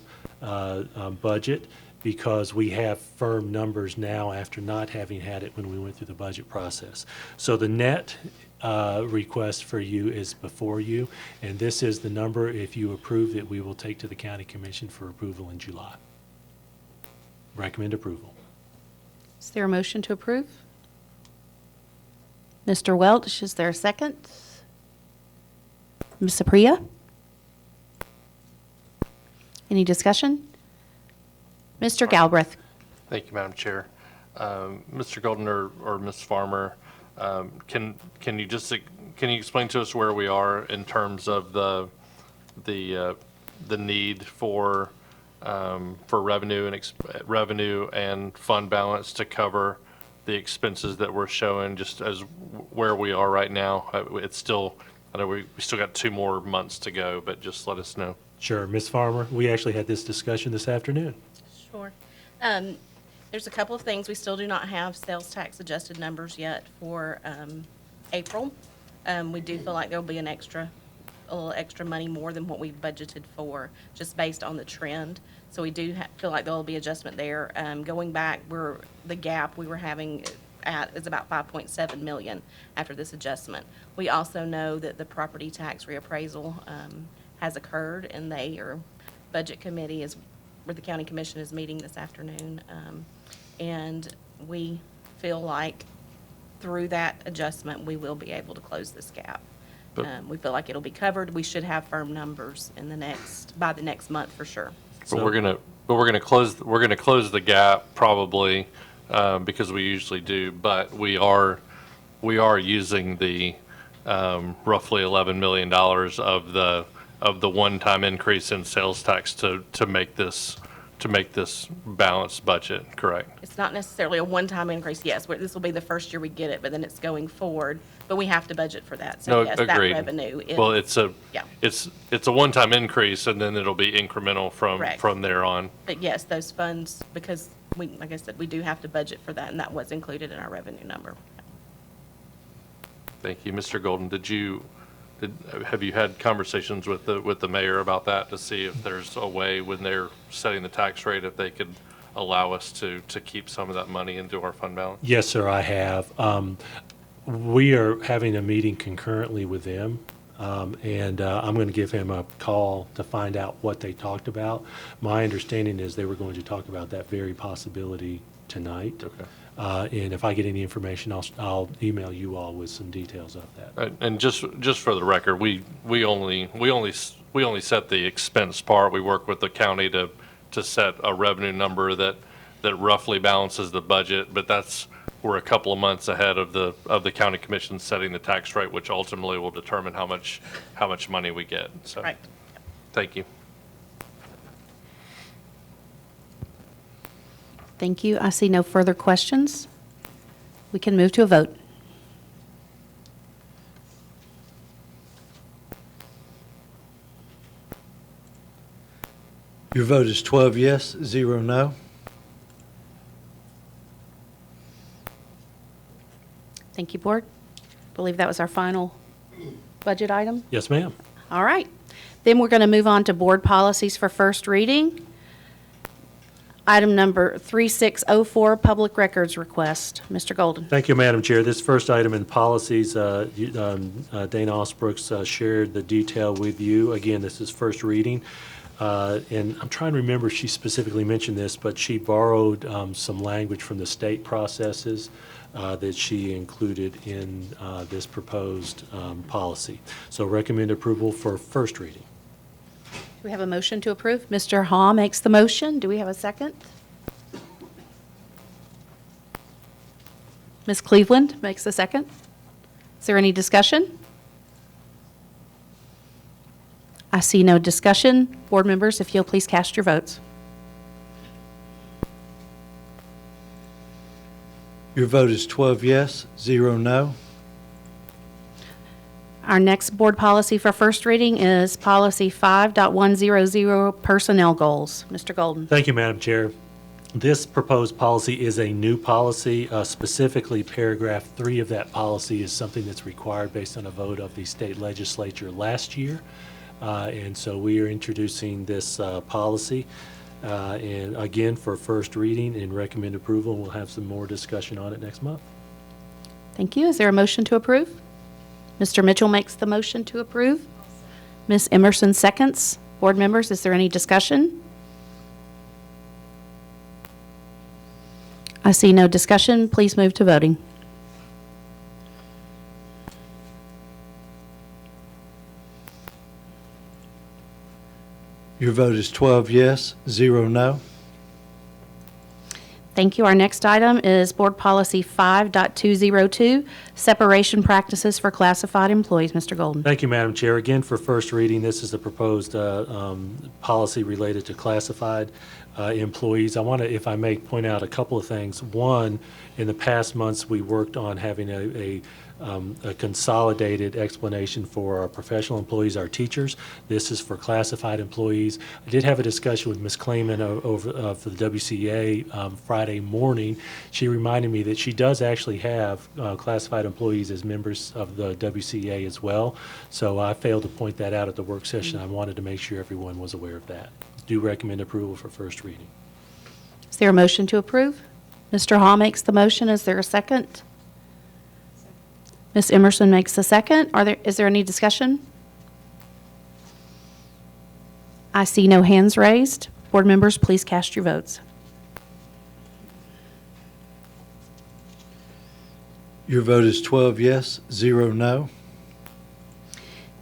budget, because we have firm numbers now after not having had it when we went through the budget process. So the net request for you is before you, and this is the number, if you approve it, we will take to the County Commission for approval in July. Recommend approval. Is there a motion to approve? Mr. Welch, is there a second? Ms. Sapria? Any discussion? Mr. Galbraith? Thank you, Madam Chair. Mr. Golden or Ms. Farmer, can you explain to us where we are in terms of the need for revenue and fund balance to cover the expenses that we're showing, just as where we are right now? It's still, I know we still got 2 more months to go, but just let us know. Sure. Ms. Farmer, we actually had this discussion this afternoon. Sure. There's a couple of things. We still do not have sales tax adjusted numbers yet for April. We do feel like there'll be a little extra money more than what we budgeted for, just based on the trend. So we do feel like there'll be adjustment there. Going back, the gap we were having is about 5.7 million after this adjustment. We also know that the property tax reappraisal has occurred, and budget committee where the county commission is meeting this afternoon. And we feel like through that adjustment, we will be able to close this gap. We feel like it'll be covered. We should have firm numbers by the next month for sure. But we're gonna close the gap probably, because we usually do, but we are using the roughly $11 million of the one-time increase in sales tax to make this balanced budget, correct? It's not necessarily a one-time increase, yes. This will be the first year we get it, but then it's going forward. But we have to budget for that. So No, yes, agreed. that revenue is. Well, it's a one-time increase, and then it'll be incremental Correct. from there on. But yes, those funds, because like I said, we do have to budget for that, and that was included in our revenue number. Thank you. Mr. Golden, have you had conversations with the mayor about that to see if there's a way when they're setting the tax rate, if they could allow us to keep some of that money into our fund balance? Yes, sir, I have. We are having a meeting concurrently with them, and I'm going to give him a call to find out what they talked about. My understanding is they were going to talk about that very possibility tonight. Okay. And if I get any information, I'll email you all with some details of that. And just for the record, we only set the expense part. We work with the county to set a revenue number that roughly balances the budget, but we're a couple of months ahead of the county commission setting the tax rate, which ultimately will determine how much money we get. So, right. Thank you. Thank you. I see no further questions. We can move to a vote. Your vote is 12 yes, 0 no. Thank you, Board. I believe that was our final budget item. Yes, ma'am. All right. Then we're going to move on to board policies for first reading. Item number 3604, public records request. Mr. Golden. Thank you, Madam Chair. This first item in policies, Dana Osbrooks shared the detail with you. Again, this is first reading. And I'm trying to remember if she specifically mentioned this, but she borrowed some language from the state processes that she included in this proposed policy. So recommend approval for first reading. Do we have a motion to approve? Mr. Ha makes the motion. Do we have a second? Ms. Cleveland makes the second. Is there any discussion? I see no discussion. Board members, if you'll please cast your votes. Your vote is 12 yes, 0 no. Our next board policy for first reading is policy 5.100, personnel goals. Mr. Golden. Thank you, Madam Chair. This proposed policy is a new policy. Specifically, paragraph 3 of that policy is something that's required based on a vote of the state legislature last year. And so we are introducing this policy. And again, for first reading and recommend approval. We'll have some more discussion on it next month. Thank you. Is there a motion to approve? Mr. Mitchell makes the motion to approve. Ms. Emerson seconds. Board members, is there any discussion? I see no discussion. Please move to voting. Your vote is 12 yes, 0 no. Thank you. Our next item is Board Policy 5.202, Separation Practices for Classified Employees. Mr. Golden. Thank you, Madam Chair. Again, for first reading, this is the proposed policy related to classified employees. I want to, if I may, point out a couple of things. One, in the past months, we worked on having a consolidated explanation for our professional employees, our teachers. This is for classified employees. I did have a discussion with Ms. Clayman over for the WCA Friday morning. She reminded me that she does actually have classified employees as members of the WCA as well. So I failed to point that out at the work session. I wanted to make sure everyone was aware of that. Do recommend approval for first reading. Is there a motion to approve? Mr. Hall makes the motion. Is there a second? Ms. Emerson makes the second. Is there any discussion? I see no hands raised. Board members, please cast your votes. Your vote is 12 yes, 0 no.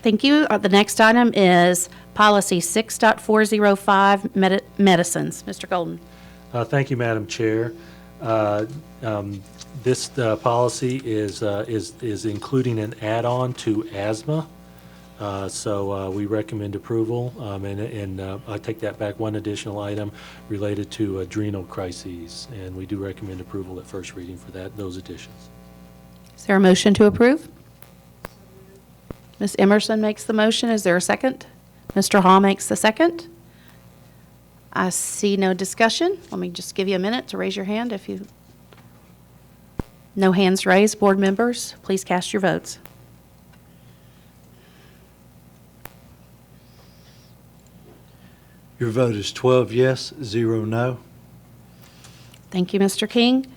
Thank you. The next item is Policy 6.405, Medicines. Mr. Golden. Thank you, Madam Chair. This policy is including an add-on to asthma. So we recommend approval, and I take that back, one additional item related to adrenal crises, and we do recommend approval at first reading for those additions. Is there a motion to approve? Ms. Emerson makes the motion. Is there a second? Mr. Hall makes the second. I see no discussion. Let me just give you a minute to raise your hand if you... No hands raised. Board members, please cast your votes. Your vote is 12 yes, 0 no. Thank you, Mr. King.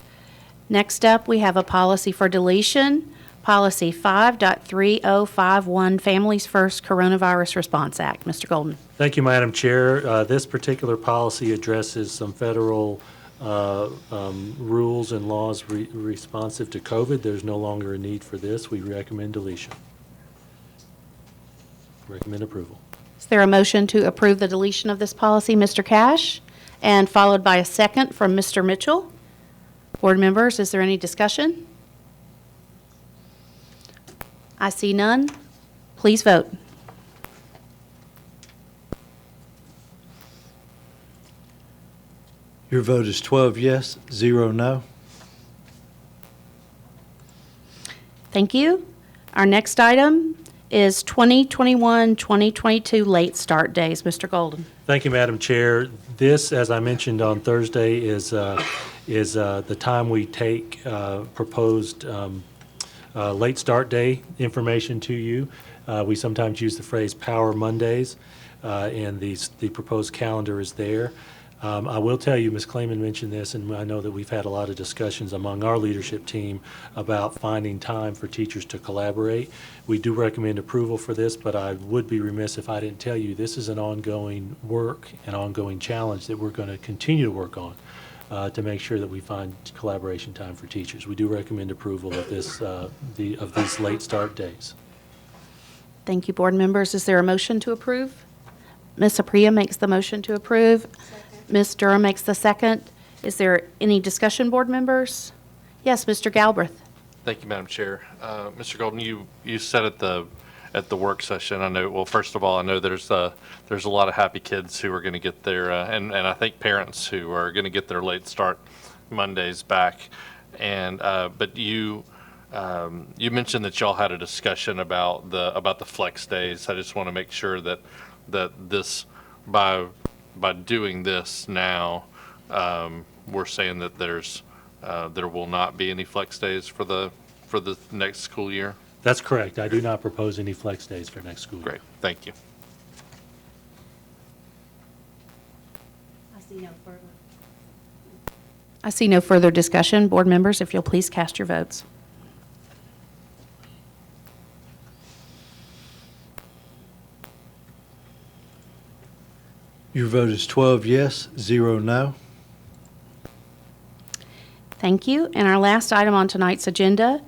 Next up, we have a policy for deletion, Policy 5.3051, Families First Coronavirus Response Act. Mr. Golden. Thank you, Madam Chair. This particular policy addresses some federal rules and laws responsive to COVID. There's no longer a need for this. We recommend deletion. Recommend approval. Is there a motion to approve the deletion of this policy? Mr. Cash, and followed by a second from Mr. Mitchell. Board members, is there any discussion? I see none. Please vote. Your vote is 12 yes, 0 no. Thank you. Our next item is 2021-2022 late start days. Mr. Golden. Thank you, Madam Chair. This, as I mentioned on Thursday, is the time we take proposed late start day information to you. We sometimes use the phrase Power Mondays, and the proposed calendar is there. I will tell you, Ms. Clayman mentioned this, and I know that we've had a lot of discussions among our leadership team about finding time for teachers to collaborate. We do recommend approval for this, but I would be remiss if I didn't tell you this is an ongoing work, an ongoing challenge that we're going to continue to work on to make sure that we find collaboration time for teachers. We do recommend approval of this, of these late start days. Thank you, board members. Is there a motion to approve? Ms. Apria makes the motion to approve. Ms. Durham makes the second. Is there any discussion, board members? Yes, Mr. Galbraith. Thank you, Madam Chair. Mr. Golden, you said at the work session, I know, well, first of all, I know there's a lot of happy kids who are going to get their, and I think parents who are going to get their late start Mondays back. And, but you mentioned that y'all had a discussion about the flex days. I just want to make sure that this, by doing this now, we're saying that there will not be any flex days for the next school year? That's correct. I do not propose any flex days for next school year. Great, thank you. I see no further discussion. Board members, if you'll please cast your votes. Your vote is 12 yes, 0 no. Thank you. And our last item on tonight's agenda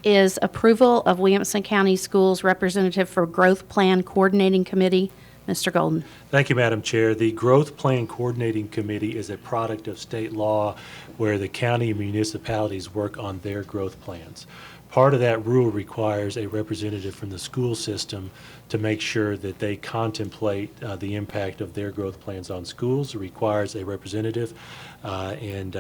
is approval of Williamson County Schools Representative for Growth Plan Coordinating Committee, Mr. Golden. Thank you, Madam Chair. The Growth Plan Coordinating Committee is a product of state law where the county and municipalities work on their growth plans. Part of that rule requires a representative from the school system to make sure that they contemplate the impact of their growth plans on schools. It requires a representative, and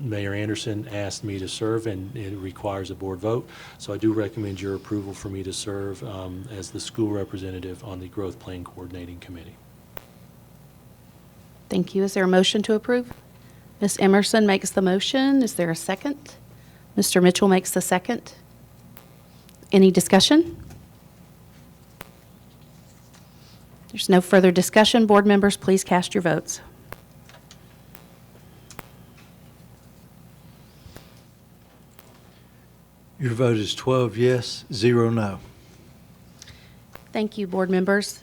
Mayor Anderson asked me to serve, and it requires a board vote. So I do recommend your approval for me to serve as the school representative on the Growth Plan Coordinating Committee. Thank you. Is there a motion to approve? Ms. Emerson makes the motion. Is there a second? Mr. Mitchell makes the second. Any discussion? There's no further discussion. Board members, please cast your votes. Your vote is 12 yes, 0 no. Thank you, board members.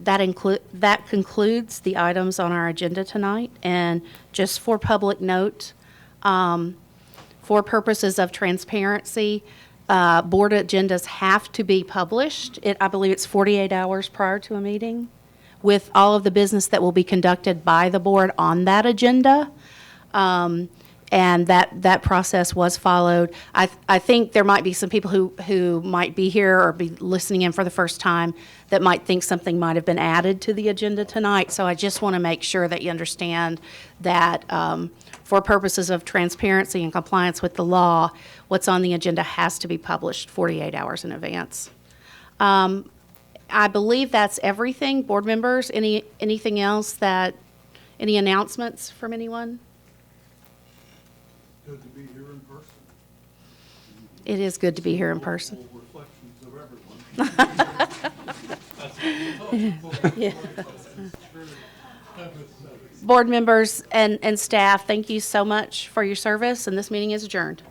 That concludes the items on our agenda tonight. And just for public note, for purposes of transparency, board agendas have to be published. I believe it's 48 hours prior to a meeting with all of the business that will be conducted by the board on that agenda. And that process was followed. I think there might be some people who might be here or be listening in for the first time that might think something might have been added to the agenda tonight. So I just want to make sure that you understand that for purposes of transparency and compliance with the law, what's on the agenda has to be published 48 hours in advance. I believe that's everything. Board members, anything else any announcements from anyone? Good to be here in person. It is good to be here in person. Reflections of everyone. Yeah. Board members and staff, thank you so much for your service, and this meeting is adjourned.